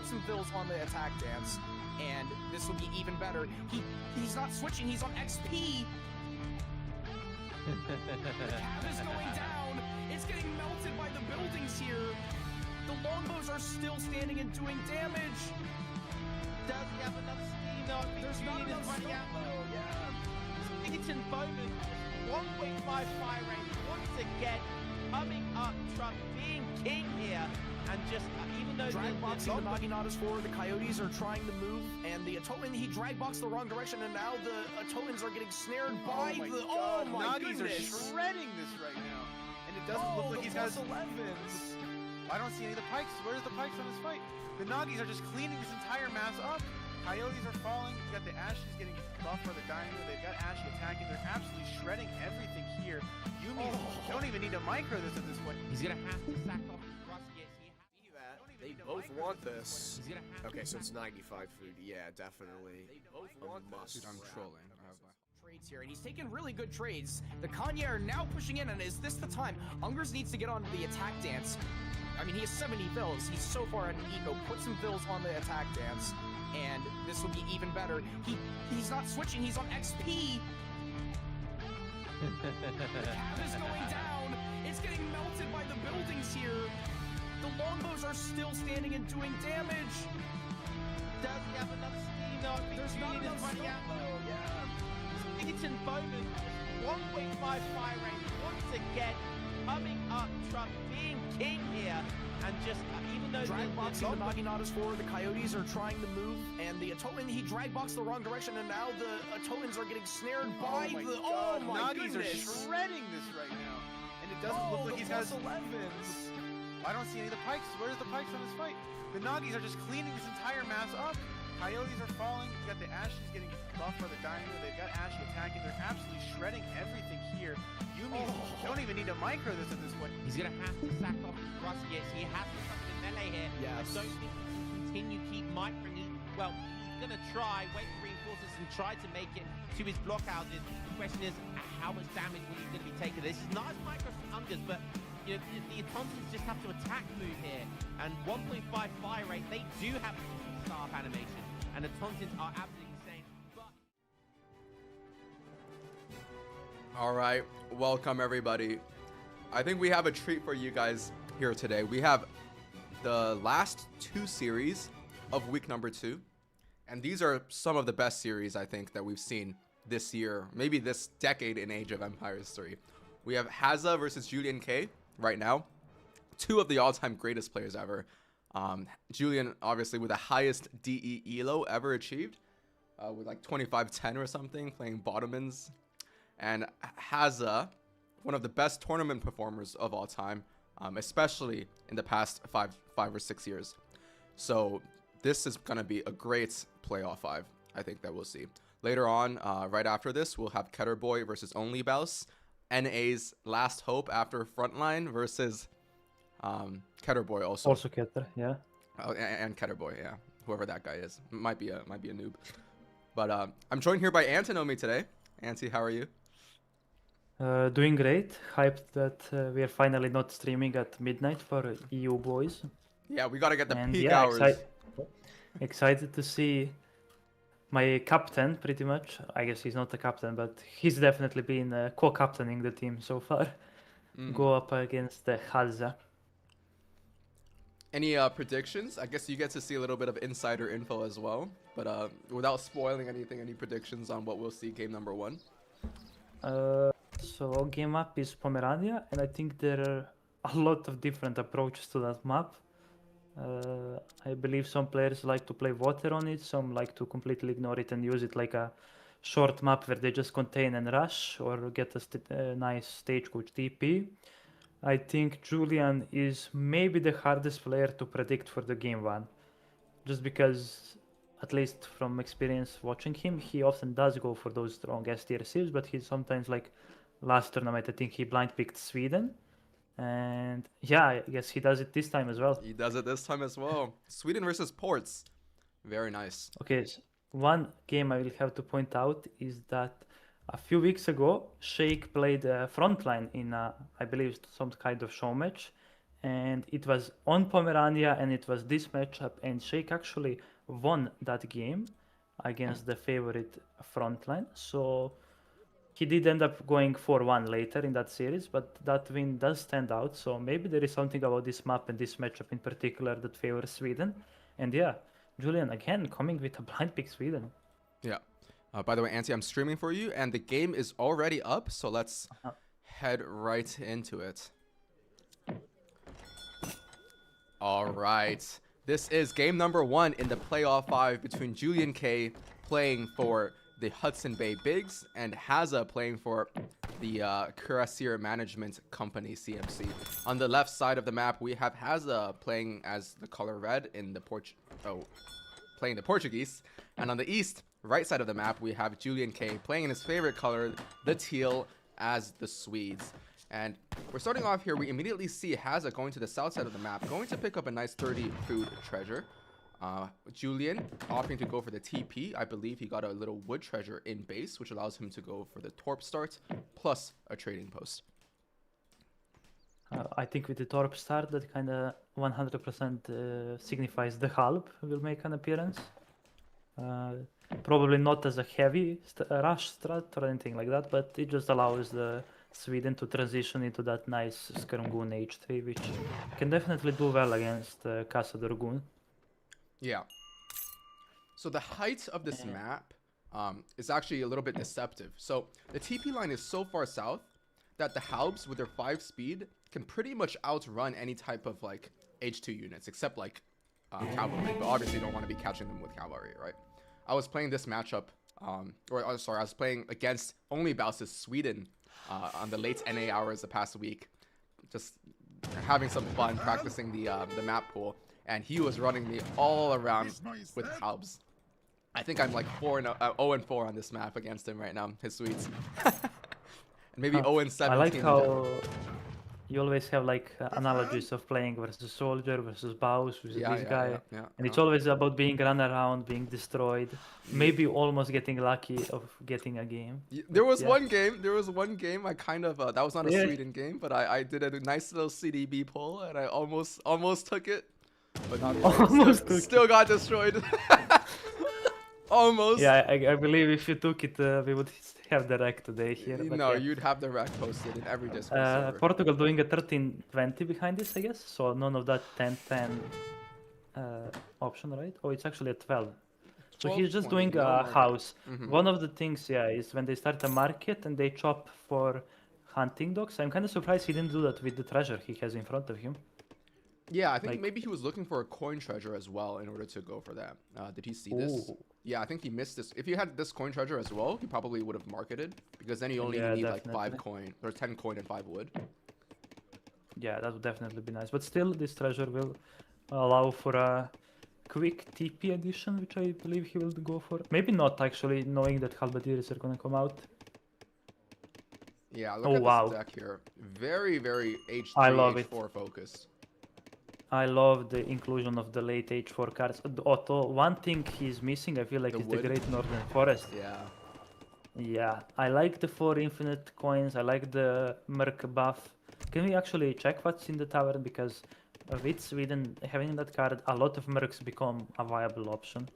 some fills on the attack dance, and this will be even better. He's not switching, he's on XP. The cab is going down. It's getting melted by the buildings here. The longbows are still standing and doing damage. Does he have enough steam though? There's not enough running out. Yeah. Eaton Bowman, 1.5 fire rate once again, coming up truck, being king here, and just even though drag boxing the Naginatas forward, the Coyotes are trying to move, and the Atoman, he drag boxed the wrong direction, and now the Atomans are getting snared by the. Oh my Nagis goodness! are shredding this right now, and it doesn't look like he's got. +11s. I don't see any of the pikes. Where's the pikes on this fight? The Nagis are just cleaning this entire mass up. Coyotes are falling. You got the Ashes getting buffed for the Dynamo. They've got Ashy attacking. They're absolutely shredding everything here. Yumi don't even need to micro this at this point. He's gonna have to sack off Russ. Yes, he has See that? They both want this. Okay, so it's 95 food. Yeah, definitely. They both want must. this. Dude, I'm trolling. Trades here, and he's taking really good trades. The Kanye are now pushing in, and is this the time? Ungers needs to get on the attack dance. I mean, he has 70 fills. He's so far at an eco. Put some fills on the attack dance, and this will be even better. He's not switching. He's on XP. The cab is going down. It's getting melted by the buildings here. The longbows are still standing and doing damage. Does he have enough steam though? There's not enough running out. Yeah. Eaton Bowman, 1.5 fire rate once again, coming up truck, being king here, and just even though drag boxing the Naginatas forward, the Coyotes are trying to move, and the Atoman, he drag boxed the wrong direction, and now the Atomans are getting snared by the. Oh my Nagis goodness! are shredding this right now, and it doesn't look like he's got. +11s. I don't see any of the pikes. Where's the pikes on this fight? The Nagis are just cleaning this entire mass up. Coyotes are falling. You got the Ashes getting buffed for the Dynamo. They've got Ashy attacking. They're absolutely shredding everything here. Yumi don't even need to micro this at this point. he's gonna have to sack off Russ. Yes, he has to come in melee here. Yes. I don't think he can continue keep microing. Well, he's gonna try, wait for reinforcements and try to make it to his blockhouses. The question is, how much damage will he gonna be taking? This is not as micro for Ungers, but you know, the Atontons just have to attack move here. And 1.5 fire rate, they do have staff animation, and the Tontons are absolutely insane. But All right, welcome everybody. I think we have a treat for you guys here today. We have the last two series of week number 2, and these are some of the best series I think that we've seen this year, maybe this decade in Age of Empires 3. We have Hazza versus Juliank right now, two of the all-time greatest players ever. Julian obviously with the highest DE elo ever achieved, with like 25-10 or something, playing bottomans. And Hazza, one of the best tournament performers of all time, especially in the past five or 6 years. So this is going to be a great playoff 5, I think, that we'll see. Later on, right after this, we'll have Ketterboy versus Onlybouse, NA's last hope after Frontline versus Ketterboy also. Also Ketter, yeah. Oh, and Ketterboy, yeah. Whoever that guy is. Might be a noob. But I'm joined here by Antinomy today. Anti, how are you? Doing great. Hyped that we are finally not streaming at midnight for EU boys. Yeah, we gotta get the And peak yeah, hours. excited to see my captain, pretty much. I guess he's not the captain, but he's definitely been co-captaining the team so far. Go up against Hazza. Any predictions? I guess you get to see a little bit of insider info as well. But without spoiling anything, any predictions on what we'll see game number 1? So game up is Pomerania, and I think there are a lot of different approaches to that map. I believe some players like to play water on it, some like to completely ignore it and use it like a short map where they just contain and rush, or get a nice stagecoach TP. I think Julian is maybe the hardest player to predict for the game 1, just because, at least from experience watching him, he often does go for those strong S-tier civs, but he sometimes, like last tournament, I think he blind picked Sweden. And yeah, I guess he does it this time as well. He does it this time as well. Sweden versus Ports. Very nice. Okay, so one game I will have to point out is that a few weeks ago, Sheikh played Frontline in, I believe, some kind of show match. and it was on Pomerania, and it was this matchup, and Sheikh actually won that game against the favorite frontline. So he did end up going 4-1 later in that series, but that win does stand out. So maybe there is something about this map and this matchup in particular that favors Sweden. And yeah, Julian again coming with a blind pick Sweden. Yeah. By the way, Auntie, I'm streaming for you, and the game is already up, so let's head right into it. All right. This is game number 1 in the playoff 5 between Juliank playing for the Hudson Bay Bigs and Hazza playing for the Cuirassier Management Company, CMC. On the left side of the map, we have Hazza playing as the color red in the playing the Portuguese. And on the east, right side of the map, we have Juliank playing in his favorite color, the teal, as the Swedes. And we're starting off here. We immediately see Hazza going to the south side of the map, going to pick up a nice 30 food treasure. Julian opting to go for the TP. I believe he got a little wood treasure in base, which allows him to go for the Torp start, plus a trading post. I think with the Torp start, that kind of 100% signifies the Halb will make an appearance. Probably not as a heavy rush strat or anything like that, but it just allows the Sweden to transition into that nice Skirmgoon H3, which can definitely do well against Casa Durgun. Yeah. So the height of this map is actually a little bit deceptive. So the TP line is so far south that the Halbs with their 5 speed can pretty much outrun any type of like H2 units, except like cavalry. But obviously you don't want to be catching them with cavalry, right? I was playing this matchup, I was playing against only Baus's Sweden on the late NA hours the past week, just having some fun practicing the map pool. And he was running me all around with Halbs. I think I'm like 0-4 on this map against him right now, his Swedes. And maybe 0-17. I like how you always have like analogies of playing versus soldier versus Baus versus this guy. And it's always about being run around, being destroyed, maybe almost getting lucky of getting a game. There was one game I kind of, that was not a Sweden game, but I did a nice little CDB pull and I almost took it. But not almost still got destroyed. Almost. Yeah, I believe if you took it, we would have the rack today here. But no, you'd have the rack posted in every Discord server. Portugal doing a 13-20 behind this, I guess. So none of that 10-10 option, right? Oh, it's actually a 12. So he's just doing a house. One of the things, is when they start a market and they chop for hunting dogs. I'm kind of surprised he didn't do that with the treasure he has in front of him. Yeah, I think maybe he was looking for a coin treasure as well in order to go for that. Did he see this? Yeah, I think he missed this. If he had this coin treasure as well, he probably would have marketed, because then you only need like 5 coin or 10 coin and 5 wood. Yeah, that would definitely be nice. But still, this treasure will allow for a quick TP addition, which I believe he will go for. Maybe not actually, knowing that Halberdiers are gonna come out. Yeah, look at this deck here. Very, very H3, H4 focus. I love the inclusion of the late H4 cards. Although one thing he's missing, I feel like, is the Great Northern Forest. Yeah, I like the 4 infinite coins. I like the Merc buff. Can we actually check what's in the tower? Because with Sweden having that card, a lot of Mercs become a viable option.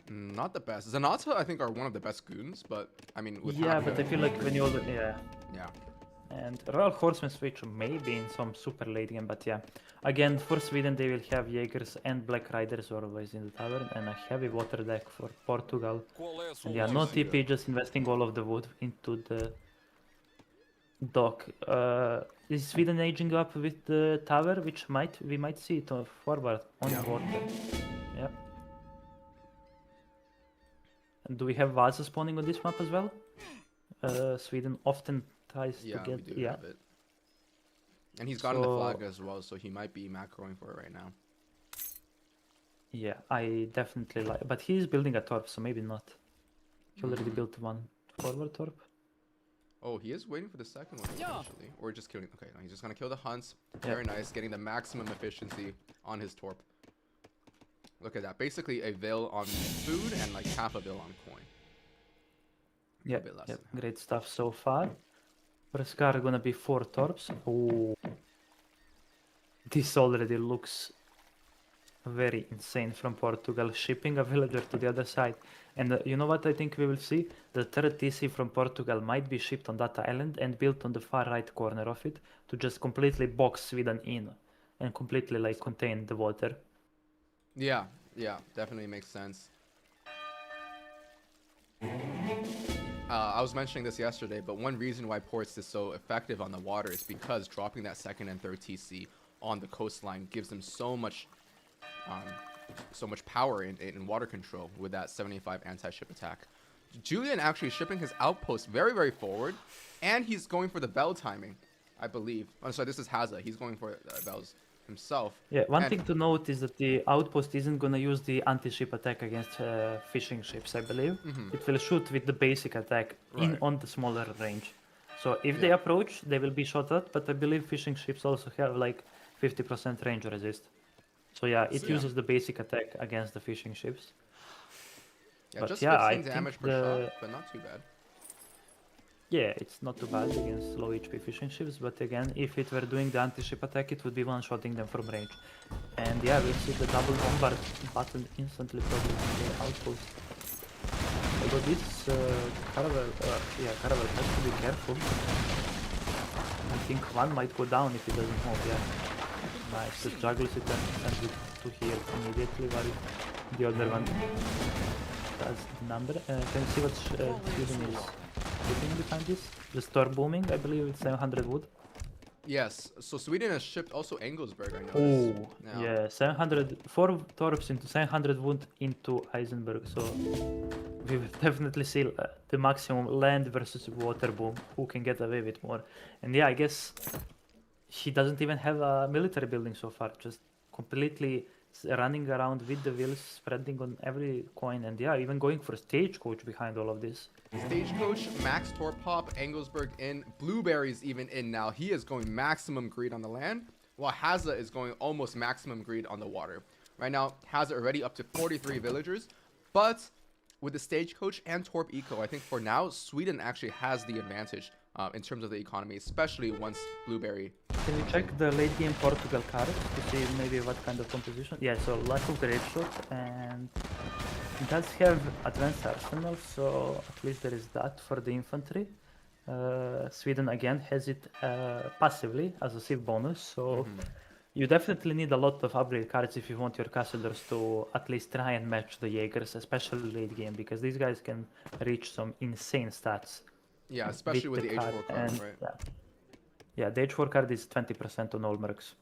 Not the best. Zanata, I think, are one of the best goons, but I mean, with but I feel like when you Yeah. And Royal Horseman switch maybe in some super late game, but yeah. Again, for Sweden, they will have Jaegers and Black Riders always in the tower, and a heavy water deck for Portugal. And yeah, no TP, just investing all of the wood into the dock. Is Sweden aging up with the tower, which we might see it forward on the water. Yeah. And do we have Vaza spawning on this map as well? Sweden often tries to get have it. And he's gotten the flag as well, so he might be macroing for it right now. Yeah, I definitely like, but he's building a torp, so maybe not. He already built one forward torp. Oh, he is waiting for the second one actually, or just killing. Okay, no, he's just gonna kill the hunts. Very nice, getting the maximum efficiency on his torp. Look at that, basically a veil on food and like half a veil on coin. Yeah, great stuff so far. For Scar, gonna be 4 torps. Oh, this already looks very insane from Portugal, shipping a villager to the other side. And you know what I think we will see? The third TC from Portugal might be shipped on that island and built on the far right corner of it to just completely box Sweden in and completely like contain the water. Yeah, definitely makes sense. I was mentioning this yesterday, but one reason why Ports is so effective on the water is because dropping that second and third TC on the coastline gives them so much power in water control with that 75 anti-ship attack. Julian actually shipping his outpost very, very forward, and he's going for the bell timing, I believe. Oh, sorry, this is Hazza. He's going for bells himself. Yeah, one thing to note is that the outpost isn't going to use the anti-ship attack against fishing ships, I believe. It will shoot with the basic attack on the smaller range. So if they approach, they will be shot at, but I believe fishing ships also have like 50% range resist. So yeah, it uses the basic attack against the fishing ships. Yeah, But just yeah, 15 I damage think per shot, but not too bad. Yeah, it's not too bad against low HP fishing ships, but again, if it were doing the anti-ship attack, it would be one-shotting them from range. And yeah, we'll see the double bombard button instantly probably on the outpost. Although this caravel has to be careful. I think one might go down if he doesn't move, yeah. Nice, just juggles it and sends it to here immediately while the other one does the number. Can you see what Sweden is putting behind this? The store booming, I believe it's 700 wood. Yes, so Sweden has shipped also Engelsberg, I Oh, noticed. yeah, 4 torps into 700 wood into Eisenberg, so we will definitely see the maximum land versus water boom, who can get away with more. And yeah, I guess he doesn't even have a military building so far, just completely running around with the wheels, spreading on every coin, and yeah, even going for stagecoach behind all of this. Stagecoach, Max Torp Pop, Engelsberg in, Blueberry's even in now. He is going maximum greed on the land, while Hazza is going almost maximum greed on the water. Right now, Hazza already up to 43 villagers, but with the Stagecoach and Torp Eco, I think for now, Sweden actually has the advantage in terms of the economy, especially once Blueberry. Can you check the late game Portugal cards to see maybe what kind of composition? Yeah, so lack of grave shot, and it does have advanced arsenal, so at least there is that for the infantry. Sweden again has it passively as a civ bonus, so you definitely need a lot of upgrade cards if you want your castles to at least try and match the Jaegers, especially late game, because these guys can reach some insane stats. Yeah, especially with the H4 card, and, right? Yeah, the H4 card is 20% on all mercs.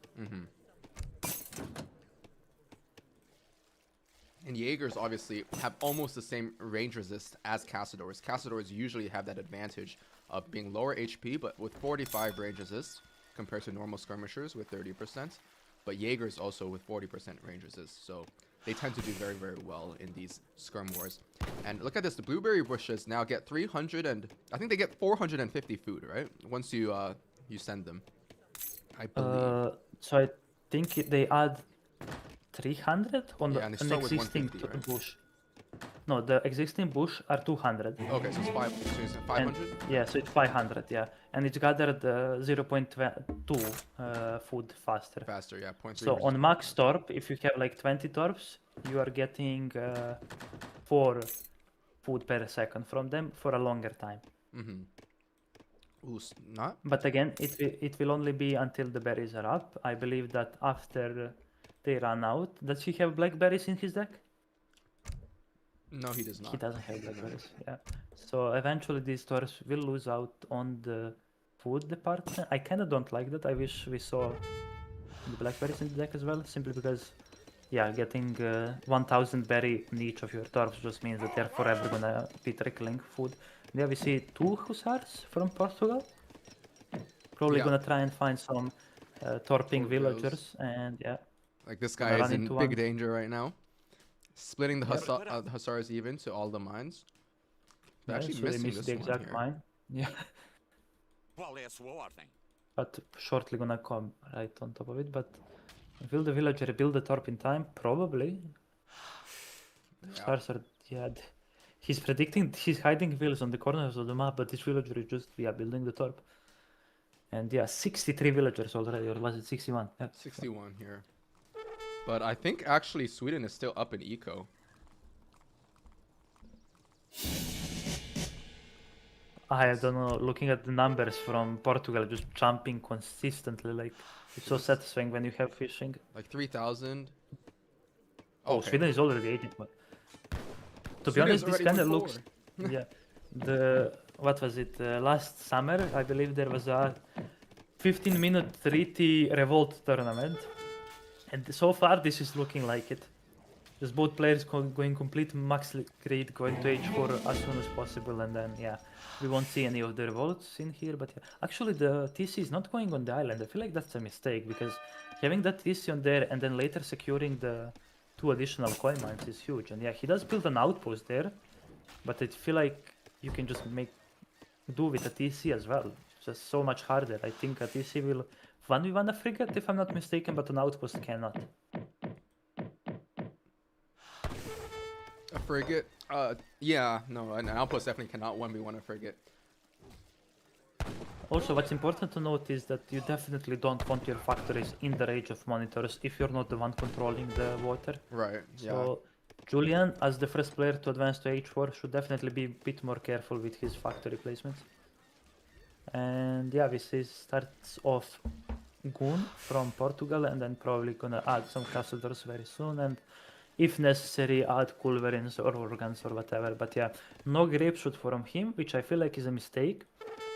And Jaegers obviously have almost the same range resist as Castadors. Castadors usually have that advantage of being lower HP, but with 45 range resist compared to normal skirmishers with 30%. But Jaegers also with 40% range resist, so they tend to do very, very well in these skirm wars. And look at this, the blueberry bushes now get 300 and I think they get 450 food, right? Once you you send them, I believe. So I think they add 300 on Yeah, and they an start with existing 150, right? bush. No, the existing bush are 200. Okay, so it's 500? Yeah, so it's 500, yeah. And it's gathered 0.2 food faster. Faster, yeah, 0.3. So on max torp, if you have like 20 torps, you are getting 4 food per second from them for a longer time. Ooh, not? But again, it will only be until the berries are up. I believe that after they run out, does he have blackberries in his deck? No, he does not. He doesn't have blackberries, yeah. So eventually these stores will lose out on the food department. I kind of don't like that. I wish we saw the blackberries in the deck as well, simply because, yeah, getting 1000 berry in each of your torps just means that they're forever gonna be trickling food. There we see 2 hussars from Portugal. Probably gonna try and find some torping villagers, and yeah. Like this guy is in big danger right now. Splitting the hussars even to all the mines. They're actually so missing they missed this the one exact here. mine. Yeah. But shortly gonna come right on top of it. But will the villager build the torp in time? Probably. Stars are, yeah. He's predicting, he's hiding villas on the corners of the map, but this villager is just, yeah, building the torp. And yeah, 63 villagers already, or was it 61? Yeah. 61 here. But I think actually Sweden is still up in eco. I don't know, looking at the numbers from Portugal, just jumping consistently, like, it's so satisfying when you have fishing. Like 3,000. Oh, Okay. Sweden is already 18, but to be Sweden's honest, this already kind of moved looks, forward. yeah, what was it, last summer, I believe there was a 15-minute 3T Revolt tournament, and so far this is looking like it. Just both players going complete max grade, going to H4 as soon as possible, and then, yeah, we won't see any of the revolts in here, but yeah. Actually the TC is not going on the island. I feel like that's a mistake, because having that TC on there and then later securing the 2 additional coin mines is huge. And yeah, he does build an outpost there, but I feel like you can just do with a TC as well. It's just so much harder. I think a TC will 1v1 a frigate if I'm not mistaken, but an outpost cannot. A frigate? Yeah, no, an outpost definitely cannot 1v1 a frigate. Also, what's important to note is that you definitely don't want your factories in the range of monitors if you're not the one controlling the water. Right, yeah. So, Julian, as the first player to advance to H4, should definitely be a bit more careful with his factory placements. And yeah, this starts off Goon from Portugal, and then probably gonna add some castles very soon, and if necessary add culverins or organs or whatever. But yeah, no grape shoot from him, which I feel like is a mistake.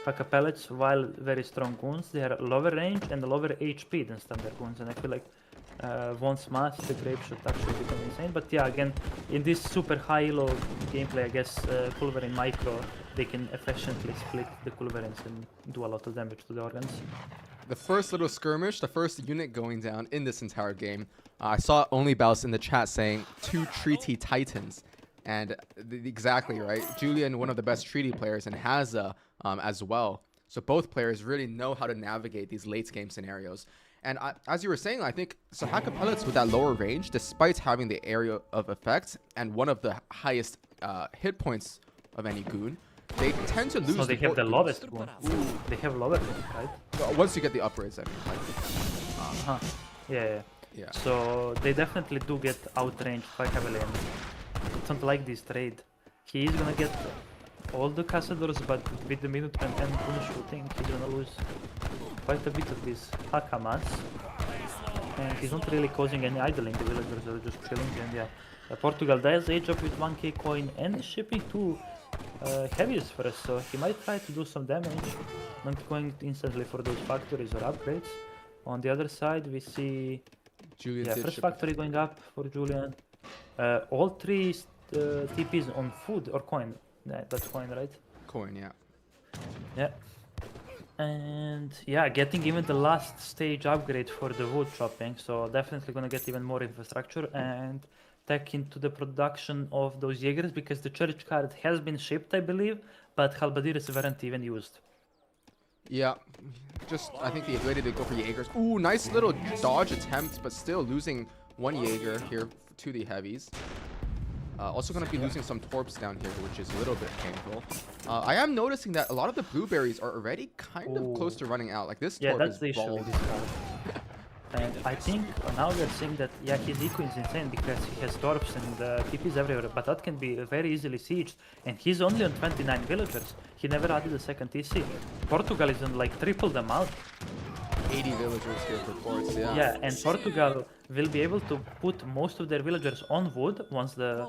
Haka pellets, while very strong goons, they are lower range and lower HP than standard goons, and I feel like once mass the grape shoot actually become insane. But yeah, again, in this super high elo gameplay, I guess culverin micro, they can efficiently split the culverins and do a lot of damage to the organs. The first little skirmish, the first unit going down in this entire game. I saw OnlyBouse in the chat saying 2 treaty titans. And exactly right. Julian, one of the best treaty players, and Hazza as well. So both players really know how to navigate these late game scenarios. And as you were saying, I think so Haka pellets with that lower range, despite having the area of effect and one of the highest hit points of any goon, they tend to lose. So they have the lowest one. They have lower range, right? Once you get the upgrades, I mean. Yeah. So they definitely do get outranged quite heavily, and I don't like this trade. He is gonna get all the castles, but with the Minutemen and Goon shooting, he's gonna lose quite a bit of this Haka mass. And he's not really causing any idling, the villagers are just chilling, and yeah. Portugal does age up with 1k coin and is shipping 2 heavies for us, so he might try to do some damage, not going instantly for those factories or upgrades. On the other side, we see Julian first factory going up for Julian. All 3 TPs on food or coin. Yeah, that's coin, right? Coin, yeah. Yeah. And yeah, getting even the last stage upgrade for the wood chopping, so definitely gonna get even more infrastructure and tech into the production of those Jaegers, because the church card has been shipped, I believe, but halberdiers weren't even used. Yeah, just I think the ability to go for Jaegers. Ooh, nice little dodge attempt, but still losing 1 Jaeger here to the heavies. Also going to be losing some torps down here, which is a little bit painful. I am noticing that a lot of the blueberries are already kind of close to running out. Like this torp that's is the issue with this card. And I think now we're seeing that, yeah, his eco is insane because he has torps and TPs everywhere, but that can be very easily sieged. And he's only on 29 villagers. He never added a second TC. Portugal is on like triple the amount. 80 villagers here for ports, yeah. Yeah, and Portugal will be able to put most of their villagers on wood once the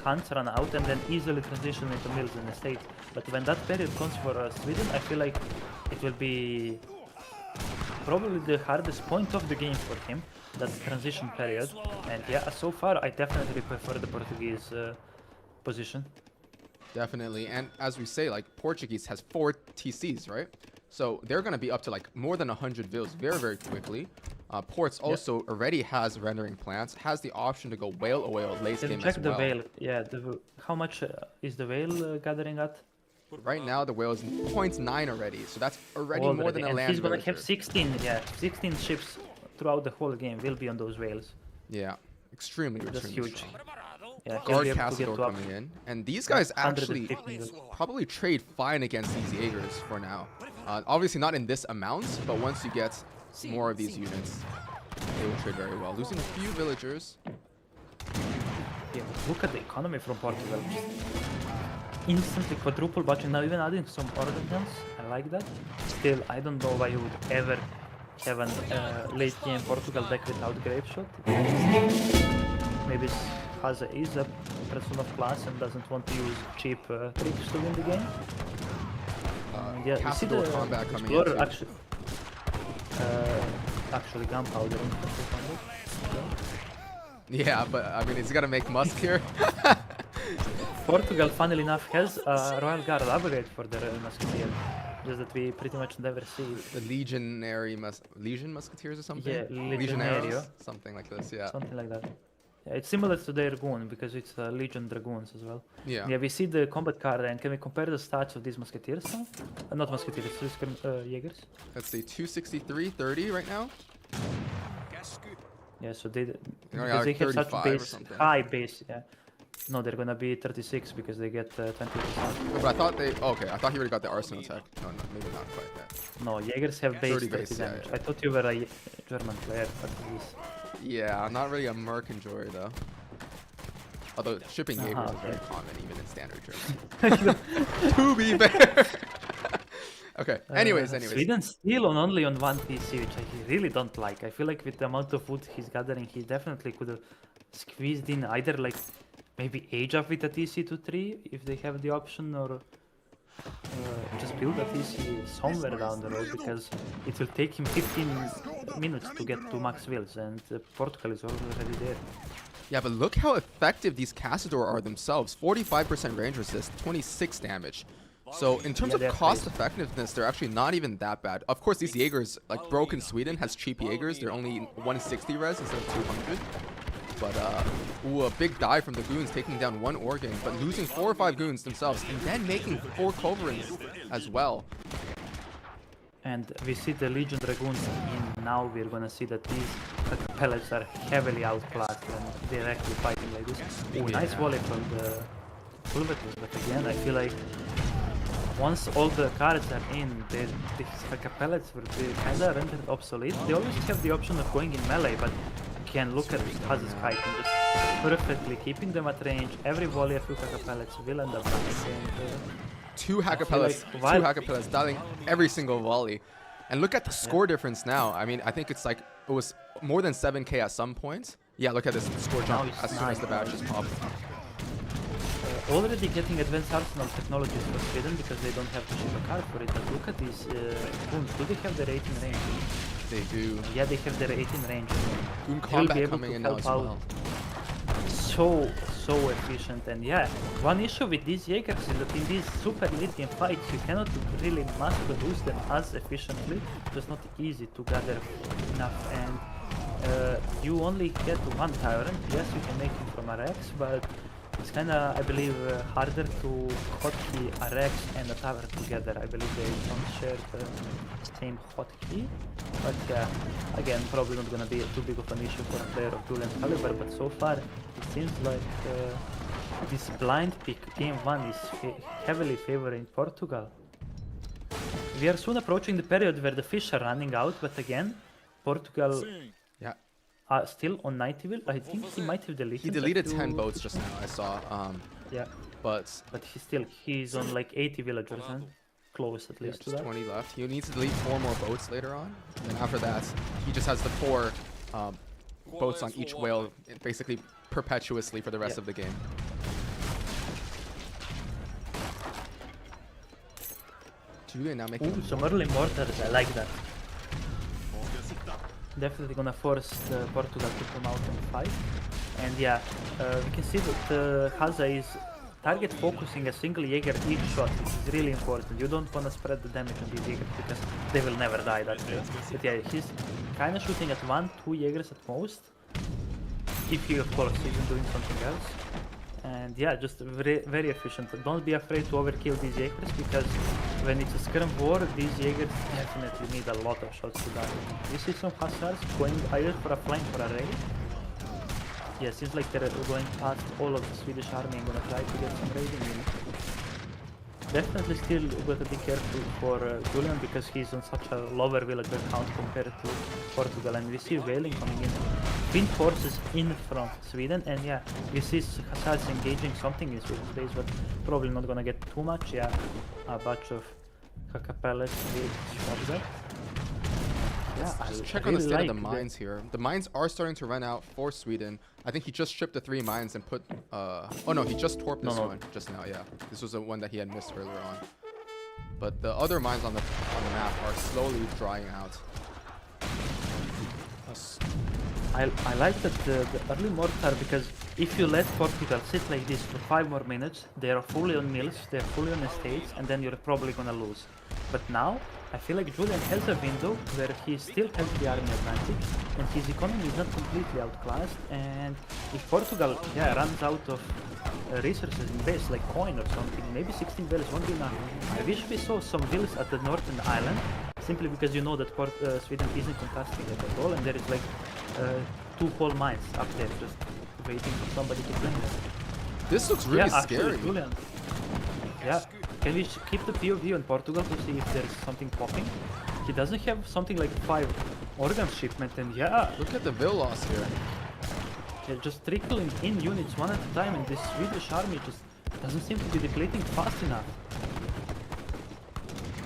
hunts run out, and then easily transition into mills and estates. But when that period comes for Sweden, I feel like it will be probably the hardest point of the game for him, that transition period. And yeah, so far I definitely prefer the Portuguese position. Definitely, and as we say, like Portuguese has 4 TCs, right? So they're going to be up to like more than 100 vills very, very quickly. Ports also already has rendering plants, has the option to go whale away late game check as the well. whale. Yeah, how much is the whale gathering at? Right now the whale is 0.9 already, so that's already more than a and land he's gonna villager. have 16 ships throughout the whole game will be on those whales. Yeah, extremely That's extremely huge. strong. Yeah, Guard he'll be able to Castador get to up coming in, and these guys actually 150 probably trade fine against these Jaegers for now. Obviously not in this amount, but once you get more of these units, they will trade very well. Losing a few villagers. Yeah, look at the economy from Portugal. Instantly quadruple budget. Now even adding some organs, I like that. Still, I don't know why you would ever have a late game Portugal deck without Grave Shot. Maybe Hazza is a person of class and doesn't want to use cheap tricks to win the game. Yeah, you see the combat coming Explorer in. Actually gunpowder in Yeah, but I mean, it's got to make musk here. Portugal, funnily enough, has a Royal Guard upgrade for their Musketeer. Just that we pretty much never see it. The Legion Musketeers or something? Yeah, Legionaries? Legionario. Something like this, yeah. Something like that. Yeah, it's similar to their Dragoon because it's Legion Dragoons as well. Yeah. Yeah, we see the combat card and can we compare the stats of these Musketeers now? Not Musketeers, just Jaegers. Let's see, 263, 30 right now? Yeah, so they only because have they have such 35 or base, something. high base, yeah. No, they're gonna be 36 because they get 20%. But I thought they... Okay, I thought he already got the Arsenal tech. No, maybe not quite that. No, Jaegers have base 30 30 base, yeah, damage. yeah. I thought you were a German player, but this. Yeah, I'm not really a merc enjoyer, though. Although shipping Jaegers is very okay. common, even in standard German. To be fair! Okay, anyways. Sweden still only on one TC, which I really don't like. I feel like with the amount of wood he's gathering, he definitely could have squeezed in either like maybe age up with a TC to 3 if they have the option, or just build a TC somewhere down the road because it will take him 15 minutes to get to max wills, and Portugal is already there. Yeah, but look how effective these Castador are themselves. 45% range resist, 26 damage. So in terms of cost effectiveness, they're actually not even that bad. Of course, these Jaegers, like Broken Sweden has cheap Jaegers. They're only 160 res instead of 200. But ooh, a big dive from the goons, taking down one organ, but losing 4 or 5 goons themselves, and then making 4 culverins as well. And we see the Legion Dragoons in now. We're gonna see that these pellets are heavily outclassed and directly fighting like this. Ooh, nice volley from the Pulvetus, but again, I feel like once all the cards are in, these pellets will be kinda rendered obsolete. They always have the option of going in melee, but again, look at Hazza's kiting, just perfectly keeping them at range. Every volley of Hacker pellets will end up back. Two Hacker pellets, dialing every single volley. And look at the score difference now. I mean, I think it's like, it was more than 7k at some point. Yeah, look at this score jump as soon as the badge is popped. Already getting advanced arsenal technologies for Sweden because they don't have to ship a card for it. But look at these goons. Do they have their 18 range? They do. Yeah, they have their 18 range. Goon combat coming in now as well. So efficient. And yeah, one issue with these Jaegers is that in these super late game fights you cannot really mass produce them as efficiently. It's not easy to gather enough, and you only get one tyrant. Yes, you can make him from a Rex, but it's kinda, I believe, harder to hotkey a Rex and a tower together. I believe they don't share the same hotkey. But yeah, again, probably not gonna be too big of an issue for a player of Juliank's caliber. But so far, it seems like this blind pick game 1 is heavily favoring Portugal. We are soon approaching the period where the fish are running out, but again, Portugal still on 90 will. I think he might have deleted. He deleted 10 boats just now, I saw. Yeah. But he's on like 80 villagers, and close at least to that. 20 left. He needs to delete 4 more boats later on. And after that, he just has the 4 boats on each whale, basically perpetuously for the rest of the game. Julian now making... Ooh, some early mortars, I like that. Definitely gonna force Portugal to come out and fight. And yeah, we can see that Hazza is target focusing a single Jaeger each shot, which is really important. You don't want to spread the damage on these Jaegers because they will never die that way. But yeah, he's kind of shooting at 1-2 Jaegers at most, if he of course isn't doing something else. And yeah, just very efficient. Don't be afraid to overkill these Jaegers because when it's a scrum war, these Jaegers definitely need a lot of shots to die. You see some Hussars going either for a flank or a raid. Yeah, seems like they're going past all of the Swedish army and gonna try to get some raiding in. definitely still gotta be careful for Julian because he's on such a lower villager count compared to Portugal, and we see Whaling coming in. Twin forces in from Sweden, and yeah, we see Hazza engaging something in Sweden's base, but probably not gonna get too much. Yeah, a bunch of Kakapellets with shotgun. Yeah, Just I check on the really state of like the mines here. The mines are starting to run out for Sweden. I think he just stripped the 3 mines and put oh no, he just torped this one just now. Yeah, this was the one that he had missed earlier on. But the other mines on the map are slowly drying out. I like that the early mortar, because if you let Portugal sit like this for 5 more minutes, they are fully on mills, they're fully on estates, and then you're probably gonna lose. But now, I feel like Julian has a window where he still has the army advantage, and his economy is not completely outclassed, and if Portugal runs out of resources in base, like coin or something, maybe 16 villas won't be enough. I wish we saw some villas at the northern island, simply because you know that Sweden isn't contesting it at all, and there is like 2 whole mines up there just waiting for somebody to claim them. This looks really actually, scary. Julian. Yeah, can we keep the POV on Portugal to see if there is something popping? He doesn't have something like 5 organ shipment, and yeah, Look at the vill loss here. they're just trickling in units one at a time, and this Swedish army just doesn't seem to be depleting fast enough.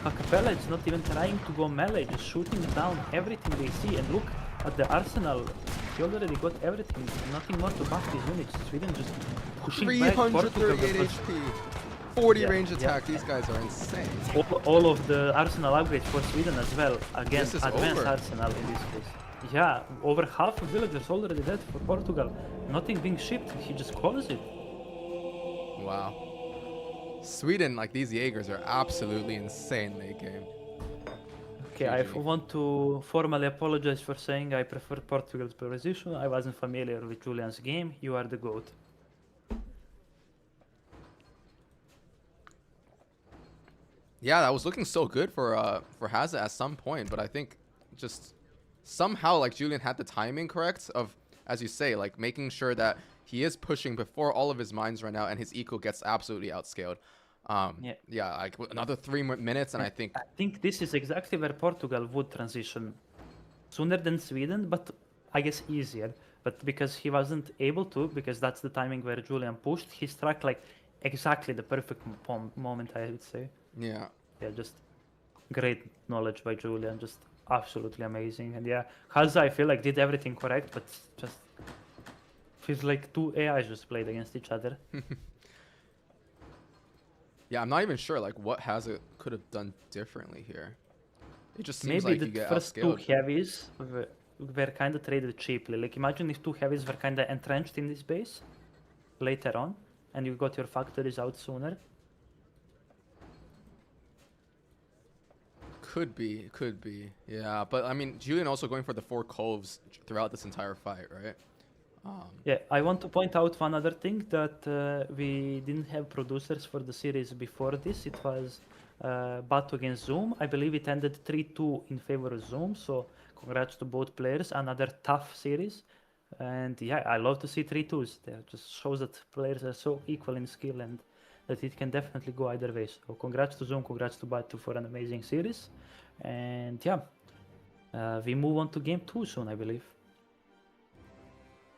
Acapella is not even trying to go melee, just shooting down everything they see, and look at the arsenal. He already got everything, nothing more to buff these units. Sweden just pushing back Portugal. 338 HP. 40 Yeah, range yeah, attack. yeah. These guys are insane. All of the arsenal upgrades for Sweden as well. Again, This is advanced over. arsenal in this case. Yeah, over half of villagers already dead for Portugal. Nothing being shipped, he just calls it. Wow. Sweden, like these Jaegers, are absolutely insane late game. Okay, I GG. want to formally apologize for saying I prefer Portugal's position. I wasn't familiar with Julian's game. You are the GOAT. Yeah, that was looking so good for Hazza at some point, but I think just somehow like Julian had the timing correct of, as you say, like making sure that he is pushing before all of his mines run out and his eco gets absolutely outscaled. Yeah, like another 3 minutes, and I think this is exactly where Portugal would transition sooner than Sweden, but I guess easier. But because he wasn't able to, because that's the timing where Julian pushed, he struck like exactly the perfect moment, I would say. yeah. Yeah, just great knowledge by Julian, just absolutely amazing. And yeah, Hazza, I feel like did everything correct, but just feels like 2 AIs just played against each other. Yeah, I'm not even sure like what Hazza could have done differently here. It just seems Maybe like he the get first 2 outscaled. heavies were kind of traded cheaply. Like imagine if 2 heavies were kind of entrenched in this base later on, and you got your factories out sooner. Could be. Yeah, but I mean, Julian also going for the 4 coves throughout this entire fight, right? Yeah, I want to point out one other thing, that we didn't have producers for the series before this. It was Batu against Zoom. I believe it ended 3-2 in favor of Zoom, so congrats to both players. Another tough series. And yeah, I love to see 3-2s. That just shows that players are so equal in skill and that it can definitely go either way. So congrats to Zoom, congrats to Batu for an amazing series. And yeah, we move on to game 2 soon, I believe.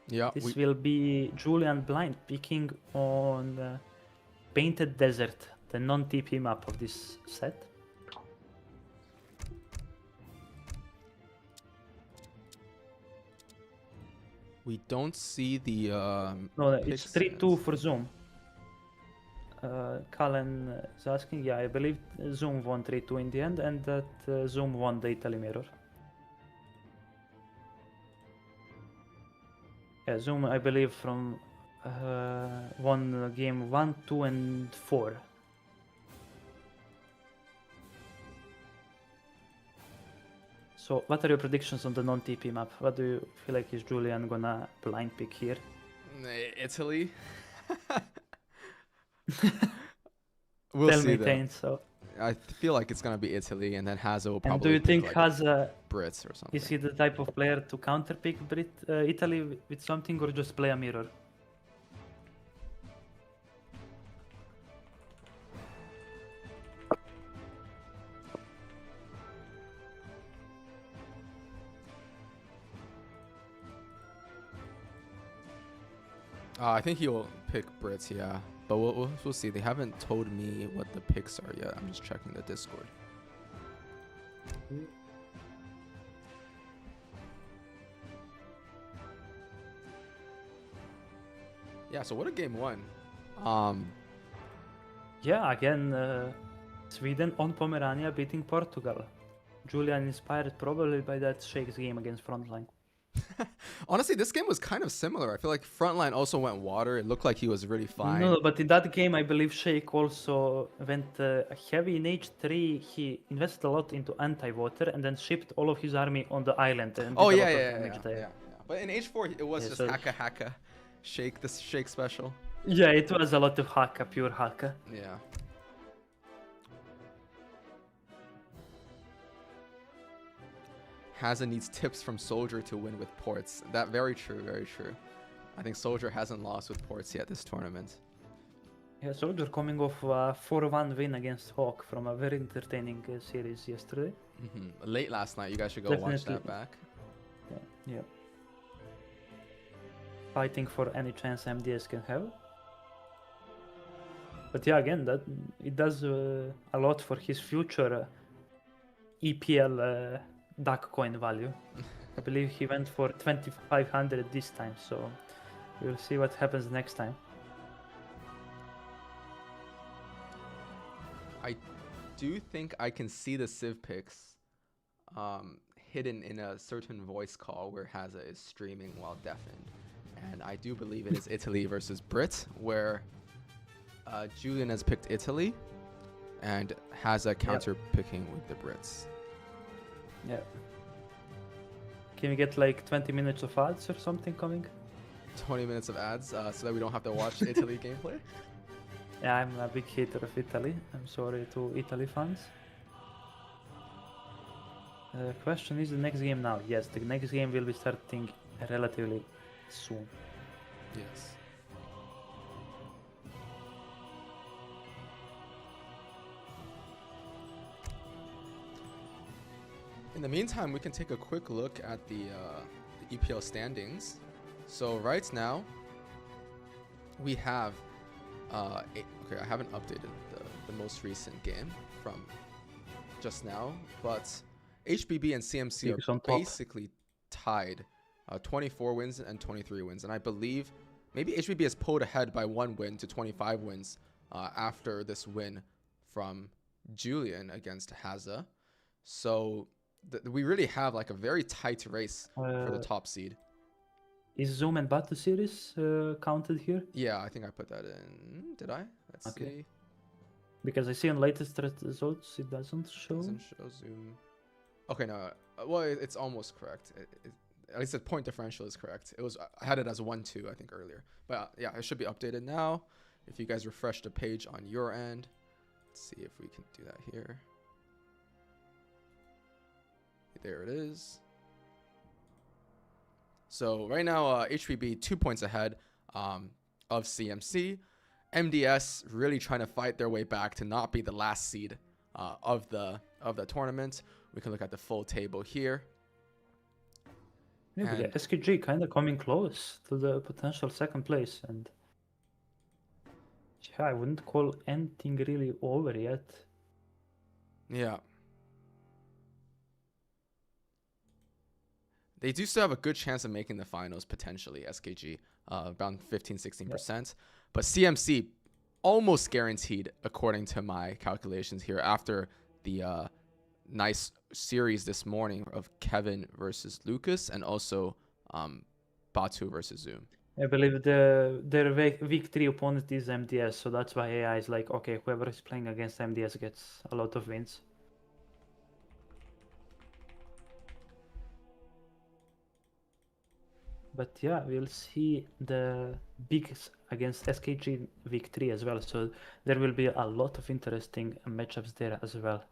Yeah. This will be Julian Blind picking on Painted Desert, the non-TP map of this set. We don't see the No, it's pixels. 3-2 for Zoom. Cullen is asking, yeah, I believe Zoom won 3-2 in the end, and that Zoom won the Italy mirror. Yeah, Zoom, I believe, from won game 1, 2, and 4. So, what are your predictions on the non-TP map? What do you feel like is Julian gonna blind pick here? Italy. We'll Tell see me, though. Tain, so. I feel like it's gonna be Italy, and then Hazza will And probably do you pick, think like, Hazza, Brits or something. is he the type of player to counterpick Italy with something, or just play a mirror? I think he'll pick Brits, yeah. But we'll see. They haven't told me what the picks are yet. I'm just checking the Discord. Yeah, so what a game one. Yeah, again, Sweden on Pomerania beating Portugal. Julian inspired probably by that Shakes game against Frontline. Honestly, this game was kind of similar. I feel like Frontline also went water. It looked like he was really fine. No, but in that game, I believe Shake also went heavy in H3. He invested a lot into anti-water and then shipped all of his army on the island. And Oh did a yeah, lot of yeah, damage there. yeah. But in H4, it was Yeah, just so- hacka. Shake, this Shake special. Yeah, it was a lot of haka, pure haka. Yeah. Hazza needs tips from Soldier to win with ports. That very true, very true. I think Soldier hasn't lost with ports yet this tournament. Yeah, Soldier coming off a 4-1 win against Hawk from a very entertaining series yesterday. Late last night, you guys should go watch that Definitely. back. Yeah. Fighting for any chance MDS can have. But yeah, again, that it does a lot for his future EPL duck coin value. I believe he went for 2,500 this time, so we'll see what happens next time. I do think I can see the Civ picks hidden in a certain voice call where Hazza is streaming while deafened. And I do believe it is Italy versus Brit, where Julian has picked Italy and Hazza counter picking with the Brits. Yeah. Can we get like 20 minutes of ads or something coming? 20 minutes of ads so that we don't have to watch Italy gameplay. Yeah, I'm a big hater of Italy. I'm sorry to Italy fans. Question is the next game now. Yes, the next game will be starting relatively soon. Yes. In the meantime, we can take a quick look at the EPL standings. So right now, we have okay, I haven't updated the most recent game from just now, but HBB and CMC It's on are top. basically tied, 24 wins and 23 wins, and I believe maybe HBB has pulled ahead by 1 win to 25 wins after this win from Julian against Hazza. So we really have like a very tight race for the top seed. Is Zoom and Battle Series counted here? Yeah, I think I put that in. Did I? Let's Okay. see. Because I see on latest results it doesn't show. Doesn't show Zoom. Okay, no. Well, it's almost correct. At least the point differential is correct. It was I had it as 1-2, I think, earlier. But yeah, it should be updated now. If you guys refresh the page on your end, let's see if we can do that here. There it is. So right now, HBB 2 points ahead of CMC. MDS really trying to fight their way back to not be the last seed of the tournament. We can look at the full table here. Yeah, but And- the SKG kind of coming close to the potential second place, and yeah, I wouldn't call anything really over yet. Yeah. They do still have a good chance of making the finals, potentially, SKG, around 15-16%. But CMC, almost guaranteed, according to my calculations here, after the nice series this morning of Kevin versus Lucas, and also Batu versus Zoom. I believe their week 3 opponent is MDS, so that's why AI is like, okay, whoever is playing against MDS gets a lot of wins. But yeah, we'll see the bigs against SKG week 3 as well, so there will be a lot of interesting matchups there as well.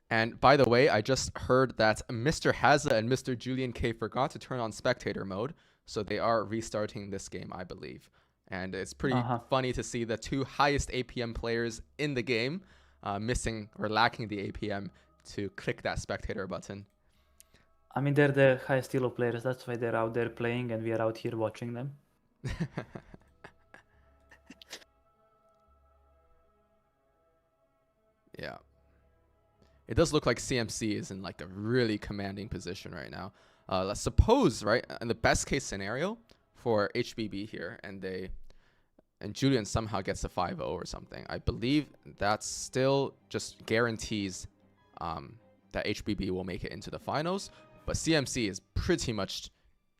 And by the way, I just heard that Mr. Hazza and Mr. Juliank forgot to turn on spectator mode, so they are restarting this game, I believe. And it's pretty funny to see the 2 highest APM players in the game missing or lacking the APM to click that spectator button. I mean, they're the highest elo players, that's why they're out there playing and we are out here watching them. Yeah. It does look like CMC is in like a really commanding position right now. Let's suppose, right, in the best case scenario for HBB here, and Julian somehow gets a 5-0 or something. I believe that still just guarantees that HBB will make it into the finals, but CMC is pretty much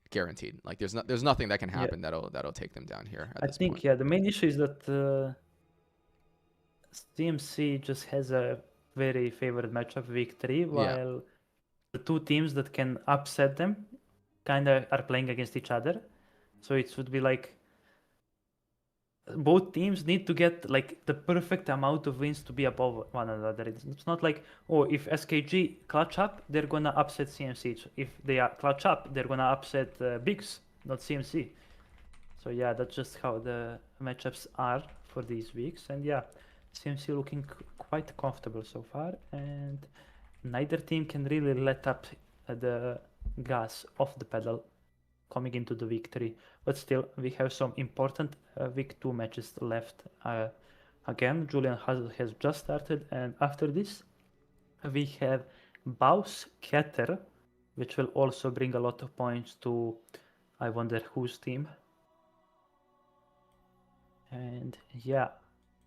guaranteed. Like there's nothing that can happen that'll take them down here at I this think point. yeah, the main issue is that CMC just has a very favored matchup week 3, while the two teams that can upset them kind of are playing against each other. So it would be like both teams need to get like the perfect amount of wins to be above one another. It's not like, oh, if SKG clutch up, they're gonna upset CMC. So if they are clutch up, they're gonna upset Bigs, not CMC. So yeah, that's just how the matchups are for these weeks. And yeah, CMC looking quite comfortable so far, and neither team can really let up the gas off the pedal coming into the week 3. But still, we have some important week 2 matches left. Again, Julian has just started, and after this, we have Baus Keter, which will also bring a lot of points to, I wonder whose team. And yeah,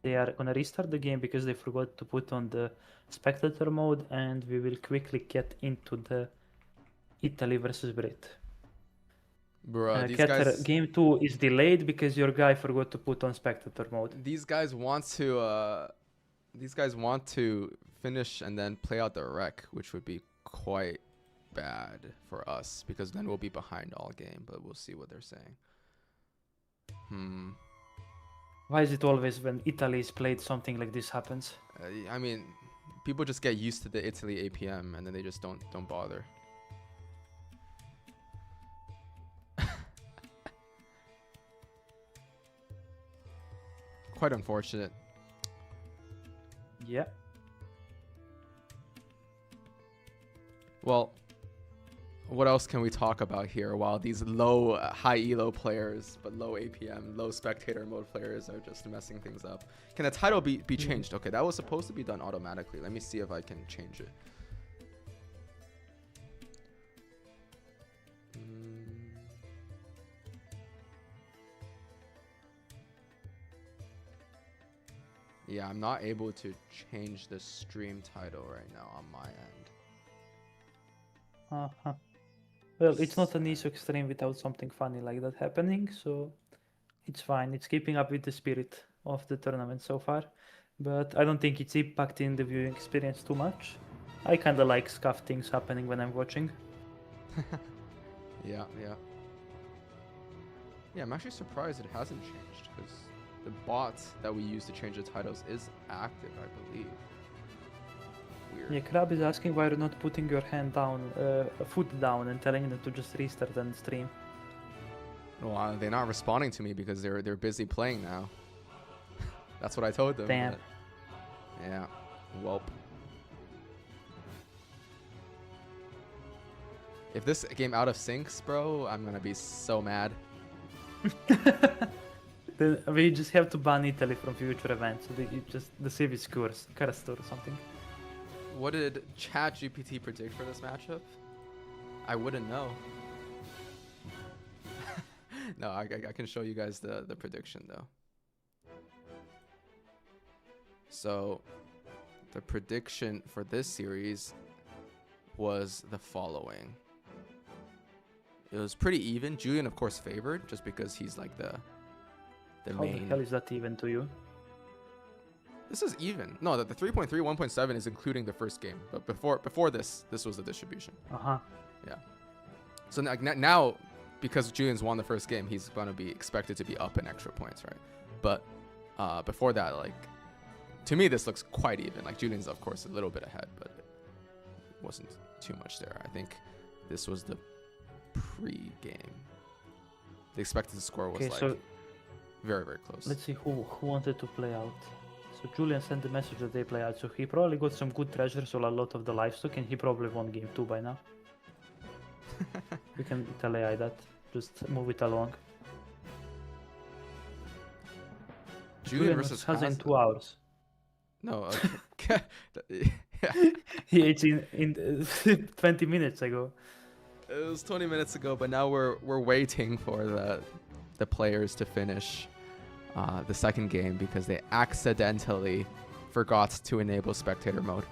they are gonna restart the game because they forgot to put on the spectator mode, and we will quickly get into the Italy versus Brit. Bro, these Keter, guys, game 2 is delayed because your guy forgot to put on spectator mode. these guys want to finish and then play out the wreck, which would be quite bad for us because then we'll be behind all game. But we'll see what they're saying. Why is it always when Italy is played something like this happens? I mean, people just get used to the Italy APM and then they just don't bother. Quite unfortunate. Yeah. Well, what else can we talk about here while these low, high elo players, but low APM, low spectator mode players are just messing things up? Can the title be changed? Okay, that was supposed to be done automatically. Let me see if I can change it. Yeah, I'm not able to change the stream title right now on my end. Well, it's not an eShock stream without something funny like that happening, so it's fine. It's keeping up with the spirit of the tournament so far, but I don't think it's impacting the viewing experience too much. I kind of like scuff things happening when I'm watching. Yeah, I'm actually surprised it hasn't changed because the bot that we use to change the titles is active, I believe. Weird. Yeah, Crab is asking why you're not putting your hand down, foot down, and telling them to just restart and stream. Well, they're not responding to me because they're busy playing now. That's what I told them. Damn. But yeah, welp. If this game out of syncs, bro, I'm gonna be so mad. Then we just have to ban Italy from future events. So the civic scores, cursed or something. What did ChatGPT predict for this matchup? I wouldn't know. No, I can show you guys the prediction though. So the prediction for this series was the following. It was pretty even. Julian, of course, favored just because he's like the How main. the hell is that even to you? This is even. No, the 3.3, 1.7 is including the first game. But before this was the distribution. Yeah. So now, because Julian's won the first game, he's gonna be expected to be up in extra points, right? But before that, like, to me, this looks quite even. Like Julian's, of course, a little bit ahead, but it wasn't too much there. I think this was the pre-game. The expected score was so very, very close. let's see who wanted to play out. So Julian sent the message that they play out. So he probably got some good treasures or a lot of the livestock, and he probably won game 2 by now. We can tell AI that. Just move it along. Julian versus Hazza in Hazza. 2 hours. No. Okay. Yeah. He ate in 20 minutes ago. It was 20 minutes ago, but now we're waiting for the players to finish the second game because they accidentally forgot to enable spectator mode.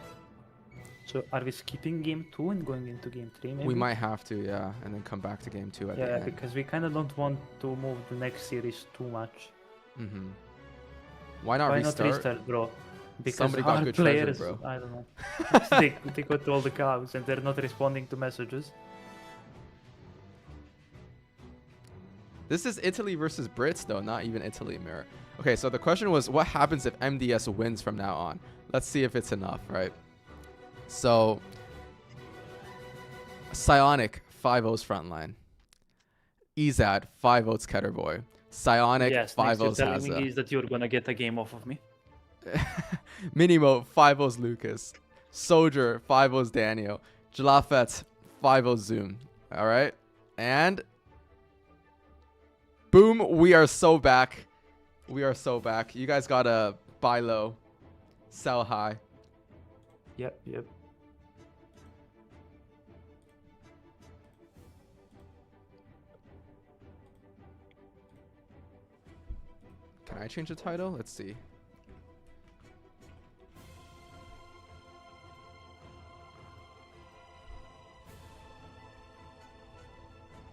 So are we skipping game 2 and going into game 3 maybe? We might have to, yeah, and then come back to game 2 at the Yeah, end. because we kind of don't want to move the next series too much. Mm-hmm. Why not Why restart? not restart, bro? Because Somebody got our good treasure, players, bro. I don't know. they got all the cows and they're not responding to messages. This is Italy versus Brits, though, not even Italy, Mirror. Okay, so the question was, what happens if MDS wins from now on? Let's see if it's enough, right? So, Psionic, 5 votes frontline. Ezad, 5 votes Ketterboy. Psionic, Yes, 5 next you're votes telling me Hazza. is that you're gonna get a game off of me. Minimo, 5 votes Lucas. Soldier, 5 votes Daniel. Jalafet, 5 votes Zoom. Alright? And boom, we are so back. We are so back. You guys gotta buy low, sell high. Yep. Can I change the title? Let's see.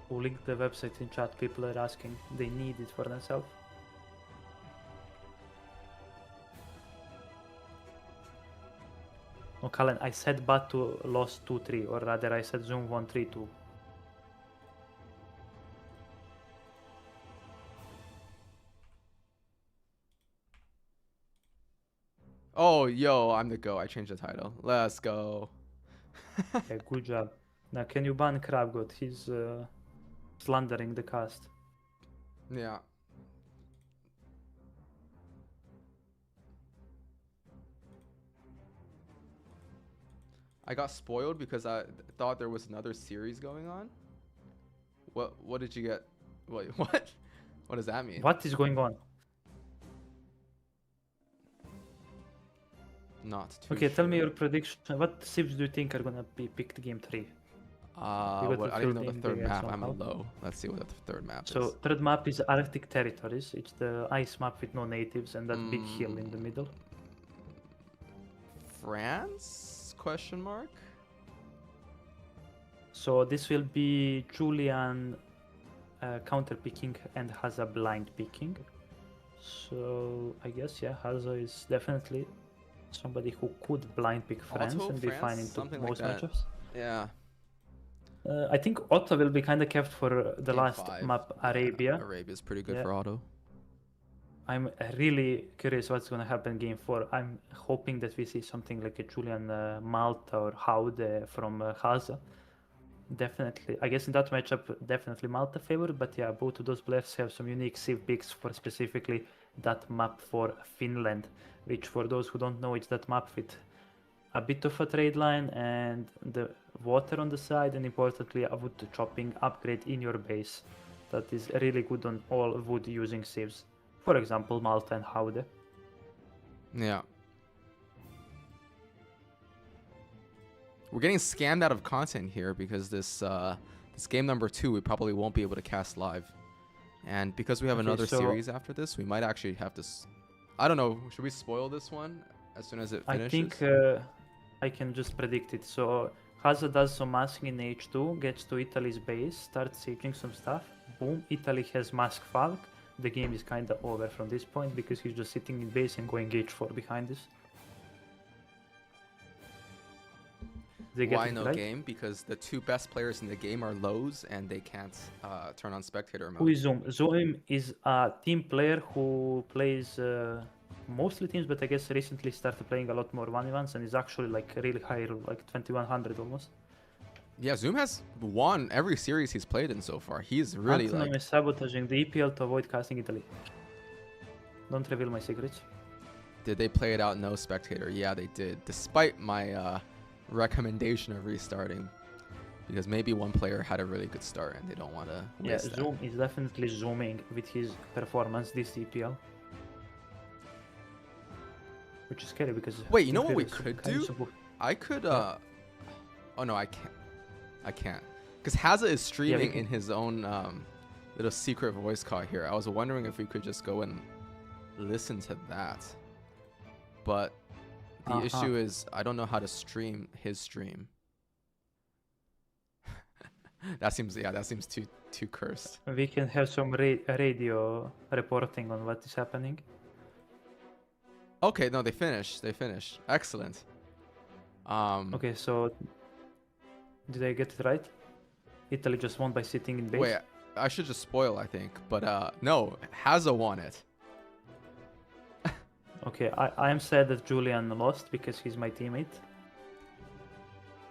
We'll link the website in chat. People are asking. They need it for themselves. Oh, Callan, I said Batu lost 2-3, or rather I said Zoom won 3-2. Oh, yo, I'm the GO. I changed the title. Let's go. Yeah, good job. Now, can you ban Crabgot? He's slandering the cast. Yeah. I got spoiled because I thought there was another series going on. What did you get? Wait, what? What does that mean? What is going on? Not too Okay, tell me sure. your prediction. What civs do you think are gonna be picked game 3? got What, to I don't fill know the in third there map. I'm somehow. low. Let's see what the third map So is. third map is Arctic territories. It's the ice map with no natives and that big hill in the middle. France? Question mark? So this will be Julian counter picking and Hazza blind picking. So I guess yeah, Hazza is definitely somebody who could blind pick France Otto, and be fine France? into Something like most that. matchups. Yeah. I think Otto will be kind of kept for the Game last 5. map, Yeah, Arabia. Arabia's pretty good Yeah. for auto. I'm really curious what's going to happen game 4. I'm hoping that we see something like a Julian Malta or Haude from Hazza. Definitely. I guess in that matchup, definitely Malta favored. But yeah, both of those players have some unique civ picks for specifically that map for Finland. Which for those who don't know, it's that map with a bit of a trade line and the water on the side, and importantly a wood chopping upgrade in your base that is really good on all wood using civs. For example, Malta and Haude. Yeah. We're getting scammed out of content here because this game number 2 we probably won't be able to cast live. And because we have Okay, another so- series after this, we might actually have to... I don't know. Should we spoil this one as soon as it finishes? I think I can just predict it. So Hazza does some masking in H2, gets to Italy's base, starts sieging some stuff. Boom, Italy has Mask Falk. The game is kind of over from this point because he's just sitting in base and going H4 behind this. They get Why it no right? game? Because the 2 best players in the game are lows and they can't turn on spectator mode. Who is Zoom? Zoom is a team player who plays mostly teams, but I guess recently started playing a lot more 1v1s and is actually like really high, like 2100 almost. Yeah, Zoom has won every series he's played in so far. He's really Antonym like... is sabotaging the EPL to avoid casting Italy. Don't reveal my secrets. Did they play it out no spectator? Yeah, they did. Despite my recommendation of restarting. Because maybe one player had a really good start and they don't want to Yeah, waste that. Zoom is definitely zooming with his performance this EPL. which is scary because. Wait, you know what we Imperials could kind of do? support- I could oh no, I can't. Because Hazza is streaming can- in his own little secret voice call here. I was wondering if we could just go and listen to that. But the issue is I don't know how to stream his stream. that seems too cursed. We can have some radio reporting on what is happening. Okay, no, they finished. Excellent. Okay, so did I get it right? Italy just won by sitting in base. Wait, I should just spoil, I think. But no, Hazza won it. Okay, I am sad that Julian lost because he's my teammate.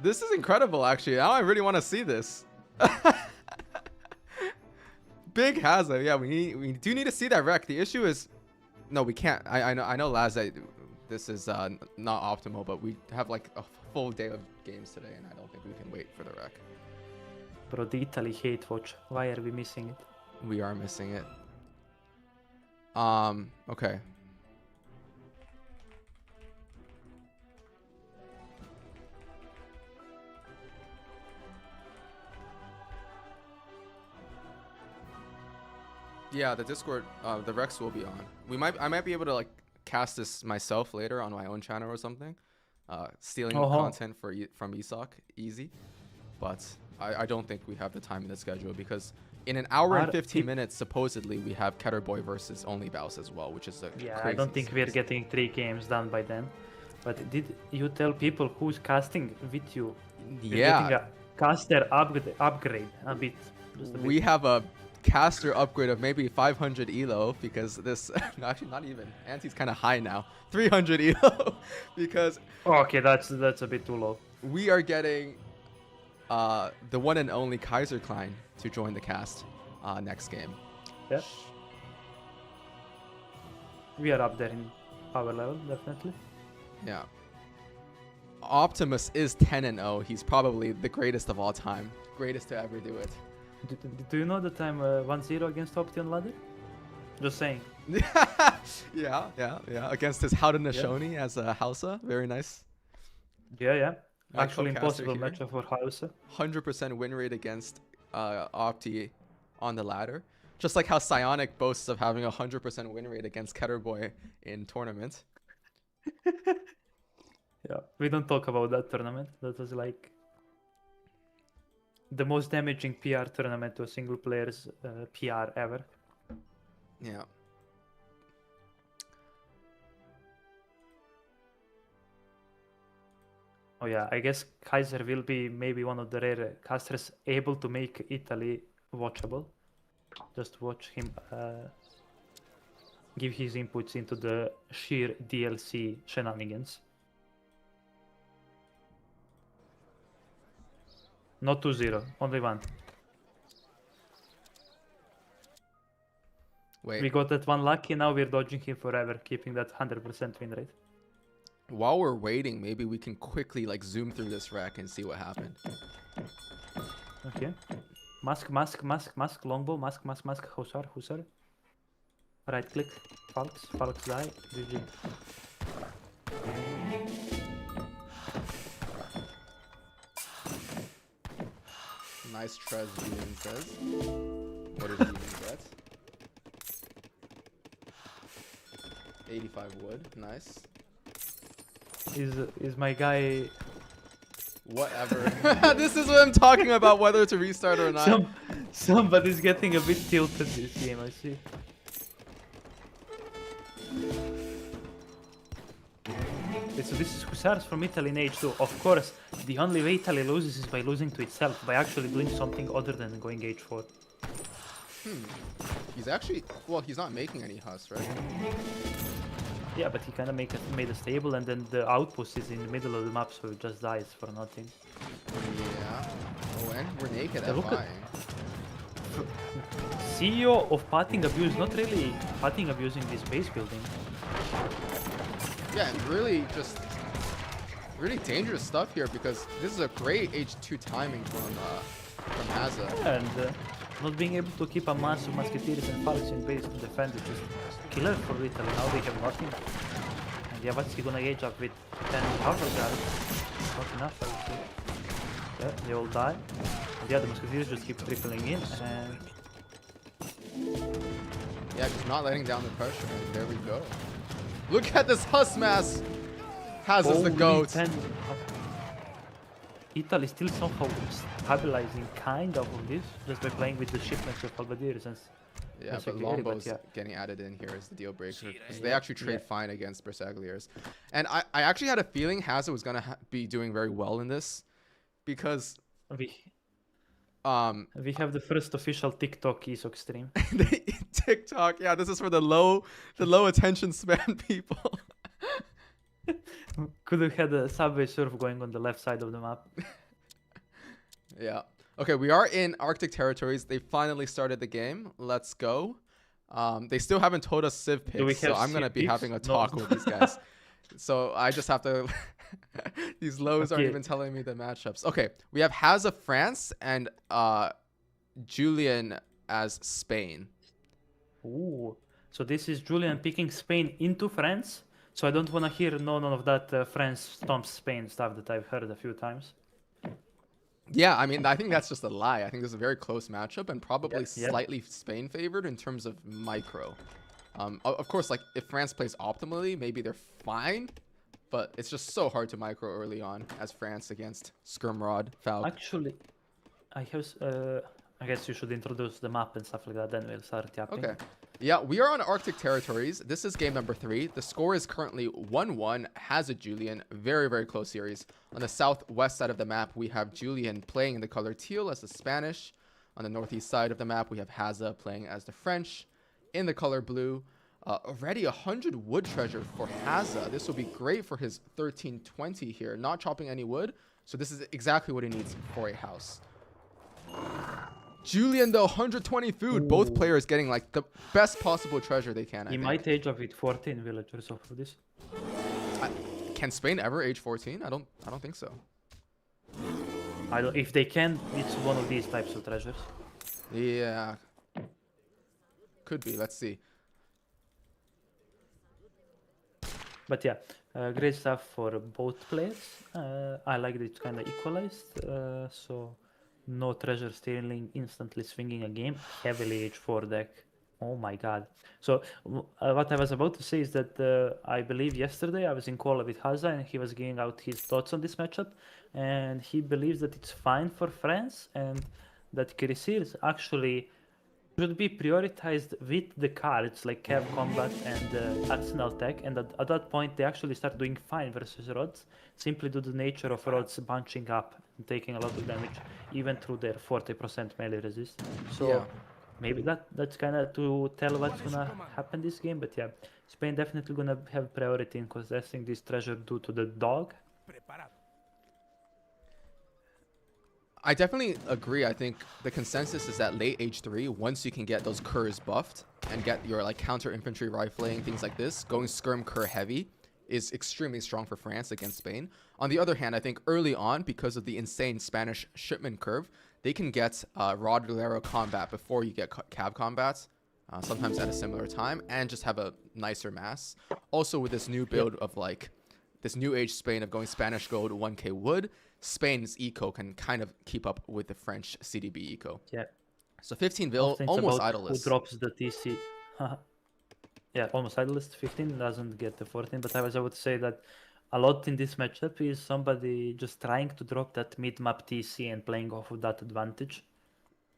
This is incredible, actually. Now I really want to see this. Big Hazza. Yeah, we do need to see that wreck. The issue is, no, we can't. I know, Laz, that this is not optimal, but we have like a full day of games today, and I don't think we can wait for the wreck. Bro, the Italy hate watch. Why are we missing it? We are missing it. Okay. Yeah, the Discord, the Rex will be on. I might be able to like cast this myself later on my own channel or something. Stealing content from Isak, easy. But I don't think we have the time in the schedule because in an hour and 15 minutes, supposedly, we have Ketterboy versus Only Bouse as well, which is a Yeah, crazy I don't think we're series. getting 3 games done by then. But did you tell people who's casting with you? We're getting Yeah, a caster upgrade a bit. Just a we bit. have a caster upgrade of maybe 500 elo because this actually not even Anti's kind of high now, 300 elo because Okay, that's a bit too low. we are getting the one and only Kaiser Klein to join the cast next game. Yeah. We are up there in power level, definitely. Yeah. Optimus is 10-0. He's probably the greatest of all time. Greatest to ever do it. Do you know that I'm 1-0 against Option ladder? Just saying. yeah. Against his Haudenosaunee as a Hazza. Very nice. Yeah. My Actually co-caster impossible here. matchup for Hazza. 100% win rate against Opti on the ladder. Just like how Psionic boasts of having a 100% win rate against Ketterboy in tournament. Yeah, we don't talk about that tournament. That was like the most damaging PR tournament to a single player's PR ever. Yeah. Oh yeah, I guess Kaiser will be maybe one of the rare casters able to make Italy watchable. Just watch him give his inputs into the sheer DLC shenanigans. Not 2-0, only 1. Wait. We got that one lucky, now we're dodging him forever, keeping that 100% win rate. While we're waiting, maybe we can quickly like zoom through this rack and see what happened. Okay. Mask, longbow, mask, Hussar. Right click, Falx die, GG. Nice Trez, Julian says. What did Julian get? 85 wood, nice. Is my guy Whatever. This is what I'm talking about, whether to restart or not. somebody's getting a bit tilted this game, I see. Okay, so this is Hussars from Italy in H2. Of course, the only way Italy loses is by losing to itself, by actually doing something other than going H4. He's actually, well, he's not making any Hus, right? Yeah, but he kind of made a stable, and then the outpost is in the middle of the map, so it just dies for nothing. Yeah. Oh, and we're naked Yeah, at look at- buying. CEO of Pathing Abuse, not really Pathing abusing this base building. Yeah, and really just really dangerous stuff here because this is a great H2 timing from Hazza. And not being able to keep a mass of musketeers and pallets in base to defend is just killer for Italy. Now they have nothing. And yeah, what's he gonna gauge up with 10 cover guards? Not enough, I would say. Yeah, they all die. And yeah, the Musketeers just keep trickling in, and Yeah, just not letting down the pressure. And there we go. Look at this Husmass. Hazza's the holy GOAT. 10. Italy still somehow stabilizing kind of on this, just by playing with the shipments of Halberdiers. And Yeah, that's but okay, Lombo's yeah. getting added in here as the deal breaker. Because they actually trade fine against Bersagliers. And I actually had a feeling Hazza was going to be doing very well in this. Because we have the first official TikTok ESOC stream. TikTok, yeah, this is for the low attention span people. Could have had a subway surf going on the left side of the map. Yeah. Okay, we are in Arctic territories. They finally started the game. Let's go. They still haven't told us Civ picks, so I'm gonna be having a talk with these guys. So I just have to. These lows aren't even telling me the matchups. Okay, we have Hazza France and Julian as Spain. Ooh. So this is Julian picking Spain into France. So I don't want to hear none of that France stomps Spain stuff that I've heard a few times. Yeah, I mean, I think that's just a lie. I think this is a very close matchup and probably Yep. slightly Spain favored in terms of micro. Of course, like if France plays optimally, maybe they're fine, but it's just so hard to micro early on as France against Skirmrod, Falk. Actually, I have. I guess you should introduce the map and stuff like that. Then we'll start yapping. Okay. Yeah, we are on Arctic territories. This is game number 3. The score is currently 1-1. Hazza Julian. Very, very close series. On the southwest side of the map, we have Julian playing in the color teal as the Spanish. On the northeast side of the map, we have Hazza playing as the French in the color blue. Already 100 wood treasure for Hazza. This will be great for his 1320 here. Not chopping any wood. So this is exactly what he needs for a house. Julian, though, 120 food. Ooh. Both players getting like the best possible treasure they can. He might age up with 14 villagers off of this. Can Spain ever age 14? I don't think so. I don't. If they can, it's one of these types of treasures. Yeah. Could be. Let's see. But yeah, great stuff for both players. I like that it's kind of equalized. So no treasure stealing, instantly swinging a game. Heavily H4 deck. Oh my god. So what I was about to say is that I believe yesterday I was in call with Hazza and he was giving out his thoughts on this matchup. And he believes that it's fine for France and that Kirisirs actually should be prioritized with the cards like Cav Combat and Arsenal Tech, and at that point they actually start doing fine versus Rods, simply due to the nature of Rods bunching up and taking a lot of damage, even through their 40% melee resist. So Yeah. maybe that's kind of to tell what's gonna happen this game, but yeah, Spain definitely gonna have priority in possessing this treasure due to the dog. I definitely agree. I think the consensus is that late H3, once you can get those curs buffed and get your like counter infantry rifling, things like this, going skirm cur heavy is extremely strong for France against Spain. On the other hand, I think early on, because of the insane Spanish shipment curve, they can get Rod Galero combat before you get Cav combats, sometimes at a similar time, and just have a nicer mass. Also with this new build of like this new age Spain of going Spanish gold 1k wood, Spain's eco can kind of keep up with the French CDB eco. Yeah. So 15 vil, Often it's almost about idleless. who drops the TC. Yeah, almost idleless. 15 doesn't get the 14, but I would say that a lot in this matchup is somebody just trying to drop that mid-map TC and playing off of that advantage.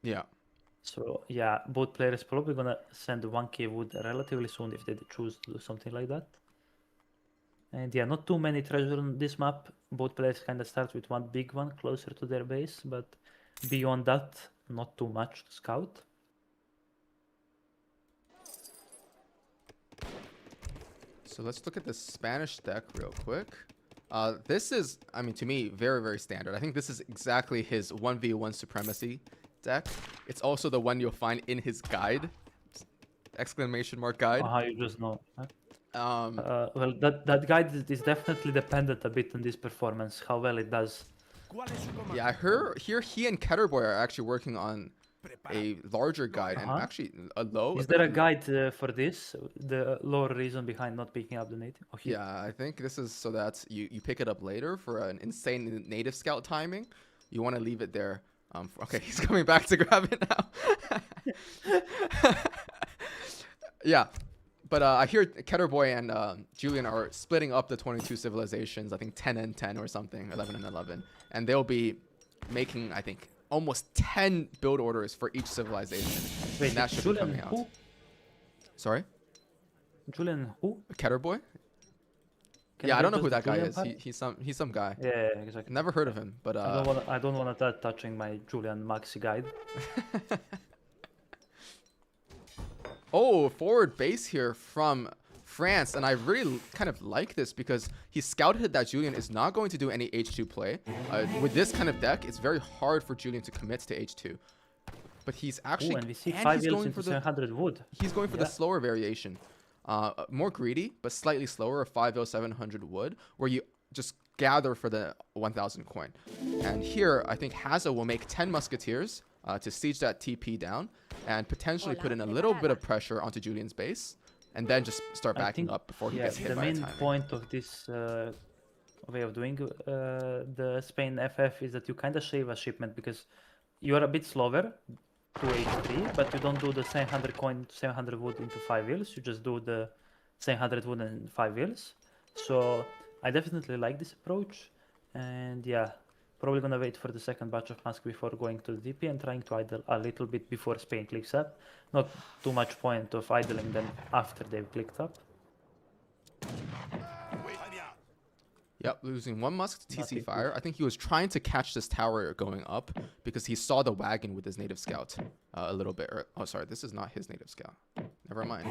Yeah. So yeah, both players probably gonna send 1k wood relatively soon if they choose to do something like that. And yeah, not too many treasure on this map. Both players kind of start with one big one closer to their base, but beyond that, not too much to scout. So let's look at the Spanish deck real quick. This is, I mean, to me, very, very standard. I think this is exactly his 1v1 supremacy deck. It's also the one you'll find in his guide. Exclamation mark guide. How you just know. Huh? Um, Well, that guide is definitely dependent a bit on this performance, how well it does. Yeah, I hear he and Ketterboy are actually working on a larger guide and actually a low. Is there a guide for this? The lore reason behind not picking up the native? Oh, Yeah, I think this is so that you pick it up later for an insane native scout timing. You want to leave it there. Okay, he's coming back to grab it now. Yeah, but I hear Ketterboy and Julian are splitting up the 22 civilizations. I think 10 and 10 or something, 11 and 11, and they'll be making, I think, almost 10 build orders for each civilization. Wait, and that should Julian be coming who? out. Sorry, Julian who? Ketterboy. Can Yeah, I you don't know just who that guy Julian is. part? He's some guy. Yeah, exactly. Never heard of him, but I don't wanna start touching my Julian Maxi guide. Oh, forward base here from France, and I really kind of like this because he scouted that Julian is not going to do any H2 play. With this kind of deck, it's very hard for Julian to commit to H2. But he's actually Ooh, and we see and 5 he's yields going into for the 700 wood. he's going for the Yeah. slower variation, more greedy but slightly slower, 50700 wood, where you just gather for the 1000 coin. And here, I think Hazza will make 10 musketeers to siege that TP down and potentially put in a little bit of pressure onto Julian's base, and then just start I backing think, up before he yeah, gets hit the by a main timing. point of this way of doing the Spain FF is that you kind of shave a shipment because you are a bit slower to H3, but you don't do the 700 coin, 700 wood into 5 wheels. You just do the 700 wood and 5 wheels. So I definitely like this approach, and yeah, probably gonna wait for the second batch of mask before going to the DP and trying to idle a little bit before Spain clicks up. Not too much point of idling them after they've clicked up. Yep, losing one musk to TC Nothing fire. I think he was trying to catch this tower going up because he saw the wagon with his native scout a little bit. Oh, sorry, this is not his native scout. Never mind.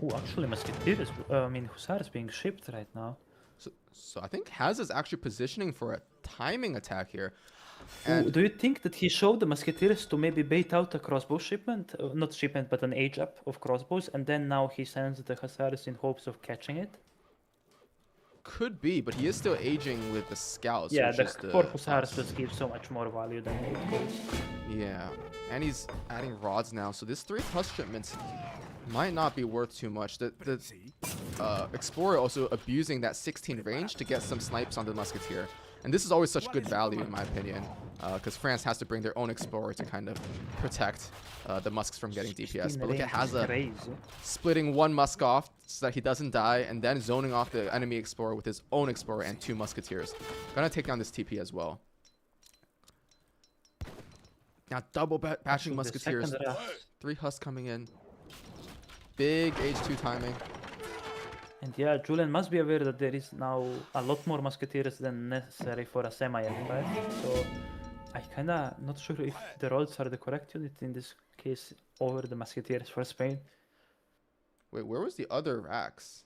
Oh, actually, Musketeers, I mean, Hussar is being shipped right now. So I think Hazza is actually positioning for a timing attack here. Ooh, And do you think that he showed the Musketeers to maybe bait out a crossbow shipment? Not shipment, but an age up of crossbows, and then now he sends the Hussars in hopes of catching it? could be, but he is still aging with the scouts. Yeah, which the is four Hussars just give so much more value than 8 goals. Yeah, and he's adding rods now, so this 3 plus shipments might not be worth too much. The Explorer also abusing that 16 range to get some snipes on the Musketeer. And this is always such good value in my opinion, because France has to bring their own Explorer to kind of protect the Musks from getting DPS. But look at Hazza splitting one Musk off so that he doesn't die, and then zoning off the enemy Explorer with his own Explorer and 2 Musketeers. Gonna take down this TP as well. Now double batching Musketeers. 3 Husks coming in. Big H2 timing. And yeah, Julian must be aware that there is now a lot more Musketeers than necessary for a semi-empire. So I kinda not sure if the rods are the correct unit in this case over the Musketeers for Spain. Wait, where was the other racks?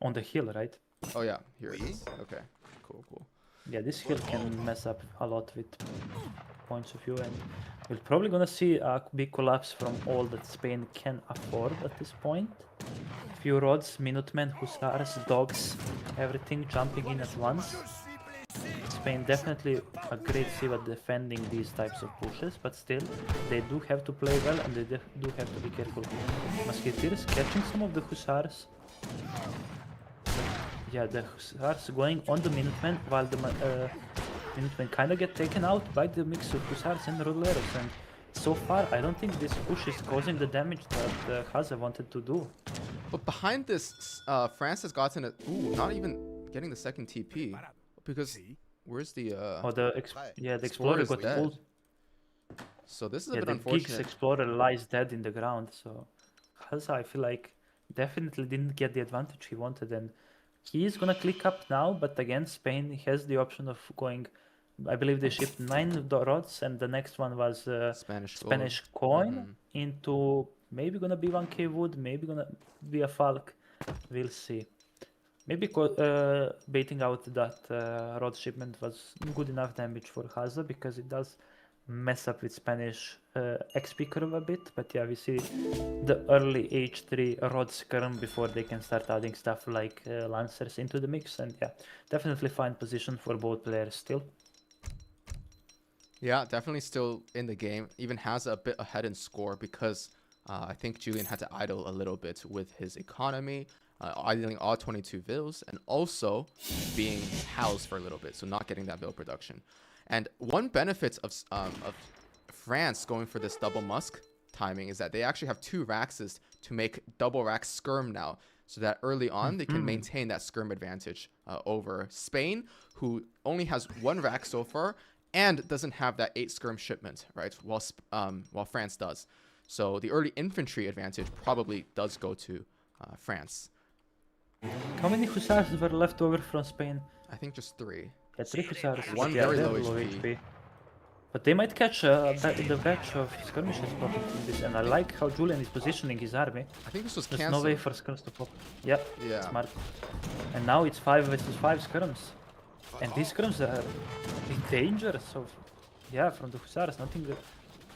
On the hill, right? Oh yeah, here it is. Okay, cool, cool. Yeah, this hill can mess up a lot with points of view, and we're probably gonna see a big collapse from all that Spain can afford at this point. Few rods, Minutemen, Hussars, Dogs, everything jumping in at once. Spain definitely a great save at defending these types of pushes, but still, they do have to play well and they do have to be careful. Musketeers catching some of the Hussars. Yeah, the Hussars going on the Minutemen while the Minutemen kind of get taken out by the mix of Hussars and Rodoleros. And so far, I don't think this push is causing the damage that Hazza wanted to do. But behind this, France has gotten a... Ooh, not even getting the second TP. Because where's the... Oh, the Explorer got dead. pulled. So this is a Yeah, bit the Geeks unfortunate. Explorer lies dead in the ground. So Hazza, I feel like, definitely didn't get the advantage he wanted. And he is gonna click up now, but again, Spain has the option of going... I believe they shipped 9 rods, and the next one was Spanish coin into maybe gonna be 1k wood, maybe gonna be a Falk. We'll see. Maybe baiting out that rod shipment was good enough damage for Hazza because it does mess up with Spanish XP curve a bit. But yeah, we see the early H3 rod skirm before they can start adding stuff like Lancers into the mix. And yeah, definitely fine position for both players still. Yeah, definitely still in the game. Even has a bit ahead in score because I think Julian had to idle a little bit with his economy, idling all 22 vills, and also being housed for a little bit, so not getting that vill production. And one benefit of France going for this double musk timing is that they actually have 2 Raxes to make double Rax skirm now, so that early on they can maintain that skirm advantage over Spain, who only has 1 Rax so far and doesn't have that 8 skirm shipment, right? While France does. So the early infantry advantage probably does go to France. How many hussars were left over from Spain? I think just 3. Yeah, 3 hussars. One Yeah, very they're low HP. But they might catch the batch of skirmishes popping from this, and I like how Julian is positioning his army. I think this was There's cancelled. no way for skirms to pop. Yeah, Yeah. smart. And now it's 5 versus 5 skirms. And these skirms are in danger, so yeah, from the hussars, nothing good.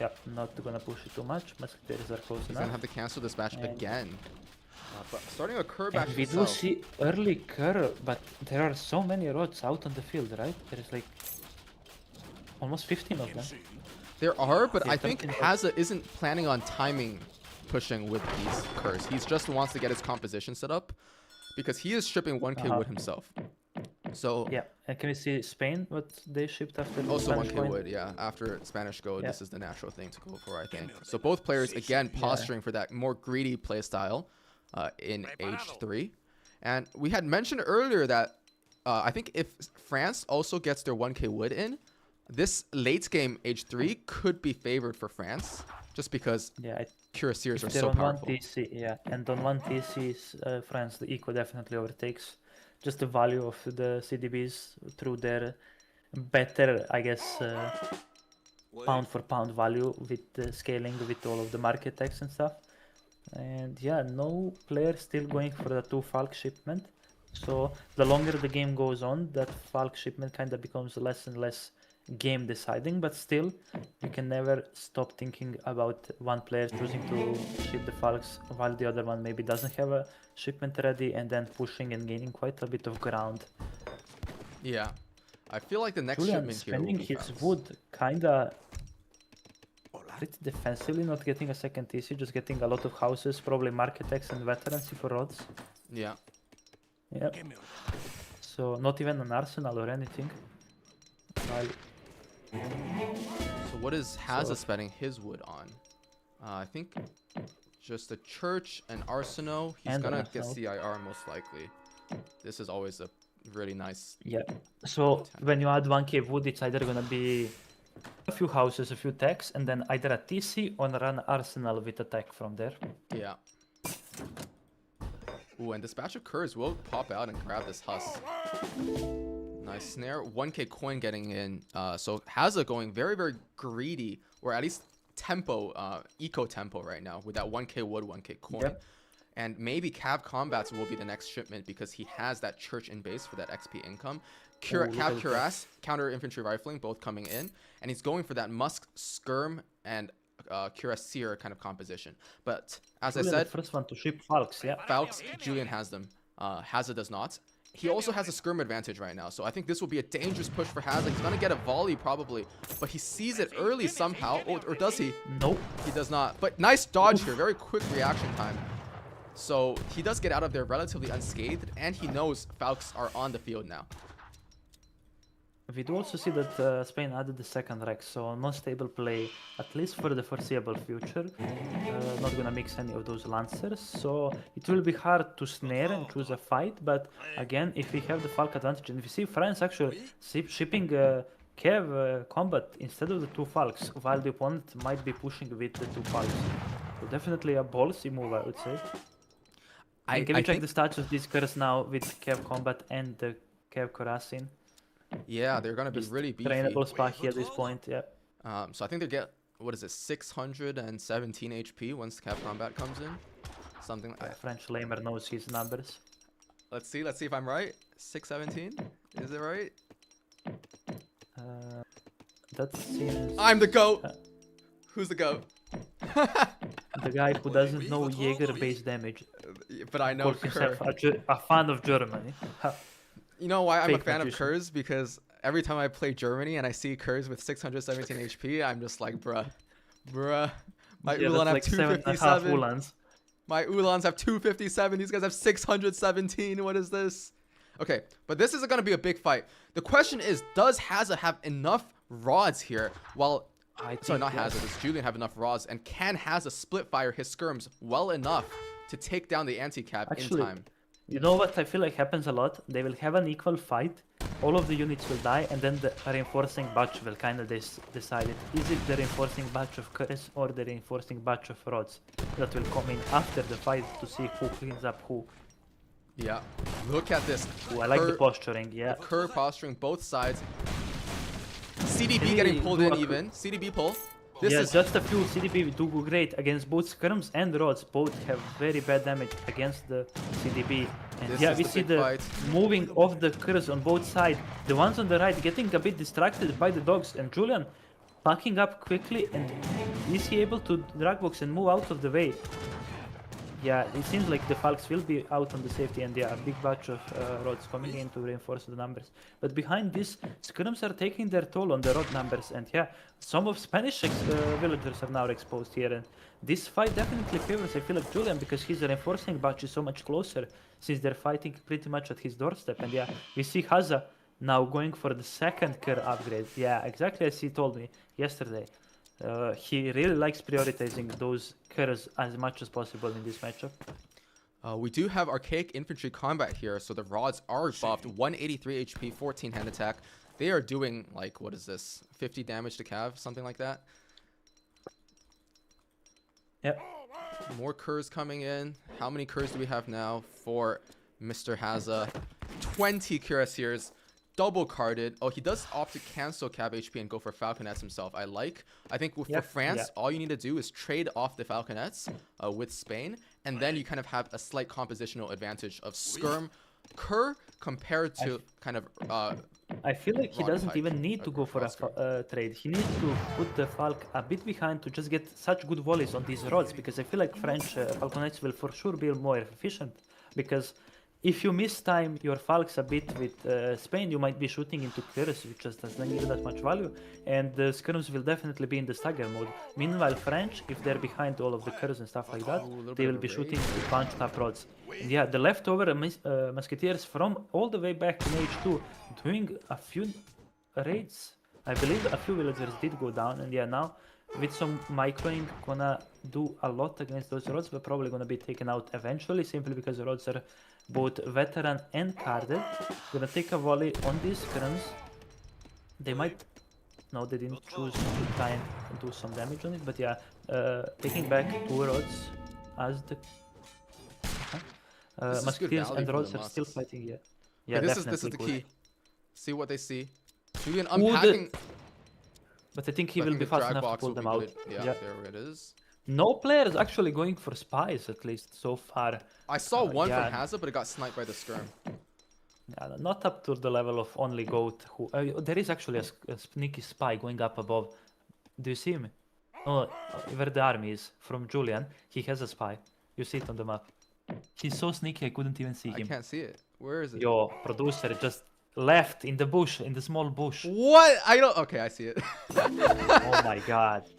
Yeah, not gonna push it too much. Musketeers are close He's gonna enough. have to cancel this match again. But starting a curve And match we do itself. see early curve, but there are so many rods out on the field, right? There is like almost 15 of them. There are, but Yeah, I think something Hazza isn't planning on timing pushing with these curves. He just wants to get his composition set up because he is shipping 1k wood himself. So Yeah, and can we see Spain, what they shipped after the also Spanish 1k coin? wood, yeah. After Spanish go, Yeah. this is the natural thing to go for, I think. So both players again posturing for that more greedy playstyle in H3. And we had mentioned earlier that I think if France also gets their 1k wood in, this late game H3 could be favored for France, just because Yeah, cuirassiers are they're so on powerful. 1 TC, yeah, and on 1 TC, France, the eco definitely overtakes. Just the value of the CDBs through their better, I guess, pound for pound value with the scaling with all of the market tax and stuff. And yeah, no player still going for the 2 Falk shipment. So the longer the game goes on, that Falk shipment kind of becomes less and less game deciding, but still you can never stop thinking about one player choosing to ship the Falks while the other one maybe doesn't have a shipment ready, and then pushing and gaining quite a bit of ground. Yeah. I feel like the next Julian shipment here will spending be his France. wood kinda pretty defensively, not getting a second TC, just getting a lot of houses, probably market tax and veterancy for rods. Yeah. Yep. So not even an arsenal or anything. While So what is Hazza So- spending his wood on? I think just a church and arsenal. He's And an gonna get arsenal. CIR most likely. This is always a really nice. yeah. So when you add 1k wood, it's either gonna be a few houses, a few techs, and then either a TC or an arsenal with a tech from there. Yeah. Ooh, and Dispatch of Curs will pop out and grab this husk. Nice snare. 1k coin getting in. So Hazza going very, very greedy, or at least tempo, eco tempo right now with that 1k wood, 1k coin. Yep. And maybe Cav Combats will be the next shipment because he has that church in base for that XP income. look Cav at Cuirass, counter infantry rifling, both coming in. And he's going for that Musk, Skirm, and Cuirassier kind of composition. But as Julian, I said, the first one to ship Falks, yeah. Falks, Julian has them. Hazza does not. He also has a skirm advantage right now, so I think this will be a dangerous push for Hazza. He's gonna get a volley probably, but he sees it early somehow, or does he? Nope. He does not. But nice dodge here, very quick reaction time. So he does get out of there relatively unscathed, and he knows Falks are on the field now. We do also see that Spain added the second Rex, so more stable play, at least for the foreseeable future. Not gonna mix any of those Lancers, so it will be hard to snare and choose a fight, but again, if we have the Falk advantage, and if we see France actually shipping Kev combat instead of the 2 Falks, while the opponent might be pushing with the 2 Falks. So definitely a ballsy move, I would say. And can we check the stats of these cars now with Kev combat and the Kev Corazin? Yeah, they're gonna be really beefy. Trainable Spahi at this point, yeah. So I think they get, what is it, 617 HP once Cav Combat comes in, something like that. French lamer knows his numbers. Let's see if I'm right. 617, is it right? That seems I'm the GOAT! Who's the GOAT? the guy who doesn't know Jaeger base damage. But I know Calls himself Kerr. a fan of Germany. You know why I'm a Fake fan of magician. Kurz? Because every time I play Germany and I see Kurz with 617 HP, I'm just like, bruh. My Yeah, Ulan have that's like 7.5 257. Ulans. My Ulans have 257. These guys have 617. What is this? Okay, but this isn't going to be a big fight. The question is, does Hazza have enough rods here? Well, sorry, not Hazza. Does Julian have enough rods? And can Hazza split fire his skirms well enough to take down the anti-cap in time? You know what I feel like happens a lot? They will have an equal fight, all of the units will die, and then the reinforcing batch will kind of decide it. Is it the reinforcing batch of Curse or the reinforcing batch of rods that will come in after the fight to see who cleans up who? Yeah, look at this. Ooh, I like the posturing, yeah. Kerr posturing both sides. CDB getting pulled in even. CDB pull. This is just a few CDB do great against both skirms and rods. Both have very bad damage against the CDB. And yeah, we see the moving of the curse on both sides. The ones on the right getting a bit distracted by the dogs, and Julian backing up quickly. And is he able to drag box and move out of the way? Yeah, it seems like the Falks will be out on the safety, and yeah, a big batch of rods coming in to reinforce the numbers. But behind this, skirms are taking their toll on the rod numbers, and yeah, some of Spanish villagers are now exposed here. And this fight definitely favors, I feel like, Julian, because his reinforcing batch is so much closer, since they're fighting pretty much at his doorstep. And yeah, we see Hazza now going for the second Kerr upgrade. Yeah, exactly as he told me yesterday. He really likes prioritizing those Kerrs as much as possible in this matchup. We do have Archaic Infantry combat here, so the rods are buffed. 183 HP, 14 hand attack. They are doing, like, what is this? 50 damage to Cav, something like that. Yep. More Kerrs coming in. How many Kerrs do we have now for Mr. Hazza? 20 Cuirassiers. Double carded. Oh, he does opt to cancel Cav HP and go for Falconets himself. I think for France, all you need to do is trade off the Falconets with Spain, and then you kind of have a slight compositional advantage of Skirm Kerr compared to kind of I feel like he doesn't even need to go for a trade. He needs to put the Falk a bit behind to just get such good volleys on these rods, because I feel like French Falconets will for sure be more efficient, because if you mistime your Falks a bit with Spain, you might be shooting into Curse, which just doesn't give that much value, and the skirms will definitely be in the stagger mode. Meanwhile, French, if they're behind all of the Curse and stuff like that, they will be shooting with bunched up rods. And yeah, the leftover Musketeers from all the way back in H2 doing a few raids. I believe a few villagers did go down, and yeah, now with some microing, gonna do a lot against those rods, but probably gonna be taken out eventually, simply because the rods are both veteran and carded. Gonna take a volley on these skirms. They might... No, they didn't choose to try and do some damage on it, but yeah, taking back two rods as the... Musketeers and rods are still fighting, yeah. Yeah, okay, this is the key. See what they see. Julian unpacking... But I think he will be fast enough to pull them out. Yeah, there it is. No players actually going for spies, at least so far. I saw one from Hazza, but it got sniped by the skirm. Yeah, not up to the level of only Goat. Who there is actually a sneaky spy going up above. Do you see him? Oh, where the army is from Julian. He has a spy. You see it on the map. He's so sneaky I couldn't even see him. I can't see it. Where is it? Yo, producer just left in the bush, in the small bush. What? I don't... Okay, I see it. Oh my god.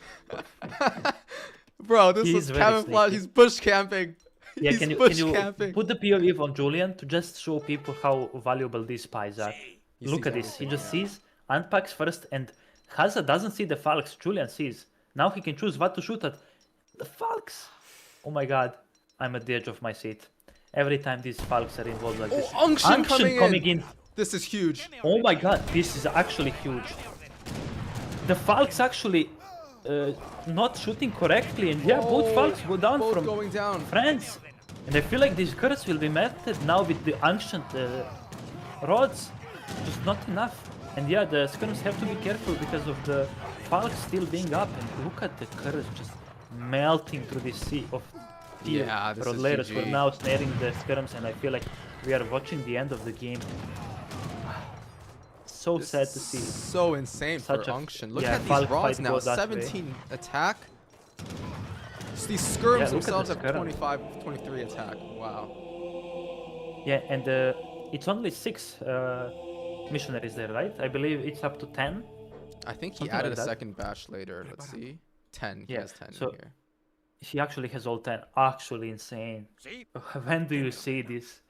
Bro, this is camouflage. He's bush camping. Yeah, can you put the POV on Julian to just show people how valuable these spies are? Look at this. He just sees, unpacks first, and Hazza doesn't see the Falks. Julian sees. Now he can choose what to shoot at. The Falks. Oh my god. I'm at the edge of my seat. Every time these Falks are involved like this. Unction coming in. This is huge. Oh my god, this is actually huge. The Falks actually not shooting correctly, and yeah, both Falks go down from going down. France. And I feel like these curse will be metted now with the ancient rods. Just not enough. And yeah, the skirms have to be careful because of the Falks still being up. And look at the curse just melting through this sea of steel. Yeah, this is Rollers GG. were now snaring the skirms, and I feel like we are watching the end of the game. So sad to see. So insane for Unction. Look at these rods now. 17 attack. These skirms themselves have 25, 23 attack. Wow. Yeah, and it's only 6 missionaries there, right? I believe it's up to 10. I think he Something added like a that. second batch later. Let's see. 10. He Yeah, has 10 so- in here. He actually has all 10. Actually insane. When do you see this?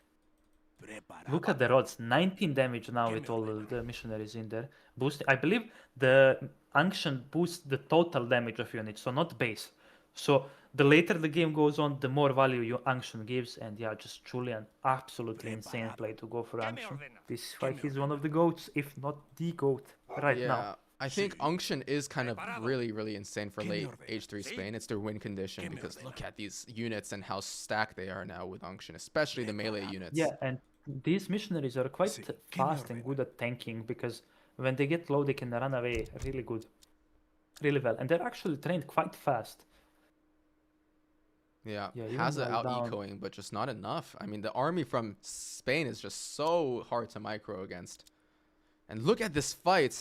Look at the rods. 19 damage now with all of the missionaries in there. Boost. I believe the unction boosts the total damage of units, so not base. So the later the game goes on, the more value your unction gives. And yeah, just Julian, absolutely insane play to go for unction. This is why he's one of the goats, if not the goat, right Yeah, now. I think Unction is kind of really insane for late H3 Spain. It's their win condition because look at these units and how stacked they are now with Unction, especially the melee units. Yeah, and these missionaries are quite fast and good at tanking because when they get low, they can run away really good, really well, and they're actually trained quite fast. Yeah, Yeah, even Hazza while out down. ecoing, but just not enough. I mean, the army from Spain is just so hard to micro against. And look at this fight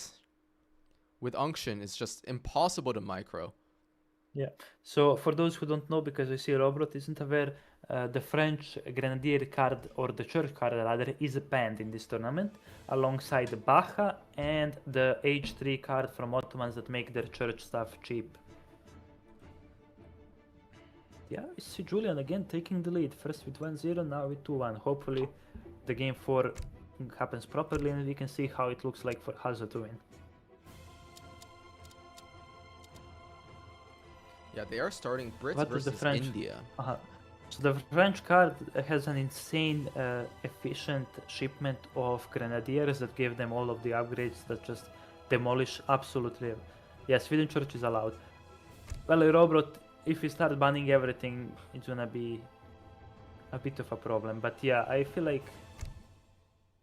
with Unction. It's just impossible to micro. Yeah. So for those who don't know, because I see Robert isn't aware, the French Grenadier card, or the Church card rather, is banned in this tournament, alongside the Baja and the H3 card from Ottomans that make their Church stuff cheap. Yeah, I see Julian again taking the lead, first with 1-0, now with 2-1. Hopefully the game 4 happens properly and we can see how it looks like for Hazza to win. Yeah, they are starting Brits What is the versus French? India. So the French card has an insane efficient shipment of Grenadiers that give them all of the upgrades that just demolish absolutely. Yeah, Sweden Church is allowed. Well, Robert, if we start banning everything, it's gonna be a bit of a problem. But yeah, I feel like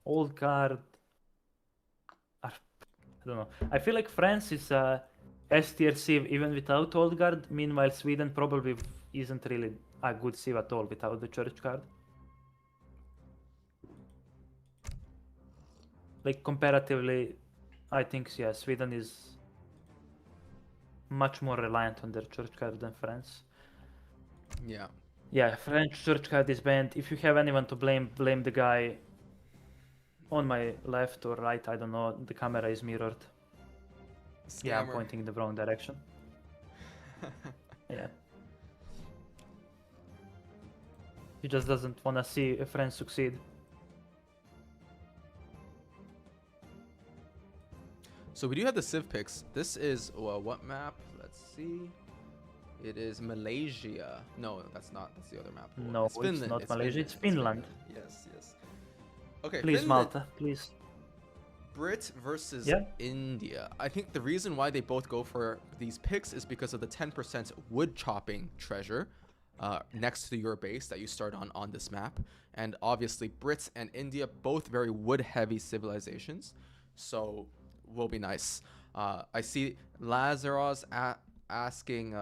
old guard are, I don't know. I feel like France is S tier civ even without old guard. Meanwhile, Sweden probably isn't really a good civ at all without the church card. Like comparatively, I think yeah, Sweden is much more reliant on their church card than France. Yeah. Yeah, French church card is banned. If you have anyone to blame, blame the guy on my left or right. I don't know. The camera is mirrored. Yeah, I'm Scammer. pointing in the wrong direction. Yeah. He just doesn't want to see a friend succeed. So we do have the civ picks. This is what map? Let's see. It is Malaysia. No, that's not. That's the other map. No, it's Finland. not Malaysia, it's Finland. Yes, yes. Okay, Please, Finland. Malta, please. Brit versus Yeah. India. I think the reason why they both go for these picks is because of the 10% wood chopping treasure next to your base that you start on this map. And obviously Brits and India, both very wood heavy civilizations. So will be nice. I see Lazarus asking,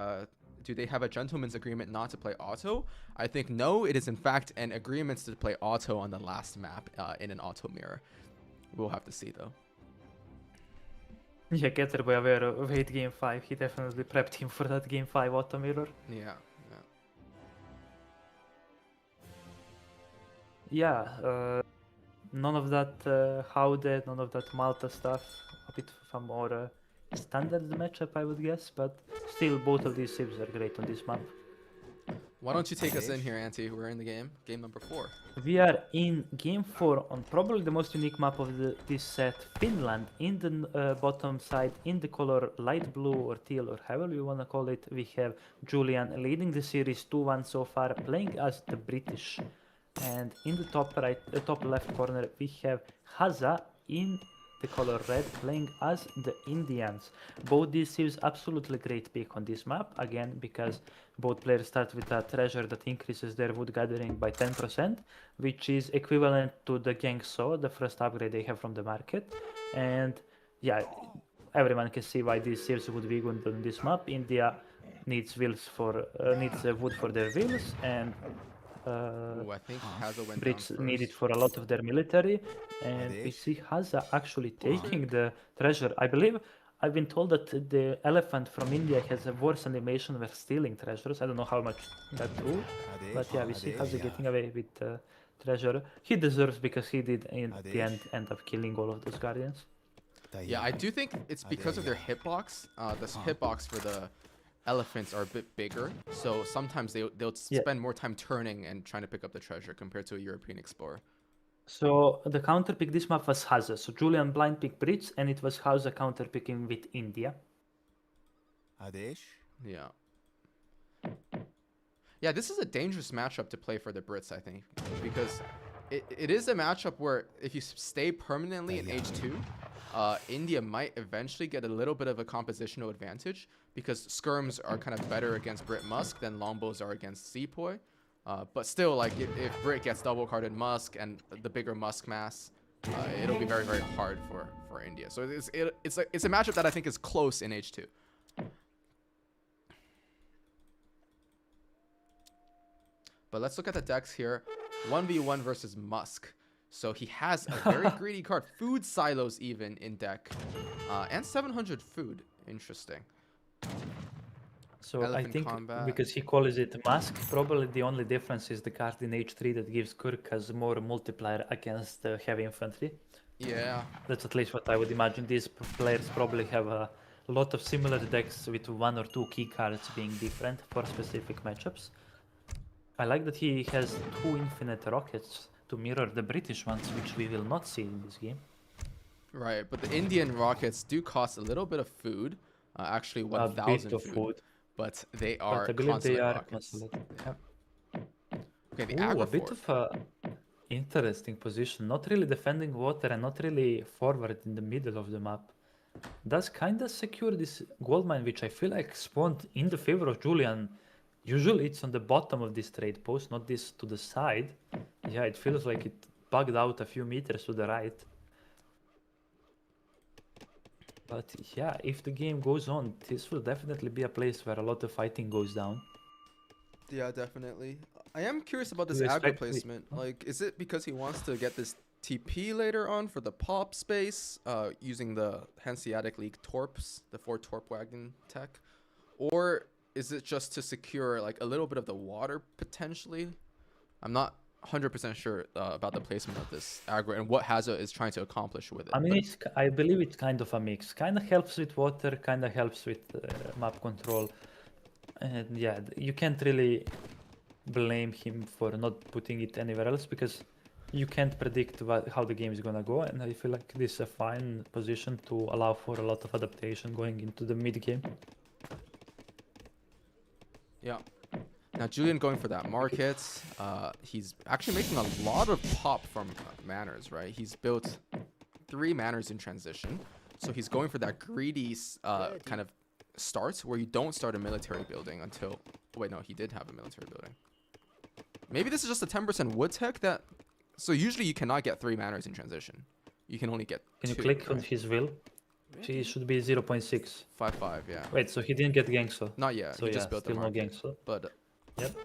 do they have a gentleman's agreement not to play auto? I think no, it is in fact an agreement to play auto on the last map in an auto mirror. We'll have to see though. Yeah, Getter by aware wait game 5. He definitely prepped him for that game 5 auto mirror. Yeah, Yeah, none of that Howde, none of that Malta stuff. A bit of a more standard matchup, I would guess, but still both of these civs are great on this map. Why don't you take us in here, Antti? We're in the game. Game number 4. We are in game 4 on probably the most unique map of this set, Finland. In the bottom side, in the color light blue or teal or however you want to call it, we have Julian leading the series 2-1 so far, playing as the British. And in the top right, the top left corner, we have Hazza in the color red, playing as the Indians. Both these civs absolutely great pick on this map, again because both players start with a treasure that increases their wood gathering by 10%, which is equivalent to the Gang Saw, the first upgrade they have from the market. And yeah, everyone can see why these civs would be good on this map. India needs wheels for needs wood for their wheels, and Ooh, I think Hazza went Brits down need it first. for a lot of their military, and we see Hazza actually taking the treasure. I believe I've been told that the elephant from India has a worse animation when stealing treasures. I don't know how much that's true, but yeah, we see Hazza getting away with treasure. He deserves because he did in the end up killing all of those guardians. Yeah, I do think it's because of their hitbox. The hitbox for the elephants are a bit bigger, so sometimes they'll spend more time turning and trying to pick up the treasure compared to a European explorer. So the counter pick this map was Hazza. So Julian blind pick Brits, and it was Hazza counter picking with India. Yeah. Yeah, this is a dangerous matchup to play for the Brits, I think, because it is a matchup where if you stay permanently in H2, India might eventually get a little bit of a compositional advantage because skirms are kind of better against Brit Musk than longbows are against Sepoy. But still, like, if Brit gets double-carded Musk and the bigger Musk mass, it'll be very, very hard for India. So it's a matchup that I think is close in H2. But let's look at the decks here. 1v1 versus Musk. So he has a very greedy card. Food silos even in deck. And 700 food. Interesting. So Elephant I think combat. because he calls it Mask, probably the only difference is the card in H3 that gives Kirk as more multiplier against heavy infantry. Yeah. That's at least what I would imagine. These players probably have a lot of similar decks with one or two key cards being different for specific matchups. I like that he has 2 infinite rockets to mirror the British ones, which we will not see in this game. Right, but the Indian rockets do cost a little bit of food. Actually, 1,000 food. But they are But I believe they are rockets. consulate. Yep. Okay, the Ooh, a Agrifort. bit of a interesting position. Not really defending water and not really forward in the middle of the map. Does kind of secure this gold mine, which I feel like spawned in the favor of Julian. Usually it's on the bottom of this trade post, not this to the side. Yeah, it feels like it bugged out a few meters to the right. But yeah, if the game goes on, this will definitely be a place where a lot of fighting goes down. Yeah, definitely. I am curious about this You aggro expect placement. Like, is it because he wants to get this TP later on for the pop space, using the Hanseatic League Torps, the 4 Torp wagon tech? Or is it just to secure like a little bit of the water potentially? I'm not 100% sure about the placement of this aggro and what Hazza is trying to accomplish with it. I mean, I believe it's kind of a mix. Kind of helps with water, kind of helps with map control. And yeah, you can't really blame him for not putting it anywhere else because you can't predict how the game is gonna go. And I feel like this is a fine position to allow for a lot of adaptation going into the mid game. Yeah. Now Julian going for that market. He's actually making a lot of pop from manners, right? He's built 3 manners in transition. So he's going for that greedy kind of start where you don't start a military building until... Wait, no, he did have a military building. Maybe this is just a 10% wood tech that... So usually you cannot get 3 manners in transition. You can only get 2. Can you click on his will? He should be 0.6. 5.5, yeah. Wait, so he didn't get Gangso? Not yet. So he yeah, just built the still no market. Gangso. But... Yep.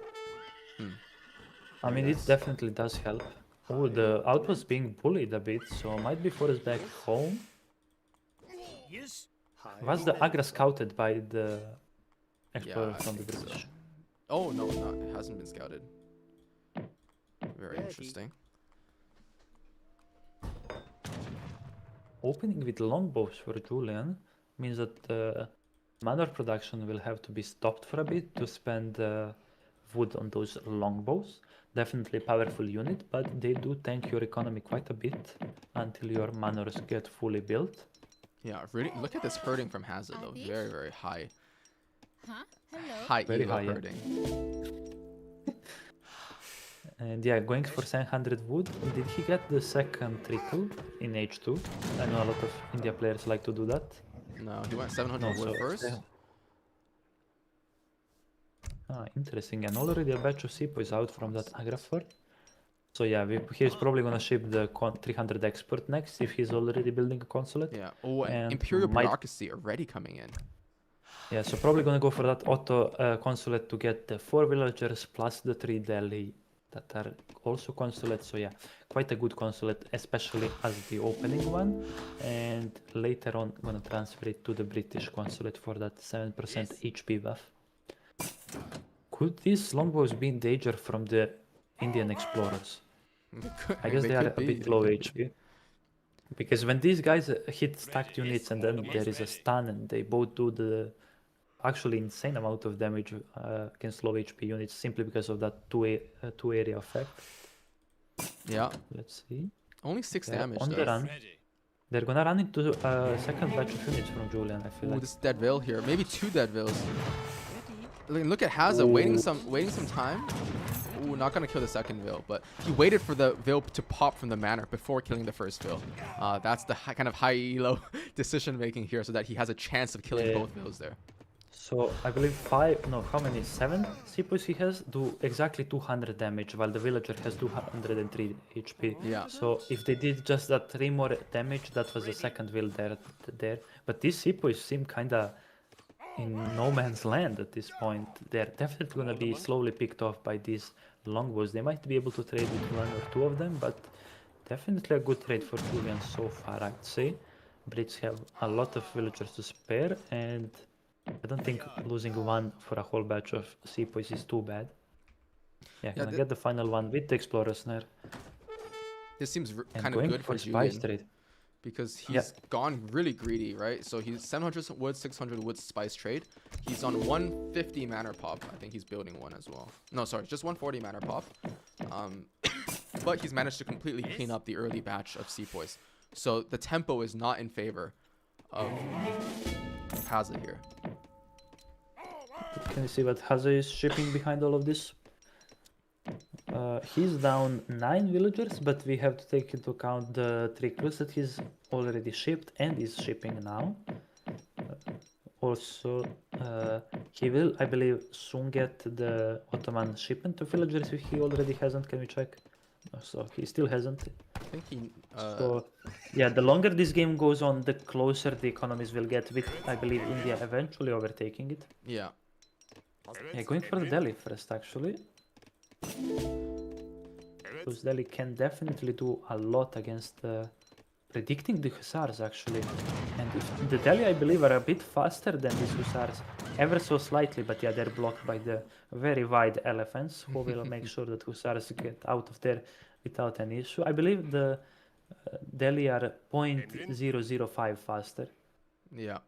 I mean, it definitely does help. Oh, the outpost being bullied a bit, so might be forced back home. Was the Agra scouted by the explorer I from the think so. British? Oh, no, it hasn't been scouted. Very interesting. Opening with longbows for Julian means that manor production will have to be stopped for a bit to spend wood on those longbows. Definitely a powerful unit, but they do tank your economy quite a bit until your manors get fully built. Yeah, really. Look at this herding from Hazza, though. Very, very high. Hello. High Very elo high, yeah. herding. And yeah, going for 700 wood. Did he get the second trickle in H2? I know a lot of India players like to do that. No, he went 700 No, wood so- first. Interesting. And already a batch of Sepoys out from that Agrafort. So yeah, he's probably gonna ship the 300 export next if he's already building a consulate. Yeah. Oh, and And Imperial might- Bureaucracy already coming in. Yeah, so probably gonna go for that auto consulate to get the 4 villagers plus the 3 Delhi that are also consulate. So yeah, quite a good consulate, especially as the opening one. And later on, gonna transfer it to the British consulate for that 7% HP buff. Could these longbows be in danger from the Indian explorers? I guess they are a bit low HP. Because when these guys hit stacked units and then there is a stun and they both do the actually insane amount of damage against low HP units simply because of that two area effect. Yeah. Let's see. Only 6 Yeah, damage on though. the run. They're gonna run into a second batch of units from Julian, I feel Ooh, like. this dead veil here. Maybe 2 dead veils. Look at Hazza waiting some time. Ooh, not gonna kill the second veil, but he waited for the veil to pop from the manor before killing the first veil. That's the kind of high elo decision making here, so that he has a chance of killing both veils there. So I believe 7 sepoys he has do exactly 200 damage, while the villager has 203 HP. Yeah. So if they did just that 3 more damage, that was the second veil there. But these sepoys seem kinda in no man's land at this point. They're definitely gonna be slowly picked off by these longbows. They might be able to trade with 1 or 2 of them, but definitely a good trade for Julian so far, I'd say. Brits have a lot of villagers to spare, and I don't think losing 1 for a whole batch of sepoys is too bad. Yeah, gonna get the final one with the explorer snare. This seems kind going of good for spice Julian. trade. Because he's gone really greedy, right? So he's 700 wood, 600 wood spice trade. He's on 150 mana pop. I think he's building one as well. No, sorry, just 140 mana pop. But he's managed to completely clean up the early batch of sepoys. So the tempo is not in favor of Hazza here. Can you see what Hazza is shipping behind all of this? He's down 9 villagers, but we have to take into account the 3 crews that he's already shipped and is shipping now. Also, he will, I believe, soon get the Ottoman shipment to villagers if he already hasn't. Can we check? So he still hasn't. I think he... So, yeah, the longer this game goes on, the closer the economies will get with, I believe, India eventually overtaking it. Yeah. Yeah, going for the Delhi first, actually. Because Delhi can definitely do a lot against predicting the Hussars, actually. And if the Delhi, I believe, are a bit faster than these Hussars, ever so slightly, but yeah, they're blocked by the very wide elephants, who will make sure that Hussars get out of there without any issue. I believe the Delhi are 0.005 faster. Yeah.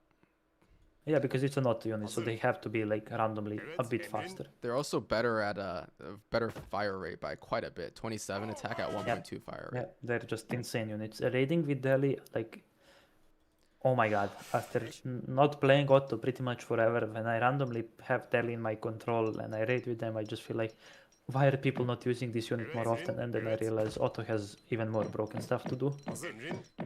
Yeah, because it's an auto unit, so they have to be like randomly a bit faster. They're also better at a better fire rate by quite a bit. 27 attack at 1.2 fire rate. Yeah, they're just insane units. Raiding with Delhi, like, oh my god. After not playing auto pretty much forever, when I randomly have Delhi in my control and I raid with them, I just feel like, why are people not using this unit more often? And then I realize auto has even more broken stuff to do.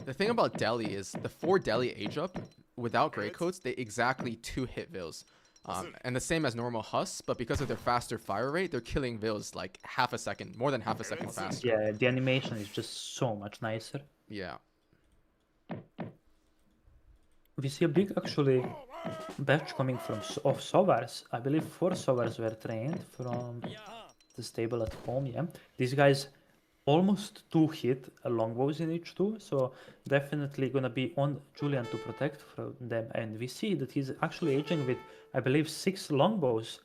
The thing about Delhi is the 4 Delhi age up without Grey Coats, they exactly 2 hit Vils. And the same as normal Huss, but because of their faster fire rate, they're killing Vils like half a second, more than half a second faster. Yeah, the animation is just so much nicer. Yeah. We see a big, actually, batch coming from of Sovars. I believe 4 Sovars were trained from the stable at home, yeah. These guys almost 2 hit longbows in each 2, so definitely gonna be on Julian to protect from them. And we see that he's actually aging with, I believe, 6 longbows.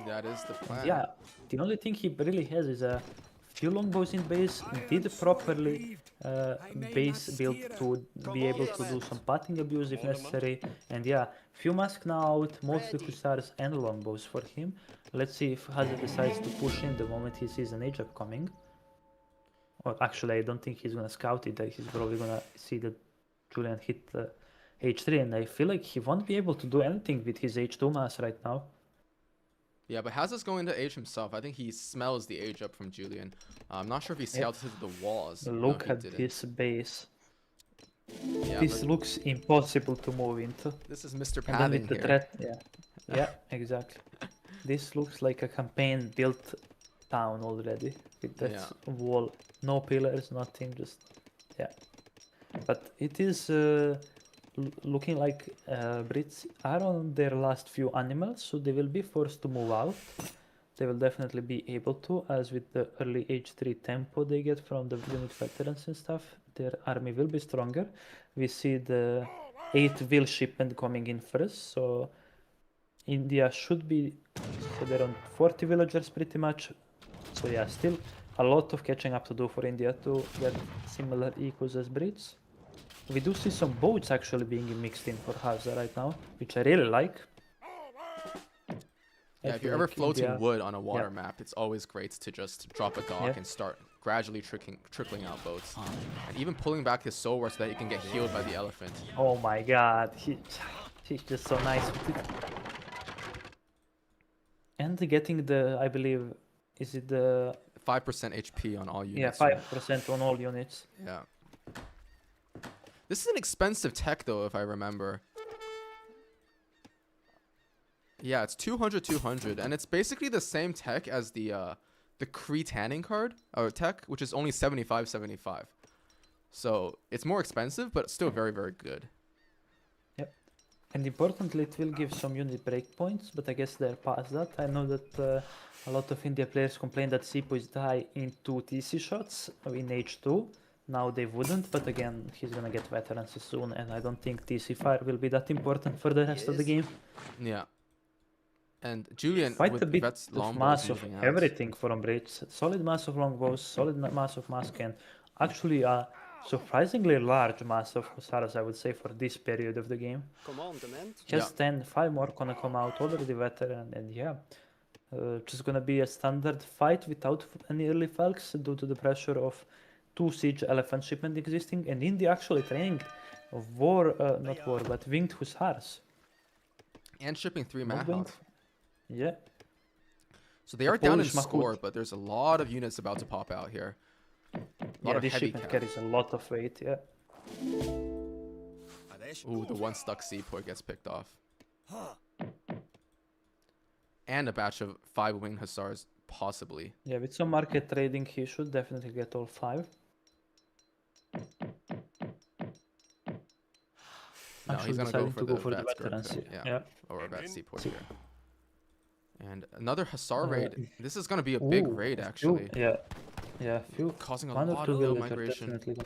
That is the plan. Yeah, the only thing he really has is a few longbows in base, did properly base build to be able to do some patting abuse if necessary, and yeah, few masks now out, mostly Hussars and longbows for him. Let's see if Hazza decides to push in the moment he sees an age-up coming. Or actually, I don't think he's gonna scout it, he's probably gonna see that Julian hit H3, and I feel like he won't be able to do anything with his H2 mass right now. Yeah, but Hazza's going to age himself. I think he smells the age up from Julian. I'm not sure if he scouted the walls. Look No, at this base. Yeah, This looks impossible to move into. this is Mr. And then Padding with the here. threat, yeah, exactly. This looks like a campaign built town already with that wall, no pillars, nothing, just But it is looking like Brits are on their last few animals, so they will be forced to move out. they will definitely be able to, as with the early H3 tempo they get from the unit veterans and stuff, their army will be stronger. We see the 8 will shipment coming in first, so India should be, so they're on 40 villagers pretty much. So yeah, still a lot of catching up to do for India to get similar equals as Brits. We do see some boats actually being mixed in for Hazza right now, which I really like. Yeah, I if feel you're ever like floating India- wood on a water map, it's always great to just drop a dock Yeah. and start gradually trickling out boats. And even pulling back his soul so that he can get healed by the elephant. Oh my god, he's just so nice with it. And getting the, I believe, is it the 5% HP on all yeah units. 5% on all units? Yeah. This is an expensive tech though, if I remember. Yeah, it's 200, and it's basically the same tech as the Kree tanning card or tech, which is only 75. So it's more expensive, but still very, very good. Yep. And importantly, it will give some unit breakpoints, but I guess they're past that. I know that a lot of India players complain that Sipo's die in 2 TC shots in H2. Now they wouldn't, but again, he's gonna get veterans soon, and I don't think TC fire will be that important for the rest of the game. Yeah. And Julian Quite with a bit Vet's of longbows mass of moving out. everything from Brits. Solid mass of longbows, solid mass of mask, and actually a surprisingly large mass of hussars, I would say, for this period of the game. Just 10, 5 more gonna come out, already veteran, and yeah. Just gonna be a standard fight without any early falcs due to the pressure of 2 siege elephant shipment existing, and India actually training not war, but winged hussars. And shipping 3 Not Mahouts. winged. Yeah. So they are down in Polish Mahut. score, but there's a lot of units about to pop out here. A lot Yeah, of this heavy shipment cav. carries a lot of weight, yeah. Ooh, the one stuck seaport gets picked off. And a batch of 5 winged hussars, possibly. Yeah, with some market trading, he should definitely get all 5. No, Actually he's gonna go deciding for to the go for the Vet's veterans, Gurkha, yeah. yeah. Yeah. Or a Vet seaport here. And another hussar raid. This is gonna be a Ooh, big raid, few- actually. Yeah, few. Causing a One or lot two of little villagers migration. definitely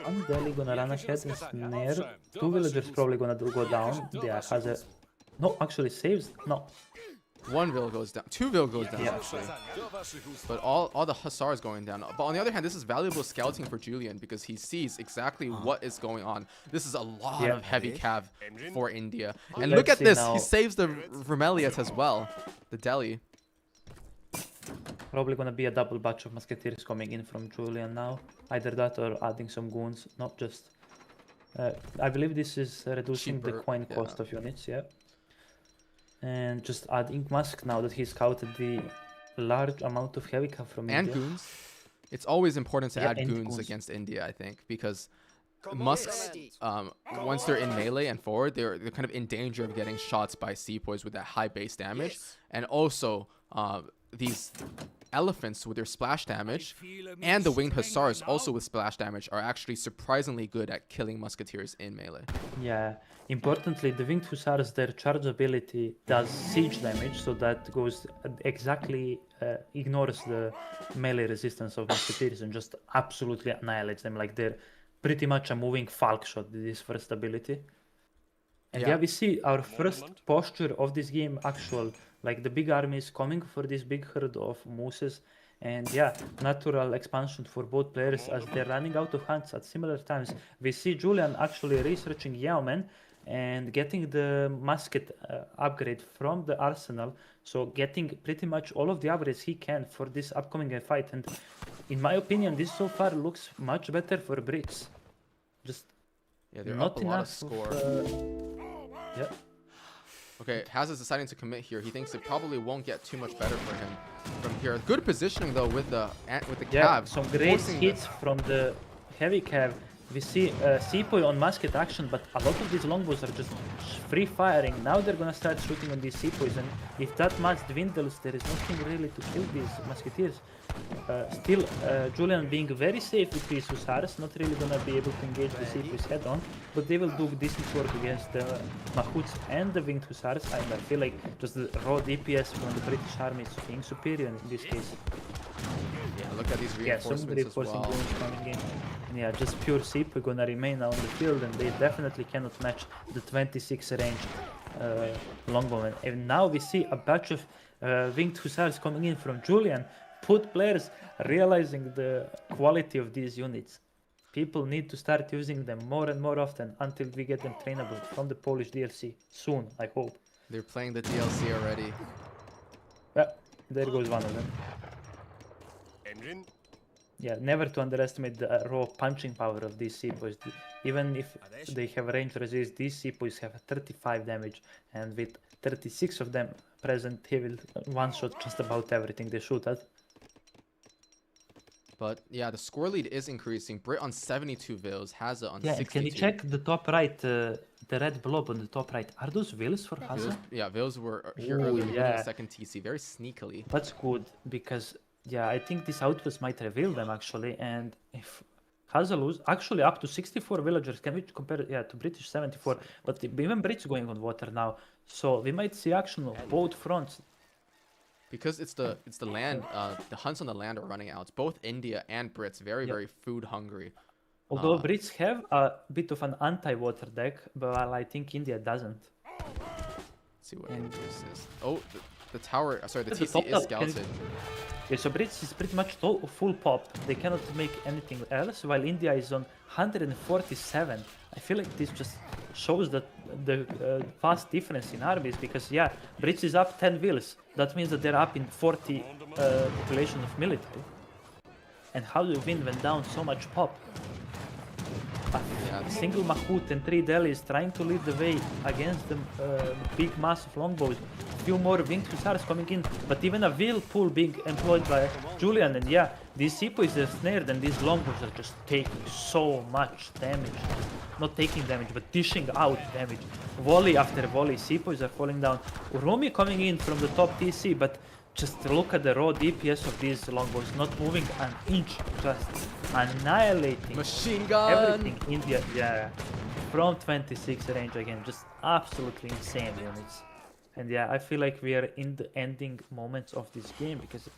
one Delhi gonna run ahead and snare. 2 villagers probably gonna go down. Yeah, Hazza. No, actually saves. No. 1 vil goes down. 2 vil goes down, Yeah. actually. But all the hussars going down. But on the other hand, this is valuable scouting for Julian because he sees exactly what is going on. This is a lot Yeah. of heavy cav for India. And Let's look at see this. now. He saves the Vermelius as well. The Delhi. Probably gonna be a double batch of musketeers coming in from Julian now. Either that or adding some goons. Not just. I believe this is reducing the Cheaper, coin yeah. cost of units, yeah. And just adding Musk now that he scouted the large amount of heavy cav from And India. goons. It's always important to Yeah, add and goons goons. against India, I think, because Musks, once they're in melee and forward, they're kind of in danger of getting shots by sepoys with that high base damage. And also, these elephants with their splash damage and the winged hussars also with splash damage are actually surprisingly good at killing musketeers in melee. Yeah, importantly, the winged hussars, their charge ability does siege damage, so that goes exactly ignores the melee resistance of musketeers and just absolutely annihilates them. Like they're pretty much a moving falk shot, this first ability. And yeah, we see our first posture of this game actual, like the big army is coming for this big herd of mooses. And yeah, natural expansion for both players as they're running out of hands at similar times. We see Julian actually researching Yeoman and getting the musket upgrade from the arsenal. So getting pretty much all of the upgrades he can for this upcoming fight. And in my opinion, this so far looks much better for Brits. Just Yeah, they're not up a lot of enough score. yeah. Okay, Hazza's deciding to commit here. He thinks it probably won't get too much better for him from here. Good positioning though with the Yeah, cav. some great forcing hits from the heavy cav. we see Sepoy on musket action, but a lot of these longbows are just free firing. Now they're gonna start shooting on these Sepoys, and if that much dwindles, there is nothing really to kill these musketeers. Still, Julian being very safe with his hussars, not really gonna be able to engage the Sepoys head on, but they will do decent work against the Mahouts and the winged hussars, and I feel like just the raw DPS from the British army is being superior in this case. Yeah, look at these Yeah, some reinforcements as reinforcing well. units coming in. And yeah, just pure Sepoy gonna remain now on the field, and they definitely cannot match the 26 range longbowmen. And now we see a batch of winged hussars coming in from Julian. Put players realizing the quality of these units. People need to start using them more and more often until we get them trainable from the Polish DLC soon, I hope. They're playing the DLC already. Yeah, there goes one of them. Engine. Yeah, never to underestimate the raw punching power of these Sepoys. Even if they have range resist, these Sepoys have 35 damage, and with 36 of them present, he will one-shot just about everything they shoot at. But yeah, the score lead is increasing. Brit on 72 vills, Hazza on Yeah, 62. and can you check the top right, the red blob on the top right? Are those vills for Vills, Hazza? yeah, vills were here Ooh, earlier. yeah. The second TC, very sneakily. That's good, because yeah, I think this outpost might reveal them actually, and if Hazza lose, actually up to 64 villagers, can we compare it, yeah, to British 74, but even Brits going on water now, so we might see action on both fronts. Because it's the land, the hunts on the land are running out. Both India and Brits very food hungry. Although Brits have a bit of an anti-water deck, but I think India doesn't. Let's see what India's is. Oh, the tower. Sorry, the The TC top is up scouted. Yeah, so Brits is pretty much full pop. They cannot make anything else, while India is on 147. I feel like this just shows that the vast difference in armies, because yeah, Brits is up 10 vills. That means that they're up in 40 population of military. And how do you win when down so much pop? A single Mahout and 3 Delhis trying to lead the way against the big mass of longbows. Few more winged hussars coming in, but even a wheel pool being employed by Julian, and yeah, these Sepoys are snared and these longbows are just taking so much damage. Not taking damage, but dishing out damage. Volley after volley, Sepoys are falling down. Urumi coming in from the top TC, but just look at the raw DPS of these longbows, not moving an inch, just annihilating Machine gun! everything. India, yeah, from 26 range again, just absolutely insane units. And yeah, I feel like we are in the ending moments of this game, because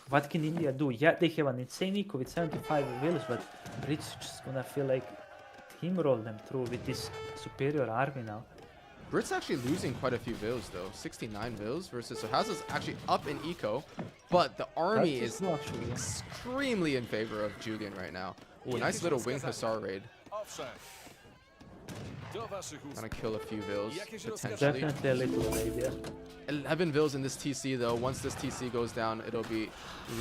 what can India do? Yeah, they have an insane eco with 75 vills, but Brits just gonna feel like steamroll them through with this superior army now. Brits actually losing quite a few vills though. 69 vills versus, so Hazza's actually up in eco, but the army That's is true, actually, yeah. extremely in favor of Julian right now. Ooh, nice little wing hussar raid. Gonna kill a few vills potentially. Definitely a little raid, yeah. 11 vills in this TC though. Once this TC goes down, it'll be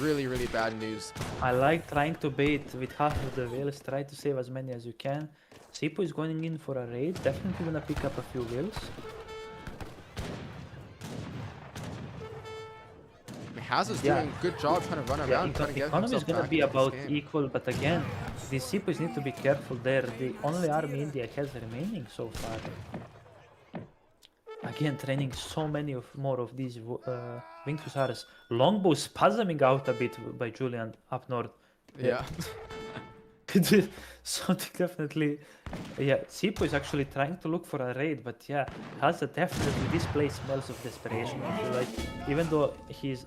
really bad news. I like trying to bait with half of the vills, try to save as many as you can. Sipo is going in for a raid, definitely gonna pick up a few vills. Hazza's doing a good job trying to run around, trying to get economy is himself gonna back be in this about game. equal, but again, these Sipos need to be careful there. The only army India has remaining so far. Again, training so many more of these winged hussars. Longbow spasming out a bit by Julian up north. Yeah. Something definitely. Yeah, Sipo is actually trying to look for a raid, but yeah, Hazza definitely this place smells of desperation. I feel like, even though he's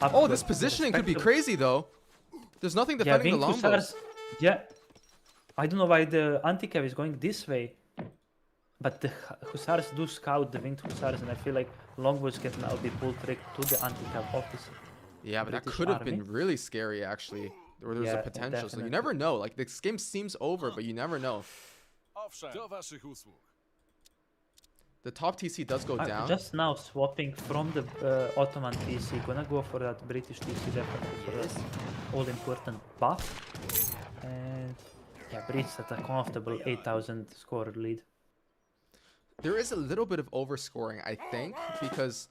up. Oh, this positioning could be crazy though. There's nothing defending the longbows. Hussars, yeah, I don't know why the anti-cav is going this way, but the hussars do scout the winged hussars, and I feel like longbows can now be pulled direct to the anti-cav office. Yeah, but that British could have army. been really scary actually. Or there's a potential, so you definitely. never know. Like this game seems over, but you never know. The top TC does go down. Just now swapping from the Ottoman TC, gonna go for that British TC definitely for that all-important buff. And yeah, Brits at a comfortable 8,000 score lead. There is a little bit of overscoring, I think, because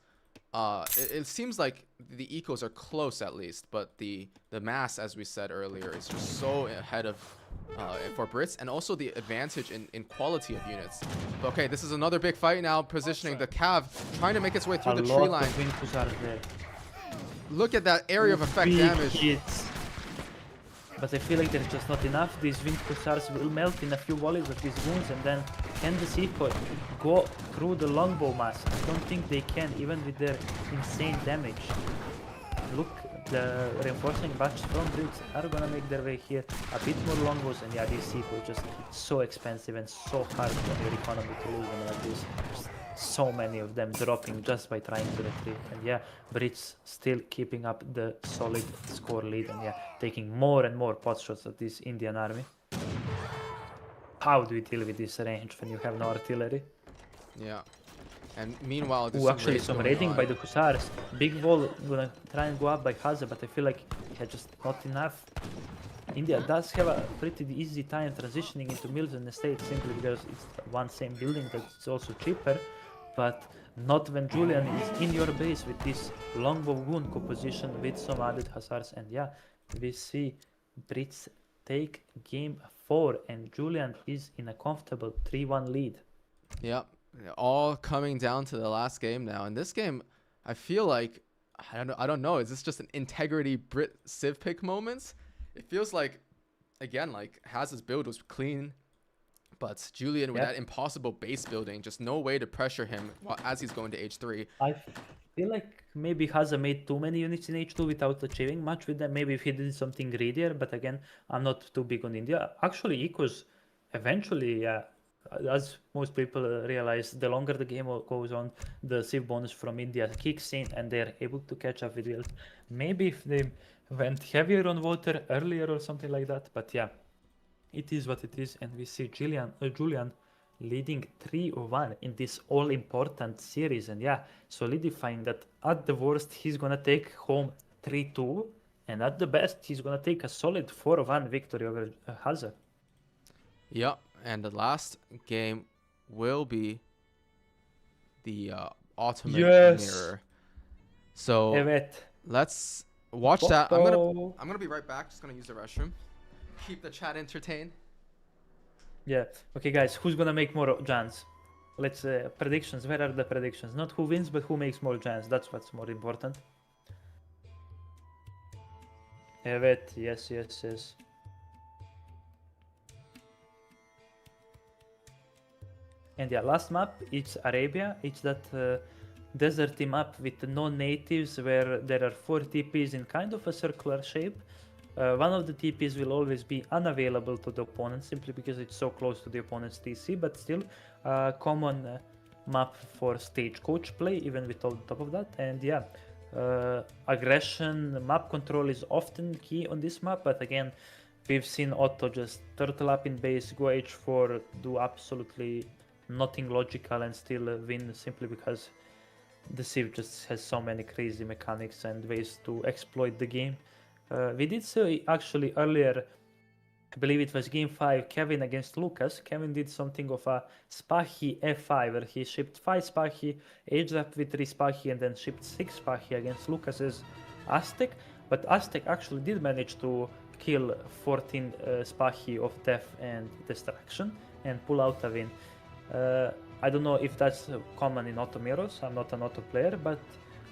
it seems like the ecos are close at least, but the mass, as we said earlier, is just so ahead of for Brits, and also the advantage in quality of units. But okay, this is another big fight now, positioning the Cav, trying to make its way through the tree line. There. Look at that area of effect Big damage. hits. But I feel like there's just not enough. These wind hussars will melt in a few volleys of these wounds, and then can the sequel go through the longbow mass? I don't think they can, even with their insane damage. Look, the reinforcing batches from Brits are gonna make their way here. A bit more longbows, and yeah, these sequel just so expensive and so hard for your economy to lose them like this. Just so many of them dropping just by trying to retreat. And yeah, Brits still keeping up the solid score lead, and yeah, taking more and more pot shots at this Indian army. How do you deal with this range when you have no artillery? Yeah. And meanwhile, there's actually some raiding by the Hussars. Big wall gonna try and go up by Hazza, but I feel like he had just not enough. India does have a pretty easy time transitioning into mills and estates simply because it's one same building that's also cheaper, but not when Julian is in your base with this longbow goon composition with some added Hussars. And yeah, we see Brits take game 4 and Julian is in a comfortable 3-1 lead. Yep. All coming down to the last game now. In this game, I feel like I don't know. Is this just an integrity Brit Civ pick moments? It feels like, again, like Hazza's build was clean, but Julian with that impossible base building, just no way to pressure him as he's going to H3. I feel like maybe Hazza made too many units in H2 without achieving much with them. Maybe if he did something greedier, but again, I'm not too big on India. Actually, Ecos eventually, as most people realize, the longer the game goes on, the Civ bonus from India kicks in and they're able to catch up with it. Maybe if they went heavier on water earlier or something like that, but yeah, it is what it is. And we see Julian leading 3-1 in this all-important series, and yeah, solidifying that at the worst he's gonna take home 3-2, and at the best he's gonna take a solid 4-1 victory over Hazza. Yep. And the last game will be the ultimate mirror. So let's watch that. I'm gonna be right back. Just gonna use the restroom. Keep the chat entertained. Yeah. Okay, guys. Who's gonna make more Jans? Let's predictions. Where are the predictions? Not who wins, but who makes more Jans. That's what's more important. Evet. Yes. And yeah, last map, it's Arabia. It's that deserty map with no natives where there are 4 TPs in kind of a circular shape. One of the TPs will always be unavailable to the opponent simply because it's so close to the opponent's TC, but still a common map for stagecoach play, even with on top of that. And yeah, aggression, map control is often key on this map, but again, we've seen Otto just turtle up in base, go H4, do absolutely nothing logical and still win simply because the Civ just has so many crazy mechanics and ways to exploit the game. We did see actually earlier, I believe it was game 5, Kevin against Lucas. Kevin did something of a Spahi F5 where he shipped 5 Spahi, aged up with 3 Spahi and then shipped 6 Spahi against Lucas's Aztec. But Aztec actually did manage to kill 14 Spahi of death and destruction and pull out a win. I don't know if that's common in Auto Mirrors. I'm not an Auto player, but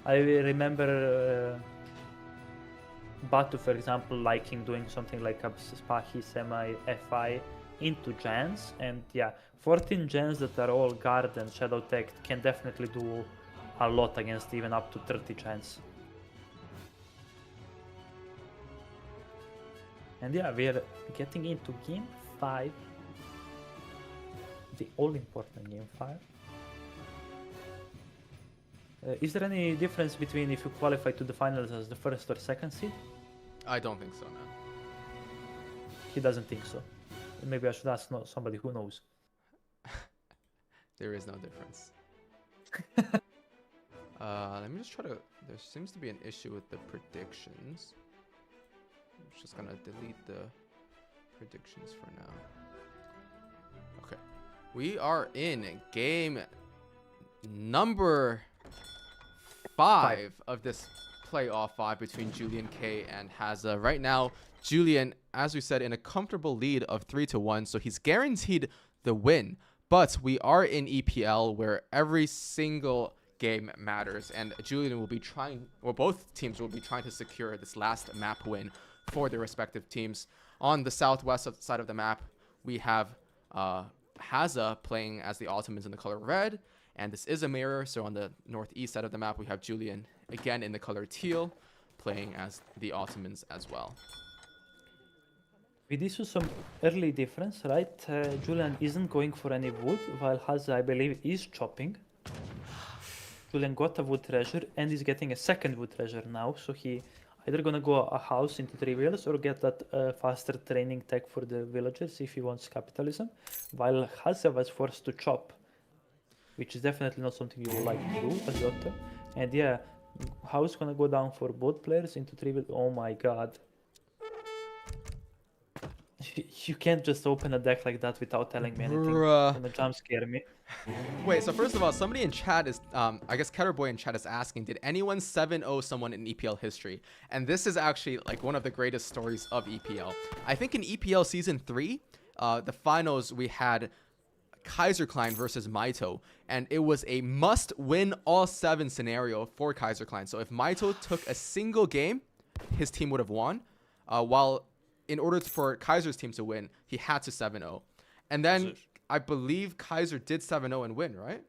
I remember Batu, for example, liking doing something like a Spahi semi FI into gens, and yeah, 14 gens that are all guard and shadow tech can definitely do a lot against even up to 30 gens. And yeah, we're getting into game 5. The all-important game 5. Is there any difference between if you qualify to the finals as the first or second seed? I don't think so, no. He doesn't think so. Maybe I should ask somebody who knows. There is no difference. Let me just try to... There seems to be an issue with the predictions. I'm just gonna delete the predictions for now. Okay. We are in game number 5 of this playoff 5 between Juliank and Hazza. Right now, Julian, as we said, in a comfortable lead of 3-1, so he's guaranteed the win. But we are in EPL where every single game matters, and Julian will be trying, or both teams will be trying to secure this last map win for their respective teams. On the southwest side of the map, we have Hazza playing as the Ottomans in the color red, and this is a mirror, so on the northeast side of the map, we have Julian again in the color teal, playing as the Ottomans as well. We did see some early difference, right? Julian isn't going for any wood, while Hazza, I believe, is chopping. Julian got a wood treasure and is getting a second wood treasure now, so he either gonna go a house into 3 wheels or get that faster training tech for the villagers if he wants capitalism, while Hazza was forced to chop, which is definitely not something you would like to do as Otto. And yeah, house gonna go down for both players into 3 wheels. Oh my god. You can't just open a deck like that without telling me anything. Bruh. Gonna jump scare me. Wait, so first of all, somebody in chat is, I guess Ketterboy in chat is asking, did anyone 7-0 someone in EPL history? And this is actually like one of the greatest stories of EPL. I think in EPL Season 3, the finals, we had Kaiserklein versus Maito, and it was a must-win all 7 scenario for Kaiserklein. So if Maito took a single game, his team would have won, while in order for Kaiser's team to win, he had to 7-0. And then I believe Kaiser did 7-0 and win, right?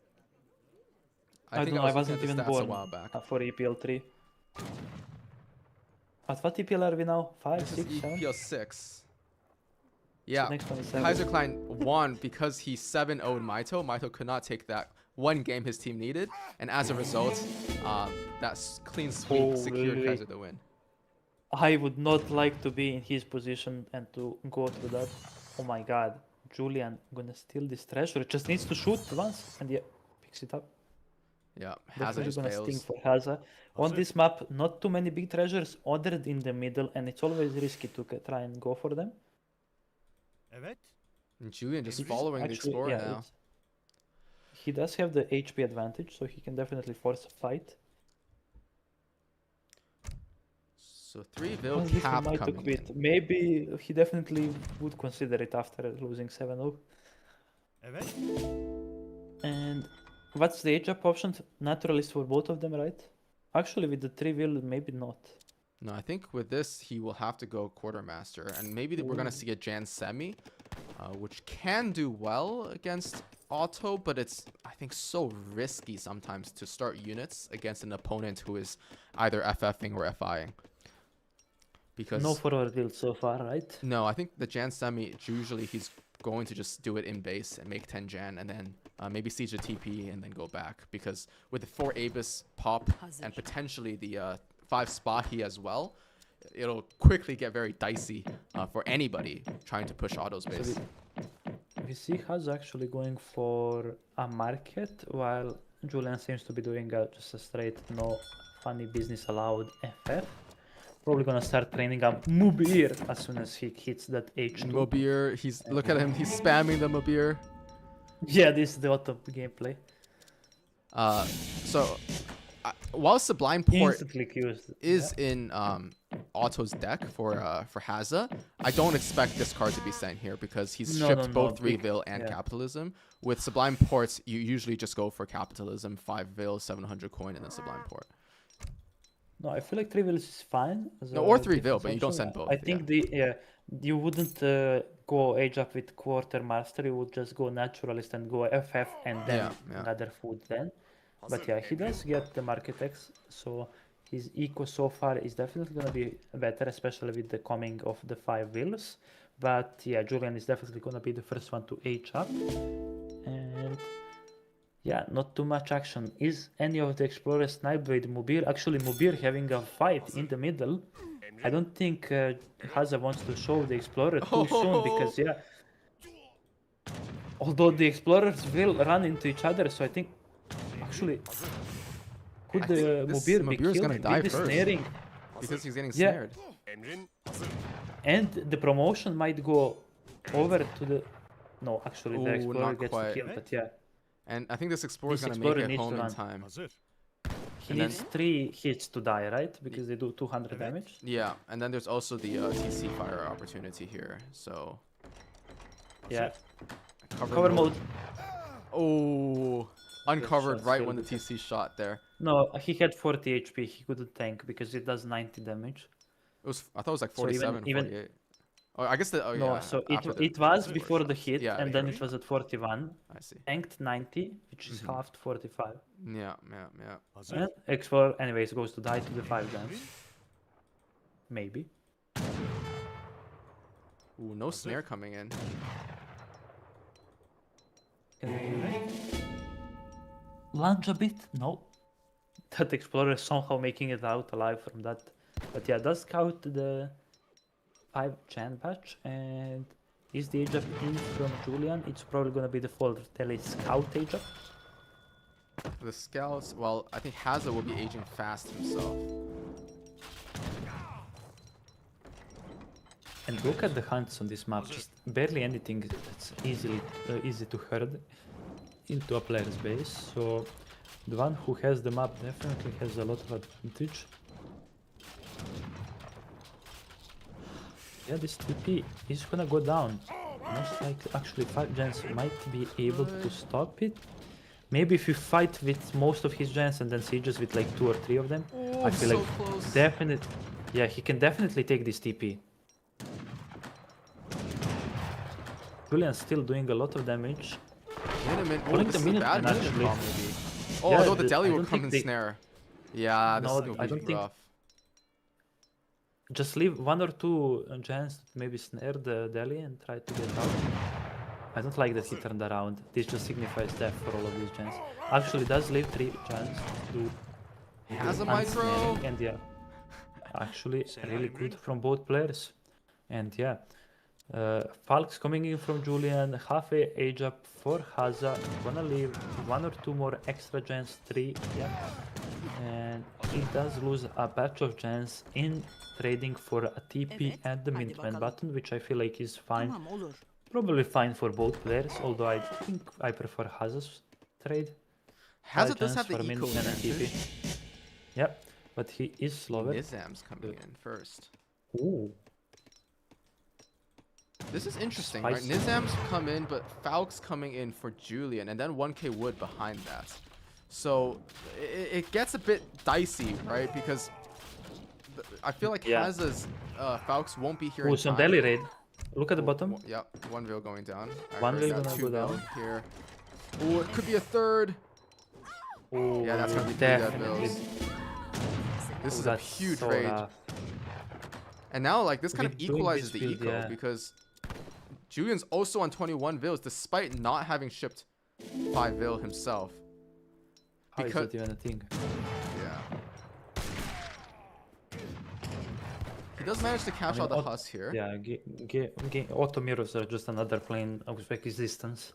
I don't know, I wasn't even born a while back. For EPL 3. At what EPL are we now? 5, 6, 7? EPL 6. Yeah, So next one is 7. Kaiserklein won because he 7-0'd Maito. Maito could not take that one game his team needed. And as a result, that clean sweep secured Holy. Kaiser the win. I would not like to be in his position and to go through that. Oh my god. Julian gonna steal this treasure. Just needs to shoot once and yeah, picks it up. Yeah, Hazza Definitely just gonna sting fails. for Hazza. On this map, not too many big treasures other in the middle, and it's always risky to try and go for them. Evet. And Julian just He's following the actually- Explorer yeah, now. it's- He does have the HP advantage, so he can definitely force a fight. So 3-0 Once this cap one might coming quit. in. Maybe he definitely would consider it after losing 7-0. Evet. And what's the age up options? Naturalist for both of them, right? Actually, with the 3-wheel, maybe not. No, I think with this, he will have to go Quartermaster. And maybe we're going to see a Jan Semi, which can do well against Auto, but it's, I think, so risky sometimes to start units against an opponent who is either FFing or FIing. Because No forward build so far, right? no, I think the Jan Semi, usually he's going to just do it in base and make 10 Jan and then maybe siege a TP and then go back. Because with the 4 Abyss pop and potentially the 5 Spahi as well, it'll quickly get very dicey for anybody trying to push Auto's base. We see Hazza actually going for a market, while Julian seems to be doing just a straight no funny business allowed FF. Probably gonna start training up Mubir as soon as he hits that H2. Mobir, look at him, he's spamming the Mobir. Yeah, this is the auto gameplay. So while Sublime Port Instantly queues. is in Auto's deck for Hazza, I don't expect this card to be sent here because he's shipped both 3-Vil and Capitalism. With Sublime Ports, you usually just go for Capitalism, 5-Vil, 700 coin, and then Sublime Port. No, I feel like 3-Vil is fine. No, or 3-Vil, but you don't send both. I think you wouldn't go age up with Quartermaster. You would just go Naturalist and go FF and then another food then. But yeah, he does get the Market X, so his eco so far is definitely going to be better, especially with the coming of the 5 wheels. But yeah, Julian is definitely going to be the first one to age up. And yeah, not too much action. Is any of the Explorers sniped with Mubir? Actually, Mubir having a fight in the middle. I don't think Hazza wants to show the Explorer too soon because yeah, although the Explorers will run into each other, so I think actually could the Mubir be killed gonna die with the first. snaring? Because he's getting snared. Emrin. And the promotion might go over to the... No, actually the Ooh, Explorer not gets quite. killed, but yeah. And I think this Explorer is This going to Explorer make it needs home to in run. time. Hazır. He And then- needs 3 hits to die, right? Because they do 200 damage. Yeah, and then there's also the TC fire opportunity here. So Yeah. cover, Cover mode. Oh, uncovered shot, right still when the good. TC shot there. No, he had 40 HP. He couldn't tank because it does 90 damage. It was, I thought it was like So even- 47, even- 48. Oh, I guess the, oh No, yeah. so after the it was TC before the shots. hit, Yeah, and yeah, then it was at 41. I see. Tanked 90, which is halved 45. Yeah, yeah, yeah. Hazır. And X4 anyways goes to die to the 5 guns. Maybe. Ooh, no snare coming in. Can we lunge a bit? No. That Explorer is somehow making it out alive from that. But yeah, does scout the 5 Chan patch, and is the age up in from Julian? It's probably gonna be the full tele scout age up. The scouts, well, I think Hazza will be aging fast himself. And look at the hunts on this map, just barely anything that's easy to herd into a player's base. So the one who has the map definitely has a lot of advantage. Yeah, this TP is gonna go down. Most likely, actually 5 gens might be able to stop it. Maybe if you fight with most of his gens and then sieges with like 2 or 3 of them, I feel so like close. definitely, yeah, he can definitely take this TP. Julian's still doing a lot of damage. Miniman. Oh, Pulling this the is a bad Minutemen, Miniman actually. call, maybe. Oh, Yeah, although the I deli will don't come think and they- snare. Yeah, this No, is gonna I be don't think- rough. Just leave 1 or 2 gens, maybe snare the deli and try to get out. I don't like that he turned around. This just signifies death for all of these gens. Actually, does leave 3 gens to He has a do micro. unsnaring, and yeah, actually really good from both players. And yeah, Falks coming in from Julian, half a age up for Hazza. Gonna leave 1 or 2 more extra gens, 3, yeah. And he does lose a batch of gens in trading for a TP at the Minuteman button, which I feel like is fine. Probably fine for both players, although I think I prefer Hazza's trade. Hazza 5 does gens have the for eco Minuteman and TP. advantage. Yep, but he is slower. Nizam's coming in first. Ooh. This is interesting, right? Spicy. Nizam's come in, but Falk's coming in for Julian, and then 1K Wood behind that. So it gets a bit dicey, right? Because I feel like Yeah. Hazza's Falks won't be here. Ooh, in some time. deli raid. Look at the bottom. Yep, 1 veil going down. I One heard veil that, gonna 2 go down. veil here. Ooh, it could be a third. Ooh, Yeah, that's gonna be 3 dead definitely. veils. This Ooh, is a that's huge so raid. rough. And now, like, this kind of With doing equalizes this the build, eco yeah. because Julian's also on 21 veils despite not having shipped 5 veil himself. How is Because- that even a thing? Yeah. He does manage to catch mean, out the what- Huss here. Yeah, auto mirrors are just another plane of existence.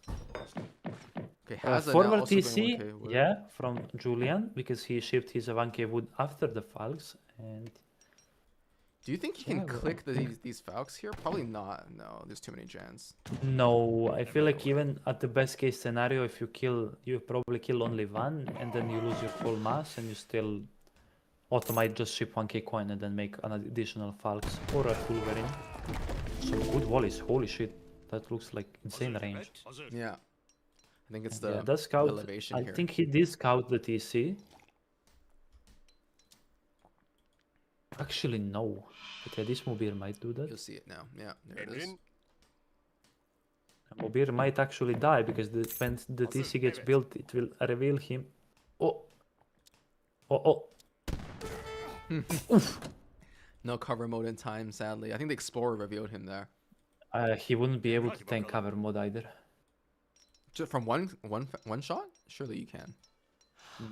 Okay, Hazza now Forward also going TC, 1K wood. yeah, from Julian, because he shipped his 1K wood after the Falks, and Do you think he can Yeah, well, click these Falks here? Probably not. No, there's too many gens. no, I feel like even at the best case scenario, if you probably kill only 1, and then you lose your full mass, and you still might just ship 1K coin and then make an additional Falks or a Fulverine. Some good volleys, holy shit, that looks like insane range. Hazır. Yeah. I think it's Yeah, the does scout. elevation I here. think he did scout the TC. Actually, no. But yeah, this Mobir might do that. You'll see it now. Yeah, there it is. Emrin. Mobir might actually die because when the TC gets built, it will reveal him. Oh. Oh. No cover mode in time, sadly. I think the Explorer revealed him there. He wouldn't be able to tank cover mode either. Just from one shot? Surely you can.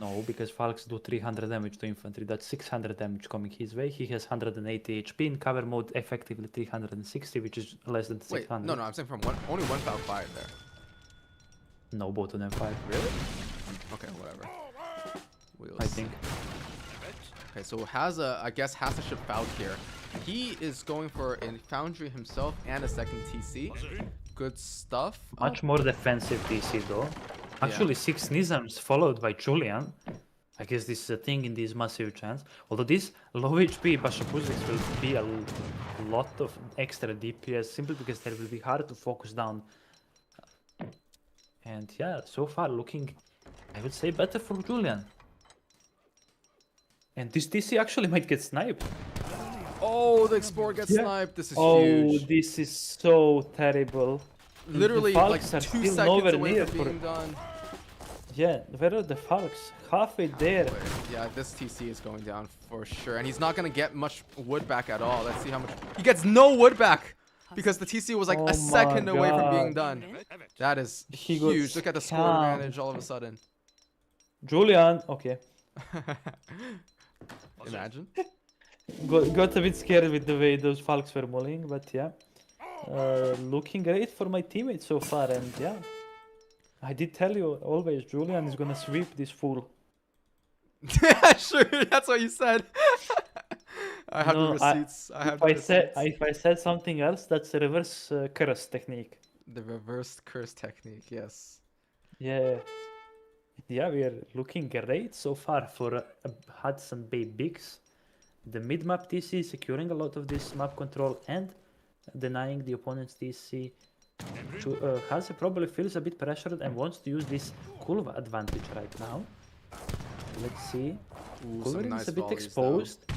No, because Falks do 300 damage to infantry. That's 600 damage coming his way. He has 180 HP in cover mode, effectively 360, which is less than Wait, 600. no, I'm saying from only one Falk fired there. No, both of them 5. Really? Okay, whatever. We'll I see. think. Okay, so Hazza, I guess, has to ship Falk here. He is going for a Foundry himself and a second TC. Good stuff. Much more defensive TC though. Actually, 6 Nizams followed by Julian. I guess this is a thing in these massive chants. Although this low HP Bashapuziks will be a lot of extra DPS simply because they will be hard to focus down. And yeah, so far looking, I would say, better for Julian. And this TC actually might get sniped. Oh, the Explorer gets sniped. This is Oh, huge. this is so terrible. And Literally the like Falcons 2 are still seconds nowhere away near from being done. Yeah, where are the Falcons? Halfway there. Yeah, this TC is going down for sure. And he's not going to get much wood back at all. Let's see how much. He gets no wood back because the TC was like Oh a second my away from being God. done. That is He got huge. Look at the score scammed. advantage all of a sudden. Julian, okay. Imagine. Got a bit scared with the way those Falcons were mulling, but yeah. Looking great for my teammates so far, and yeah. I did tell you always, Julian is gonna sweep this fool. Sure, that's what you said. I have the receipts. If I said something else, that's a reverse curse technique. The reverse curse technique, yes. Yeah. Yeah, we are looking great so far for Hudson Bay Bigs. The mid-map TC securing a lot of this map control and denying the opponent's TC. Hazza probably feels a bit pressured and wants to use this Kulva advantage right now. Let's see. Kulva is a bit exposed.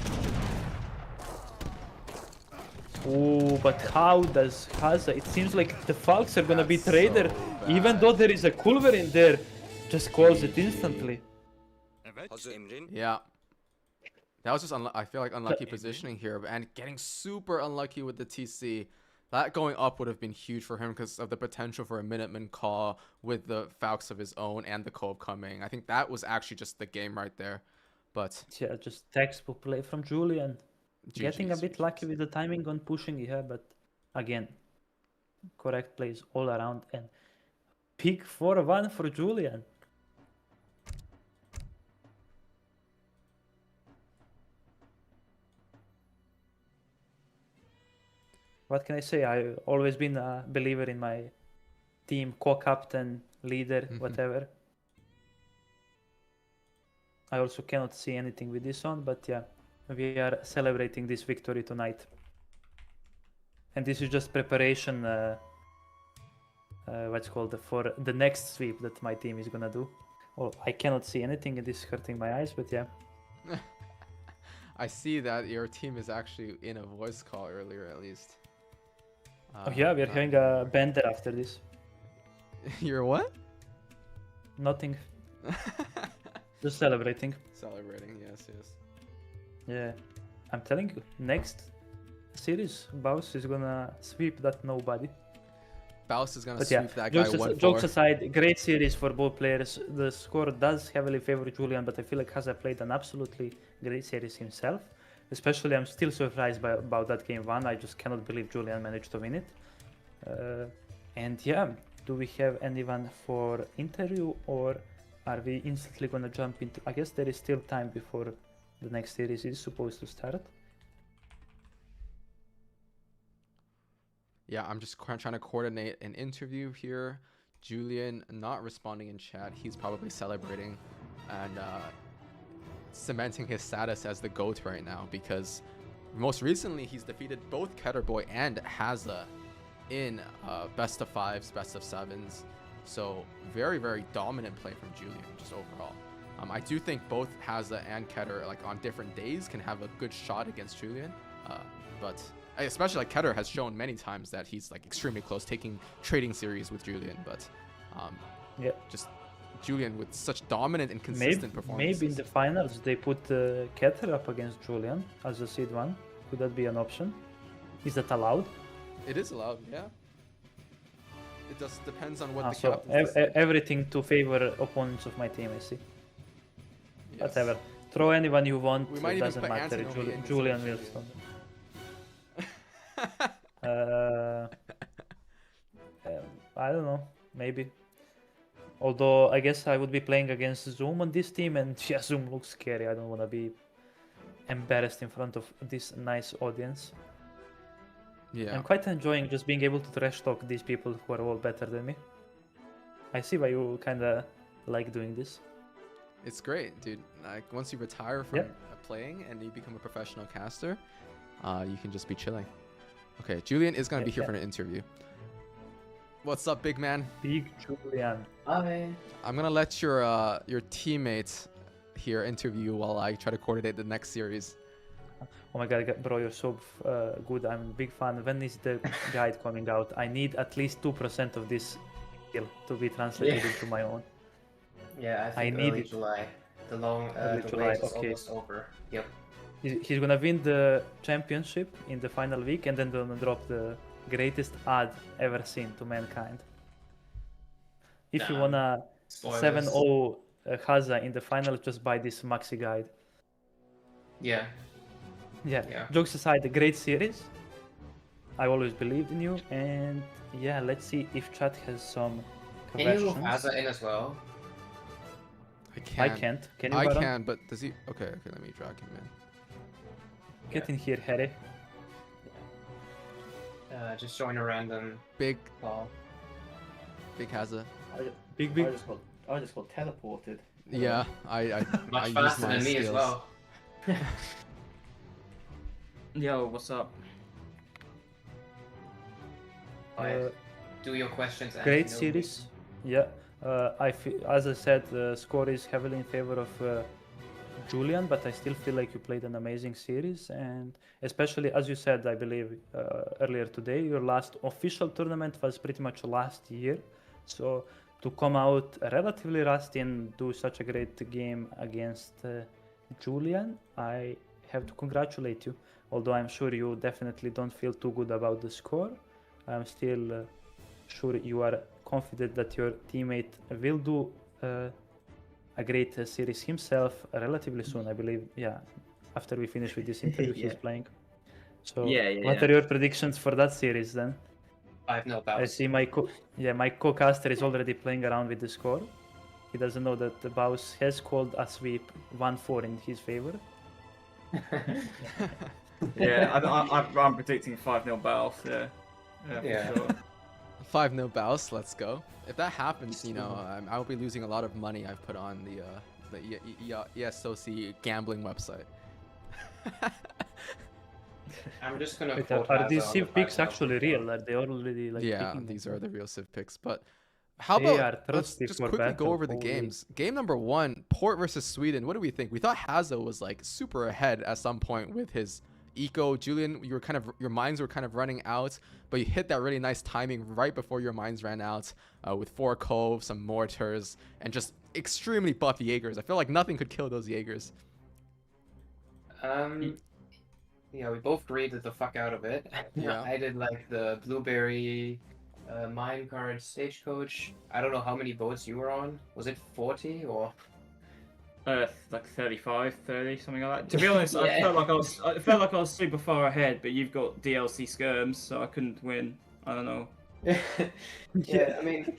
Oh, but how does Hazza? It seems like the Falcons are gonna be trader, even though there is a Kulver in there. Just calls it instantly. Yeah. That was just, I feel like, unlucky positioning here. And getting super unlucky with the TC. That going up would have been huge for him because of the potential for a Minuteman call with the Falcons of his own and the Cove coming. I think that was actually just the game right there. But yeah, just textbook play from Julian. Getting a GG's. bit lucky with the timing on pushing here, but again, correct plays all around and pick 4-1 for Julian. What can I say? I've always been a believer in my team, co-captain, leader, whatever. I also cannot see anything with this on, but yeah, we are celebrating this victory tonight. And this is just preparation, what's called, for the next sweep that my team is gonna do. Well, I cannot see anything, and this is hurting my eyes, but yeah. I see that your team is actually in a voice call earlier, at least. Oh yeah, we're having a bender after this. You're what? Nothing. Just celebrating. Celebrating, yes. Yeah. I'm telling you, next series, Baus is gonna sweep that nobody. Baus is gonna But sweep yeah, that guy 1-4. jokes aside, great series for both players. The score does heavily favor Julian, but I feel like Hazza played an absolutely great series himself. Especially, I'm still surprised about that game 1. I just cannot believe Julian managed to win it. And yeah, do we have anyone for interview, or are we instantly gonna jump into? I guess there is still time before the next series is supposed to start. Yeah, I'm just trying to coordinate an interview here. Julian not responding in chat. He's probably celebrating and cementing his status as the GOAT right now, because most recently he's defeated both Ketterboy and Hazza in best of 5s, best of 7s. So very, very dominant play from Julian just overall. I do think both Hazza and Ketter, like on different days, can have a good shot against Julian, but especially like Ketter has shown many times that he's like extremely close, taking trading series with Julian. But yeah, just Julian with such dominant and consistent performances. Maybe in the finals they put Ketter up against Julian as a seed 1. Could that be an option? Is that allowed? It is allowed, yeah. It just depends on what the so captains decide. everything to favor opponents of my team, I see. Yes. Whatever. Throw anyone you want, We might it even doesn't put matter. Anthony in Julian will instead of stop. I don't know, maybe. Although I guess I would be playing against Zoom on this team, and yeah, Zoom looks scary. I don't want to be embarrassed in front of this nice audience. Yeah. I'm quite enjoying just being able to trash talk these people who are all better than me. I see why you kind of like doing this. It's great, dude. Like once you retire from Yeah. playing and you become a professional caster, you can just be chilling. Okay, Julian is gonna be here for an interview. What's up, big man? Big Julian. Hi. I'm gonna let your teammates here interview you while I try to coordinate the next series. Oh my god, bro, you're so good. I'm a big fan. When is the guide coming out? I need at least 2% of this skill to be translated into my own. Yeah, I think need early it. July. The long Early the July, wait is okay. almost over. Yep. He's gonna win the championship in the final week and then gonna drop the greatest ad ever seen to mankind. If you Damn. wanna Spoilers. 7-0 Hazza in the final, just buy this maxi guide. Yeah. Yeah. Jokes aside, a great series. I always believed in you, and yeah, let's see if chat has some Can you questions. move Hazza in as well? I can't. I can't. Can you? I Baron? can, but does he? Okay, let me drag him in. Get in here, Harry. Just join a random Big call. Hazza. Big. I just got teleported. Yeah, I Much use faster my than me skills. as well. Yo, what's up? Alright. Do your questions. and Great no series. Yeah. As I said, the score is heavily in favor of Julian, but I still feel like you played an amazing series, and especially as you said, I believe earlier today, your last official tournament was pretty much last year. So to come out relatively rusty and do such a great game against Julian, I have to congratulate you. Although I'm sure you definitely don't feel too good about the score, I'm still sure you are confident that your teammate will do a great series himself relatively soon, I believe. Yeah, after we finish with this interview, he's playing. So, what are your predictions for that series then? 5-0 I bounce. see my co-caster is already playing around with the score. He doesn't know that the Baus has called a sweep 1-4 in his favor. I'm predicting 5-0 Baus. Yeah. For sure. 5-0 Baus, let's go. If that happens, you know, I'll be losing a lot of money I've put on the ESOC gambling website. I'm just gonna Wait, quote are these Hazza on Civ the picks 5-0 actually before. real? Are they already like Yeah, picking these them? are the real Civ picks. But how They about are let's trusty just for quickly battle, go over the holy. games. Game number 1, Port versus Sweden. What do we think? We thought Hazza was like super ahead at some point with his eco. Julian, your mines were kind of running out, but you hit that really nice timing right before your mines ran out with 4 coves, some mortars, and just extremely buff Jaegers. I feel like nothing could kill those Jaegers. Yeah, we both graded the fuck out of it. Yeah. I did like the blueberry minecart stagecoach. I don't know how many boats you were on. Was it 40 or? Like 35, 30, something like that. To be honest, Yeah. I felt like I was super far ahead, but you've got DLC skirms, so I couldn't win. I don't know. Yeah, I mean,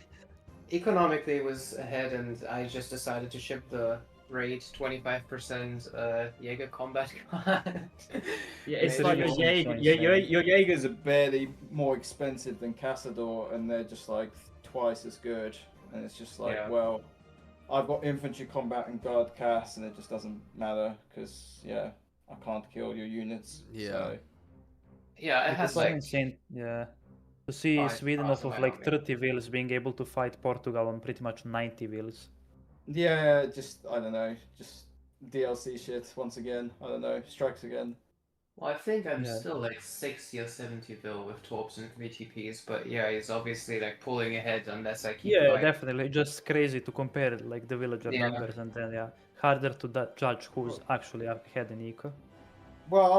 economically it was ahead, and I just decided to ship the raid 25% Jaeger combat card. Yeah, it's Maybe like your it's Jaeger, insane. your Jaegers are barely more expensive than Cazador, and they're just like twice as good. And it's just like, Yeah. well, I've got infantry combat and guard cast, and it just doesn't matter because I can't kill your units. Yeah. So. Yeah, it has It's so like insane. Yeah. To see 5 Sweden cars off of away like on me. 30 wheels being able to fight Portugal on pretty much 90 wheels. Yeah, just I don't know, just DLC shit once again. I don't know, strikes again. Well, I think I'm Yeah. still like 60 or 70 bill with Torps and VTPs, but yeah, he's obviously like pulling ahead unless I keep Yeah, like, definitely. Just crazy to compare like the villager Yeah. numbers, and then harder to judge who's actually ahead in eco. Well,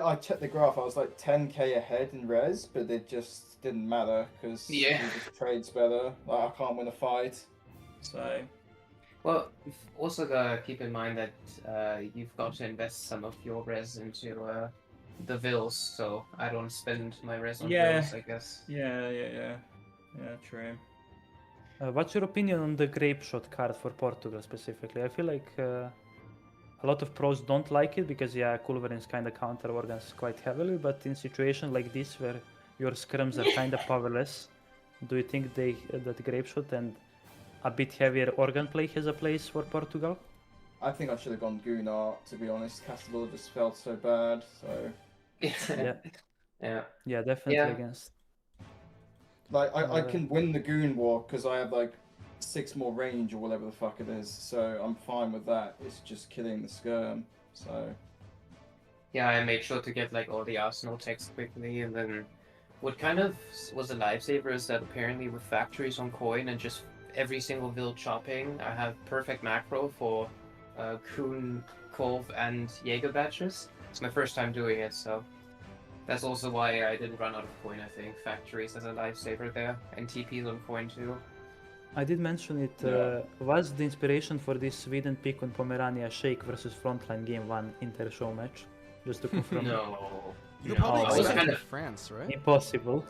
I checked the graph. I was like 10k ahead in res, but it just didn't matter because Yeah. he just trades better. Like I can't win a fight. So Well, you've also gotta keep in mind that you've got to invest some of your res into the vills, so I don't spend my res on Yeah. vills, I guess. yeah, true. What's your opinion on the grape shot card for Portugal specifically? I feel like a lot of pros don't like it because Culverins kind of counter organs quite heavily, but in situations like this where your scrums are kind of powerless, do you think that grape shot and a bit heavier organ play has a place for Portugal? I think I should have gone Gunnar, to be honest. Castador just felt so bad, so... Yeah. Yeah. Yeah, definitely Yeah. against. Like, I can win the Goon War because I have, like, 6 more range or whatever the fuck it is, so I'm fine with that. It's just killing the Skirm, so... Yeah, I made sure to get like all the arsenal techs quickly, and then what kind of was a lifesaver is that apparently with factories on coin and just every single build chopping, I have perfect macro for Kuhn, Kolv, and Jaeger batches. It's my first time doing it, so that's also why I didn't run out of coin. I think factories as a lifesaver there, and TPs on coin too. I did mention it. Was the inspiration for this Sweden pick on Pomerania Shake versus Frontline Game 1 inter-show match? Just to confirm. No. You probably I was expected kind of France, right? Impossible.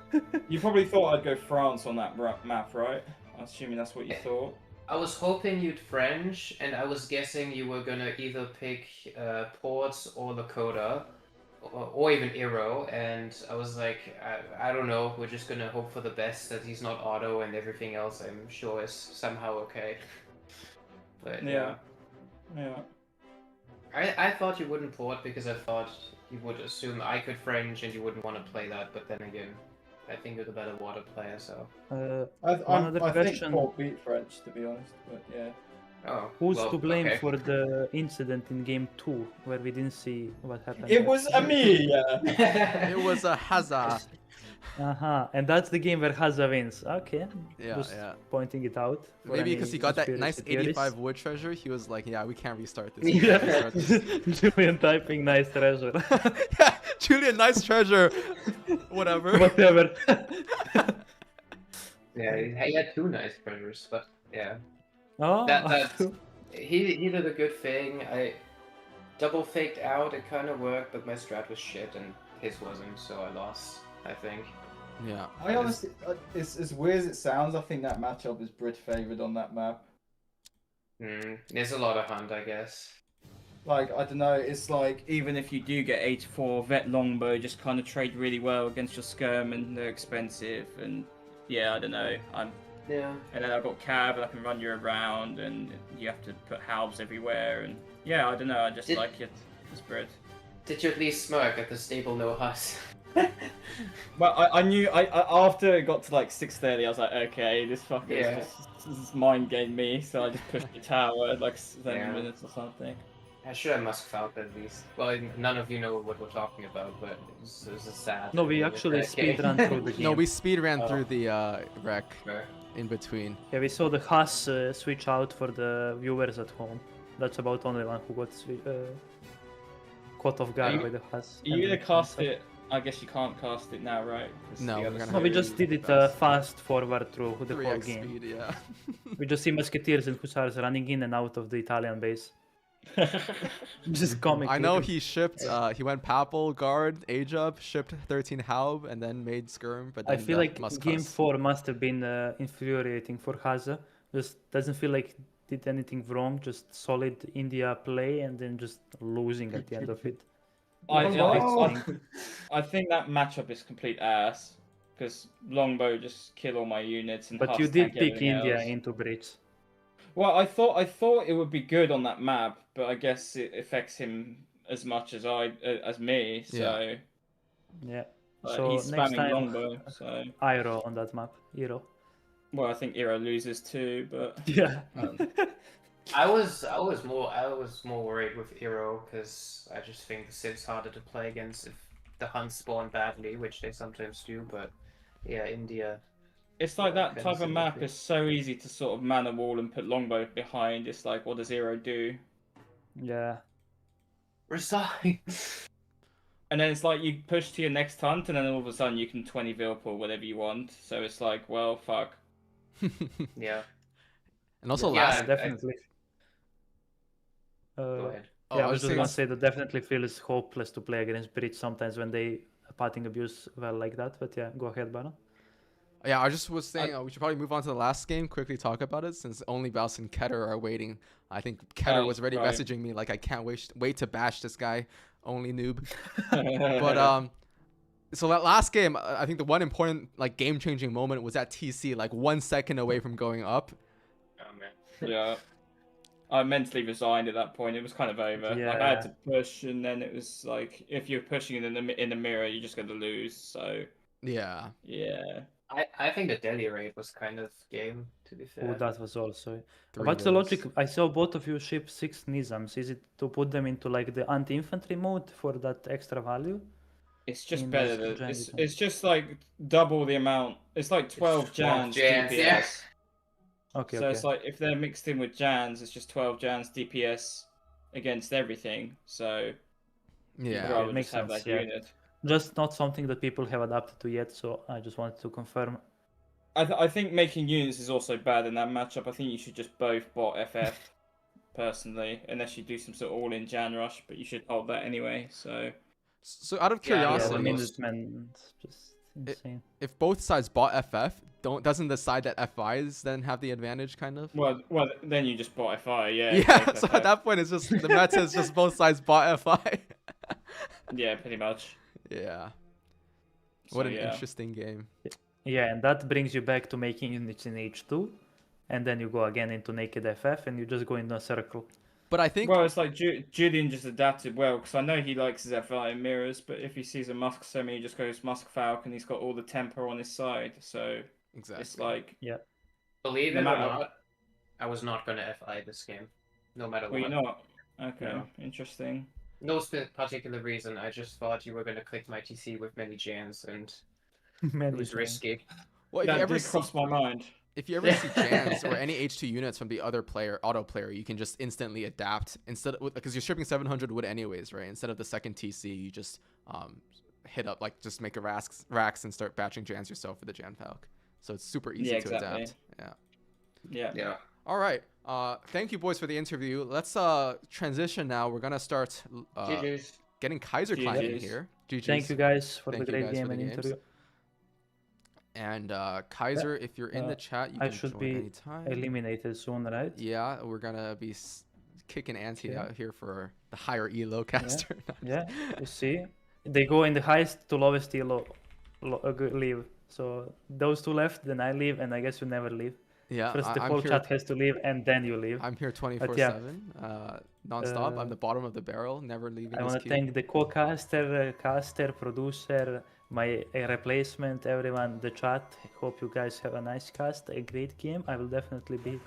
You probably thought I'd go France on that map, right? I'm assuming that's what you thought. I was hoping you'd French, and I was guessing you were gonna either pick Ports or Lakota, or even Iro, and I was like, I don't know, we're just gonna hope for the best that he's not auto, and everything else I'm sure is somehow okay. But Yeah. I thought you wouldn't port because I thought you would assume I could French and you wouldn't want to play that, but then again, I think you're the better water player, so... One other I think question. Port beat French, to be honest, but yeah. Oh, Who's well, to blame okay. for the incident in game 2 where we didn't see what happened? It was me! It was a Hazza. And that's the game where Hazza wins. Okay. Yeah, Just yeah. pointing it out. for Maybe any because he got that nice conspiracy 85 wood treasure, he was like, yeah, we can't restart this. Yeah. Julian typing nice treasure. Yeah, Julian, nice treasure. Whatever. Whatever. Yeah, he had 2 nice treasures, but yeah. Oh, He did a good thing. I double faked out, it kind of worked, but my strat was shit and his wasn't, so I lost, I think. Yeah. I honestly, it's as weird as it sounds, I think that matchup is Brit favoured on that map. There's a lot of hunt, I guess. Like, I don't know, it's like... Even if you do get 84, Vet Longbow just kind of trade really well against your Skirm and they're expensive, and yeah, I don't know. Yeah. And then I've got Cab and I can run you around and you have to put halves everywhere, and yeah, I don't know, I just like it. It's Brit. Did you at least smirk at the stable no Hus? Well, I knew after it got to like 6:30, I was like, okay, this fucker is just mind game me. So I just pushed the tower at like 7 minutes or something. I should have Musk Falcon at least. Well, none of you know what we're talking about, but it was a sad. No, we actually speedrun through the game. No, we speed ran through the wreck Sure. in between. Yeah, we saw the Haas switch out for the viewers at home. That's about only one who got caught off guard by the Haas. Are you gonna cast it? I guess you can't cast it now, right? No, we're gonna No, we just did it fast forward through the whole 3x game. speed, yeah. We just see musketeers and hussars running in and out of the Italian base. Just comic. I know he shipped, he went Papal, Guard, Age Up, shipped 13 Haub, and then made Skirm, but then I feel like must game cuss. 4 must have been infuriating for Hazza. Just doesn't feel like did anything wrong, just solid India play and then just losing at the end of it. I think that matchup is complete ass because Longbow just kill all my units and. But Huss you did tank pick everything India else. into bridge. Well, I thought it would be good on that map, but I guess it affects him as much as as me. So yeah. But So he's next spamming time, Longbow. So Iro on that map. Iro. well, I think Iro loses too, but Yeah. I was more worried with Iro because I just think the Civ's harder to play against if the hunts spawn badly, which they sometimes do. But yeah, India. it's like that type of map is so easy to sort of man a wall and put Longbow behind. It's like, what does Iro do? Yeah. Resign. And then it's like you push to your next hunt, and then all of a sudden you can 20 Vilpul whatever you want. So it's like, well, fuck. Yeah. And also Yeah, last... Definitely. Go ahead. Oh, Yeah, I was just saying- gonna say that definitely feels hopeless to play against Bridge sometimes when they patting abuse well like that. But yeah, go ahead, Baron. Yeah, I just was saying we should probably move on to the last game, quickly talk about it, since only Baus and Keter are waiting. I think Keter was already right. messaging me like, I can't wait to bash this guy, only noob. But so that last game, I think the one important like game-changing moment was at TC, like 1 second away from going up. Yeah. I mentally resigned at that point. It was kind of over. Like I had to push, and then it was like if you're pushing in the mirror, you're just going to lose. So Yeah. yeah. I think the daily raid was kind of game, to be fair. Oh, that was also. 3 What's the mils. logic? I saw both of you ship 6 Nizams. Is it to put them into like the anti-infantry mode for that extra value? It's just In better. this Than, Jan it's just like double the amount. It's like 12 Jans DPS. Yeah. Okay, So okay. it's like if they're mixed in with Jans, it's just 12 Jans DPS against everything. So Yeah. I'd rather makes just have sense, that yeah. unit. Just not something that people have adapted to yet, so I just wanted to confirm. I think making units is also bad in that matchup. I think you should just both bot FF, personally, unless you do some sort of all-in Jan rush, but you should hold that anyway. So out of Yeah, Yeah, curiosity, the Minutemen, just insane. if both sides bought FF, doesn't the side that FIs then have the advantage, kind of? well, then you just bot FI, yeah. Yeah. both So FF. at that point, it's just the meta is just both sides bought FI. Yeah, pretty much. Yeah. So, What an yeah. interesting game. Yeah, and that brings you back to making units in H2, and then you go again into naked FF, and you just go in a circle. But I think Well, it's like Julian just adapted well, because I know he likes his FI in mirrors, but if he sees a Musk semi, he just goes Musk Falcon, he's got all the temper on his side, so exactly. it's like... Believe No it or matter- not, I was not going to FI this game. No matter Were you what. not? Okay, No. interesting. No particular reason. I just thought you were going to click my TC with many Jans, and it was risky. Well, if That you ever did see, cross my mind. if you ever see Jans or any H2 units from the other player, auto player, you can just instantly adapt instead of, because you're shipping 700 wood anyways, right? Instead of the second TC, you just hit up, like, just make a racks and start batching Jans yourself for the Jan Falc. So it's super easy Yeah, to exactly. adapt. Yeah. Yeah. Yeah. All right. Thank you, boys, for the interview. Let's transition now. We're gonna start GG's. getting Kaiser Klein in GG's. here. GG's. Thank you guys for Thank the you great guys game for and the games. interview. And Kaiser, if you're in the chat, you I can should join be anytime. eliminated soon, right? Yeah, we're gonna be kicking ante Okay. out here for the higher elo caster. Yeah, you see, they go in the highest to lowest elo, leave. So those two left, then I leave, and I guess you never leave. Yeah, First, the I'm whole here. chat has to leave, and then you leave. I'm here 24/7, nonstop. I'm the bottom of the barrel, never leaving. I this want to queue. thank the co-caster, caster, producer, my replacement, everyone, the chat. I hope you guys have a nice cast, a great game. I will definitely be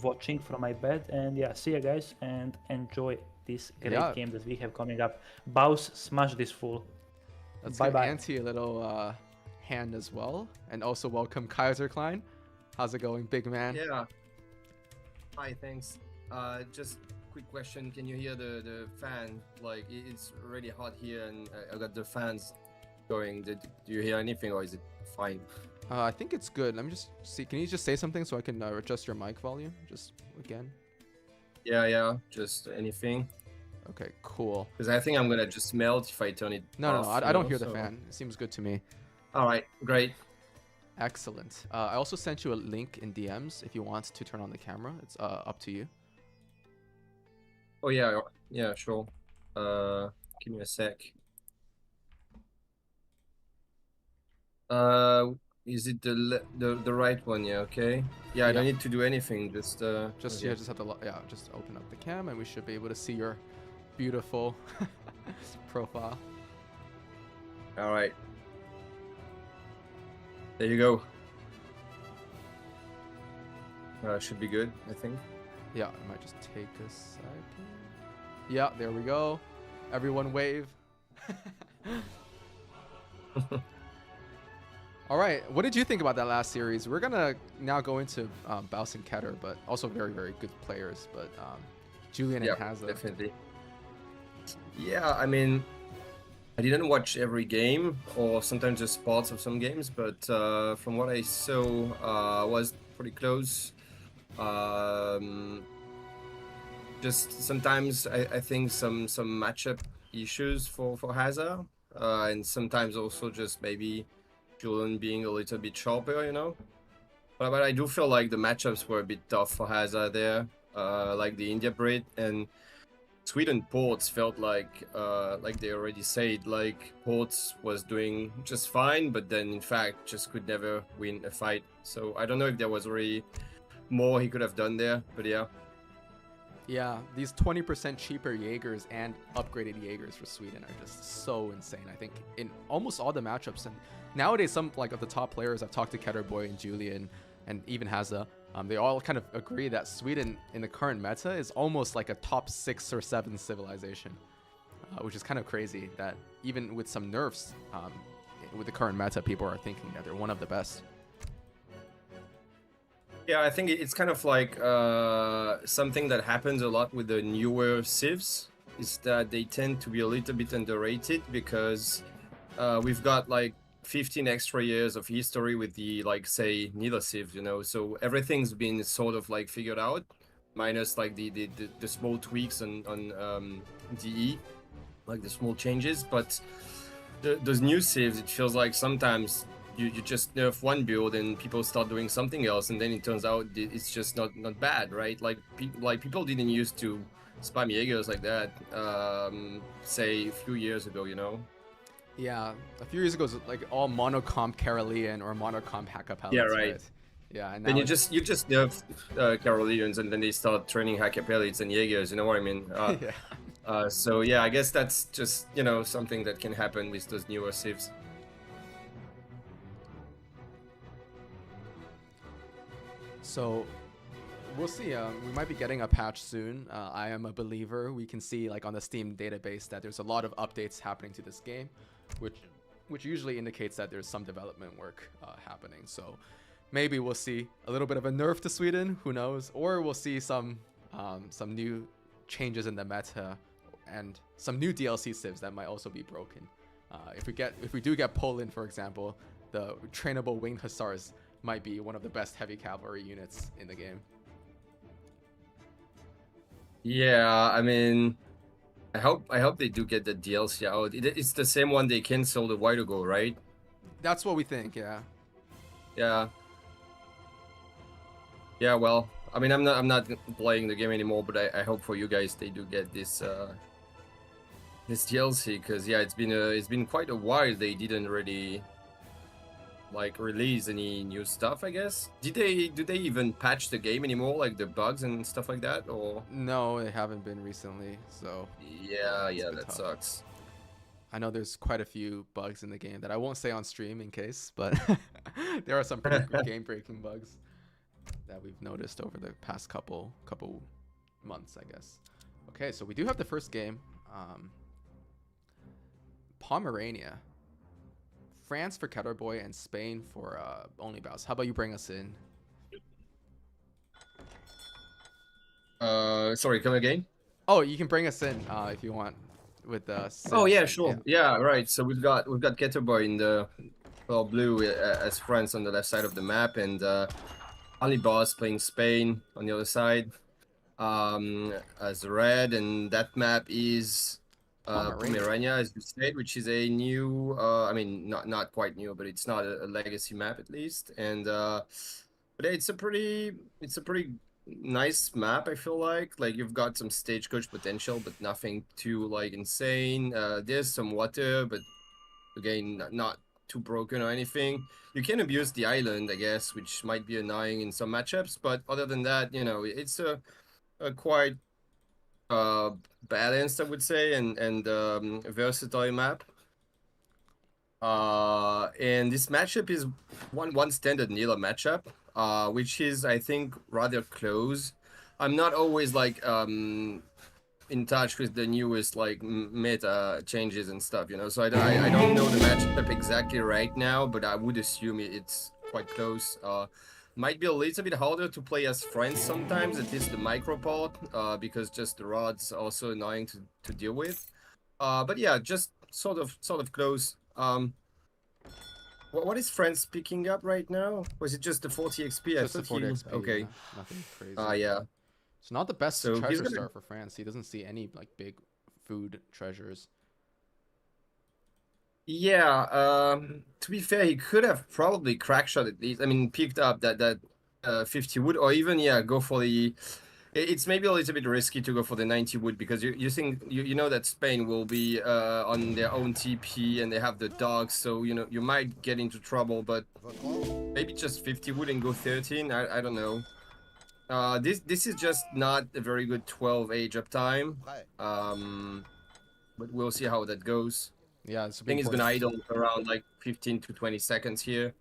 watching from my bed. And yeah, see you guys and enjoy this great game that we have coming up. Baus, smash this fool. Let's Bye give bye. Auntie a little hand as well, and also welcome Kaiser Klein. How's it going, big man? Yeah. Hi, thanks. Just quick question. Can you hear the fan? Like, it's really hot here, and I got the fans going. Do you hear anything, or is it fine? I think it's good. Let me just see. Can you just say something so I can adjust your mic volume? Just again. Yeah. Just anything. Okay, cool. Because I think I'm gonna just melt if I turn it No, off. I don't hear so... the fan. It seems good to me. All right, great. Excellent. I also sent you a link in DMs if you want to turn on the camera. It's up to you. Oh yeah, sure. Give me a sec. Is it the right one? Yeah, okay. Yeah, I don't need to do anything. Just okay. Just have to just open up the cam and we should be able to see your beautiful profile. All right. There you go. Should be good, I think. Yeah, it might just take a second. Yeah, there we go. Everyone wave. All right, what did you think about that last series? We're gonna now go into Baus and Keter, but also very, very good players. But Julian and Hazza. Definitely. Yeah, I mean, I didn't watch every game, or sometimes just parts of some games, but from what I saw, was pretty close. Just sometimes I think some matchup issues for Hazza, and sometimes also just maybe Julian being a little bit sharper, you know. But I do feel like the matchups were a bit tough for Hazza there, like the India Brit and Sweden Ports felt like they already said, like Ports was doing just fine, but then in fact just could never win a fight. So I don't know if there was really more he could have done there. But yeah. Yeah, these 20% cheaper Jaegers and upgraded Jaegers for Sweden are just so insane. I think in almost all the matchups, and nowadays some like of the top players I've talked to, Ketterboy and Julian and even Hazza, they all kind of agree that Sweden in the current meta is almost like a top 6 or 7 civilization, which is kind of crazy that even with some nerfs, with the current meta, people are thinking that they're one of the best. Yeah, I think it's kind of like something that happens a lot with the newer civs, is that they tend to be a little bit underrated because we've got like 15 extra years of history with the, like, say, Nila civ, you know, so everything's been sort of like figured out, minus like the small tweaks on DE, like the small changes, but those new civs, it feels like sometimes you just nerf one build and people start doing something else, and then it turns out it's just not bad, right? Like people didn't used to spam Jaegers like that, say a few years ago, you know? Yeah, a few years ago, it was like all monocomp Carolean or monocomp Hackapelids. Yeah, right. Yeah, and then now you just nerf Caroleans, and then they start training Hackapelids and Jaegers, you know what I mean? yeah. So yeah, I guess that's just, you know, something that can happen with those newer civs. So we'll see. We might be getting a patch soon. I am a believer. We can see like on the Steam database that there's a lot of updates happening to this game, which usually indicates that there's some development work happening. So maybe we'll see a little bit of a nerf to Sweden. Who knows? Or we'll see some new changes in the meta and some new DLC civs that might also be broken. If we do get Poland, for example, the trainable winged hussars might be one of the best heavy cavalry units in the game. Yeah, I mean, I hope they do get the DLC out. It's the same one they canceled a while ago, right? That's what we think, yeah. Yeah. Yeah, well, I mean, I'm not playing the game anymore, but I hope for you guys they do get this this DLC, because yeah, it's been quite a while they didn't really like release any new stuff, I guess. Do they even patch the game anymore, like the bugs and stuff like that, or? No, they haven't been recently, so yeah, that sucks. I know there's quite a few bugs in the game that I won't say on stream in case, but there are some pretty game-breaking bugs that we've noticed over the past couple months, I guess. Okay, so we do have the first game. Pomerania. France for Ketterboy and Spain for Only Bows. How about you bring us in? Sorry, come again? Oh, you can bring us in if you want with the. Oh yeah, sure. Yeah, right. So we've got Ketterboy in the blue as France on the left side of the map, and Only Boss playing Spain on the other side as red, and that map is Pomerania, as you said, which is a new, I mean, not quite new, but it's not a legacy map at least. And but it's a pretty nice map. I feel like you've got some stagecoach potential, but nothing too like insane. There's some water, but again, not too broken or anything. You can abuse the island, I guess, which might be annoying in some matchups. But other than that, you know, it's a quite balanced, I would say, and versatile map. And this matchup is one standard Nila matchup, which is, I think, rather close. I'm not always like in touch with the newest like meta changes and stuff, you know, so I don't know the matchup exactly right now, but I would assume it's quite close. Might be a little bit harder to play as friends sometimes, at least the micro part, because just the rods are also annoying to deal with. But yeah, just sort of close. What is France picking up right now? Was it just the 40 XP? Just the 40 XP. Okay. Yeah. Nothing crazy. Yeah. It's not the best So treasure gonna... star for France. He doesn't see any like big food treasures. Yeah, to be fair, he could have probably crack shot at least. I mean, picked up that 50 wood, or even go for the. It's maybe a little bit risky to go for the 90 wood, because you think you know that Spain will be on their own TP and they have the dogs, so you know you might get into trouble. But maybe just 50 wood and go 13. I don't know. This is just not a very good 12 age up time. But we'll see how that goes. Yeah, I think he's gonna idle around like 15 to 20 seconds here.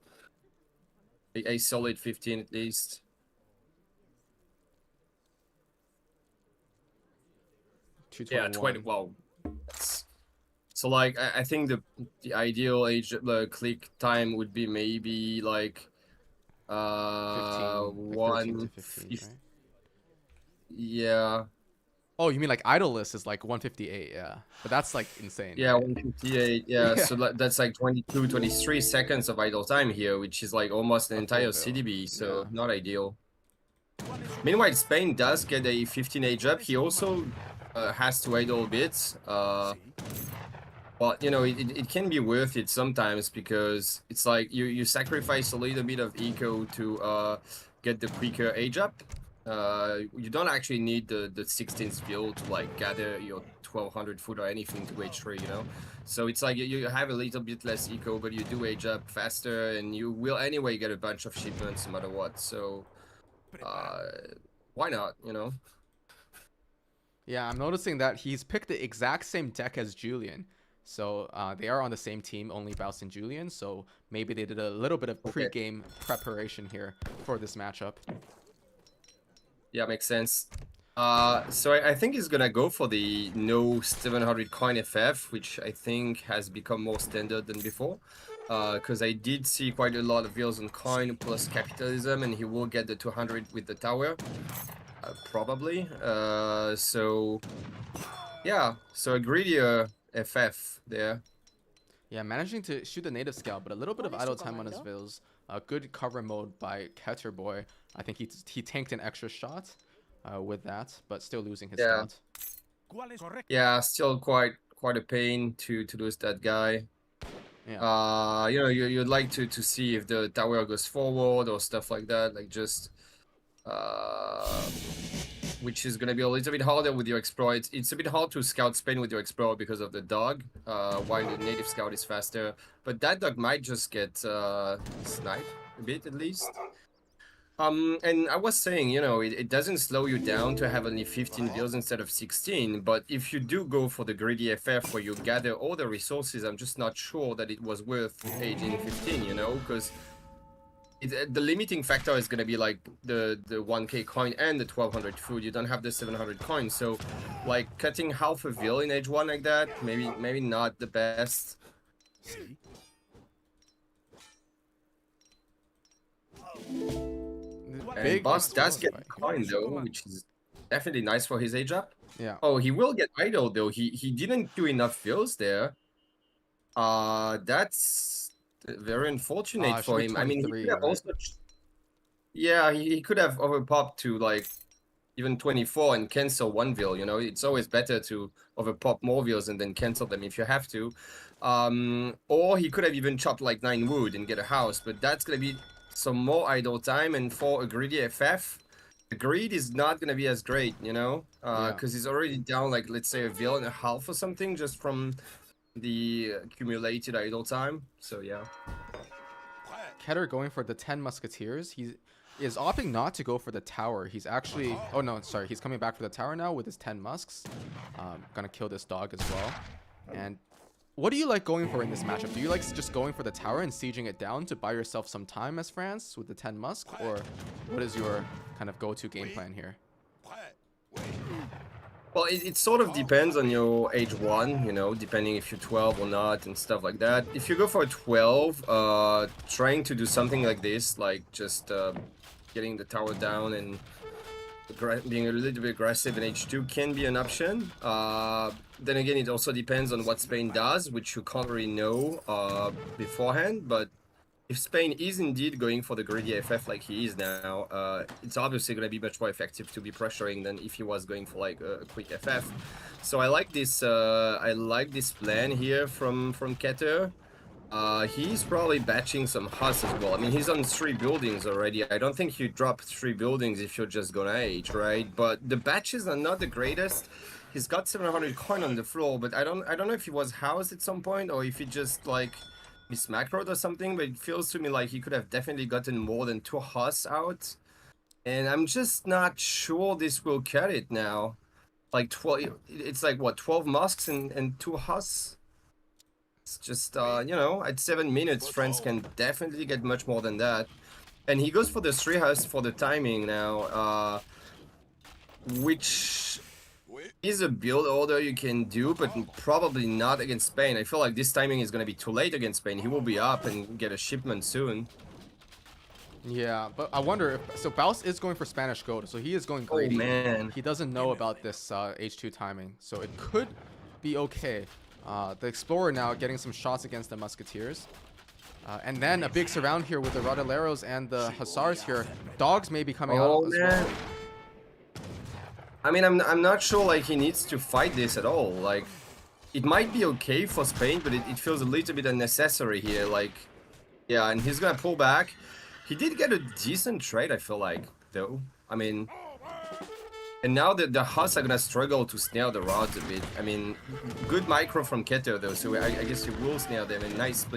A solid 15 at least. Yeah, 20. Wow. So like I think the ideal age click time would be maybe like 13 to 15, right? Yeah. Oh, you mean like idleless is like 158, yeah. But that's like insane. Yeah, right? 158. Yeah, so that's like 22, 23 seconds of idle time here, which is like almost an entire CDB, so not ideal. Meanwhile, Spain does get a 15 age up. He also has to idle a bit. But you know, it can be worth it sometimes because it's like you sacrifice a little bit of eco to get the quicker age up. You don't actually need the 16th skill to like gather your 1200 foot or anything to age 3, you know. So it's like you have a little bit less eco, but you do age up faster, and you will anyway get a bunch of shipments no matter what. So why not, you know? Yeah, I'm noticing that he's picked the exact same deck as Julian. So they are on the same team, only Baus and Julian. So maybe they did a little bit of pre-game preparation here for this matchup. Yeah, makes sense. So I think he's gonna go for the no 700 coin FF, which I think has become more standard than before. Because I did see quite a lot of vills on coin plus capitalism, and he will get the 200 with the tower. Probably. So yeah, so a greedier FF there. Yeah, managing to shoot the native scout, but a little bit of idle time on his vills. A good cover mode by Ketterboy. I think he tanked an extra shot with that, but still losing his scout. Yeah, still quite a pain to lose that guy. Yeah. You know, you'd like to see if the tower goes forward or stuff like that, like just which is gonna be a little bit harder with your exploit. It's a bit hard to scout Spain with your explorer because of the dog, while the native scout is faster. But that dog might just get sniped a bit at least. And I was saying, you know, it doesn't slow you down to have only 15 vills instead of 16, but if you do go for the greedy FF where you gather all the resources, I'm just not sure that it was worth aging 15, you know, because the limiting factor is going to be like the 1k coin and the 1200 food. You don't have the 700 coins, so like cutting half a vill in age 1 like that, maybe not the best. And Boss does get the coin though, which is definitely nice for his age up. Yeah. Oh, he will get idle though. He didn't do enough vills there. That's very unfortunate for him. I mean, he could have also, yeah, he could have overpopped to like even 24 and cancel 1 vill. You know, it's always better to overpop more vills and then cancel them if you have to. Or he could have even chopped like 9 wood and get a house, but that's gonna be some more idle time, and for a greedy FF, the greed is not gonna be as great, you know, because he's already down like, let's say, a vill and a half or something just from the accumulated idle time. So yeah. Ketter going for the 10 musketeers. He is opting not to go for the tower. He's actually, oh no, sorry, he's coming back for the tower now with his 10 musks. Gonna kill this dog as well. And what do you like going for in this matchup? Do you like just going for the tower and sieging it down to buy yourself some time as France with the 10 musk, or what is your kind of go-to game plan here? Well, it sort of depends on your age 1, you know, depending if you're 12 or not and stuff like that. If you go for a 12, trying to do something like this, like just getting the tower down and being a little bit aggressive in age 2 can be an option. Then again, it also depends on what Spain does, which you can't really know beforehand. But if Spain is indeed going for the greedy FF like he is now, it's obviously going to be much more effective to be pressuring than if he was going for like a quick FF. So I like this. I like this plan here from Ketter. He's probably batching some Hazza as well. I mean, he's on 3 buildings already. I don't think you drop 3 buildings if you're just gonna age, right? But the batches are not the greatest. He's got 700 coin on the floor, but I don't know if he was housed at some point or if he just like mismacroed or something. But it feels to me like he could have definitely gotten more than 2 Hazza out. And I'm just not sure this will cut it now. Like 12, it's like what, 12 masks and 2 Hus? It's just, you know, at 7 minutes, France can definitely get much more than that. And he goes for the 3 Hus for the timing now, which is a build order you can do, but probably not against Spain. I feel like this timing is going to be too late against Spain. He will be up and get a shipment soon. Yeah, but I wonder if... So Baus is going for Spanish Gold, so he is going greedy. Oh, man. He doesn't know about this H2 timing, so it could be okay. The Explorer now getting some shots against the Musketeers. And then a big surround here with the Rodaleros and the Hussars here. Dogs may be coming out as well. I mean, I'm not sure like he needs to fight this at all. Like, it might be okay for Spain, but it feels a little bit unnecessary here. Like, yeah, and he's gonna pull back. He did get a decent trade, I feel like, though. I mean, and now the Huss are gonna struggle to snare the rods a bit. I mean, good micro from Keter though, so I guess he will snare them. And nice split.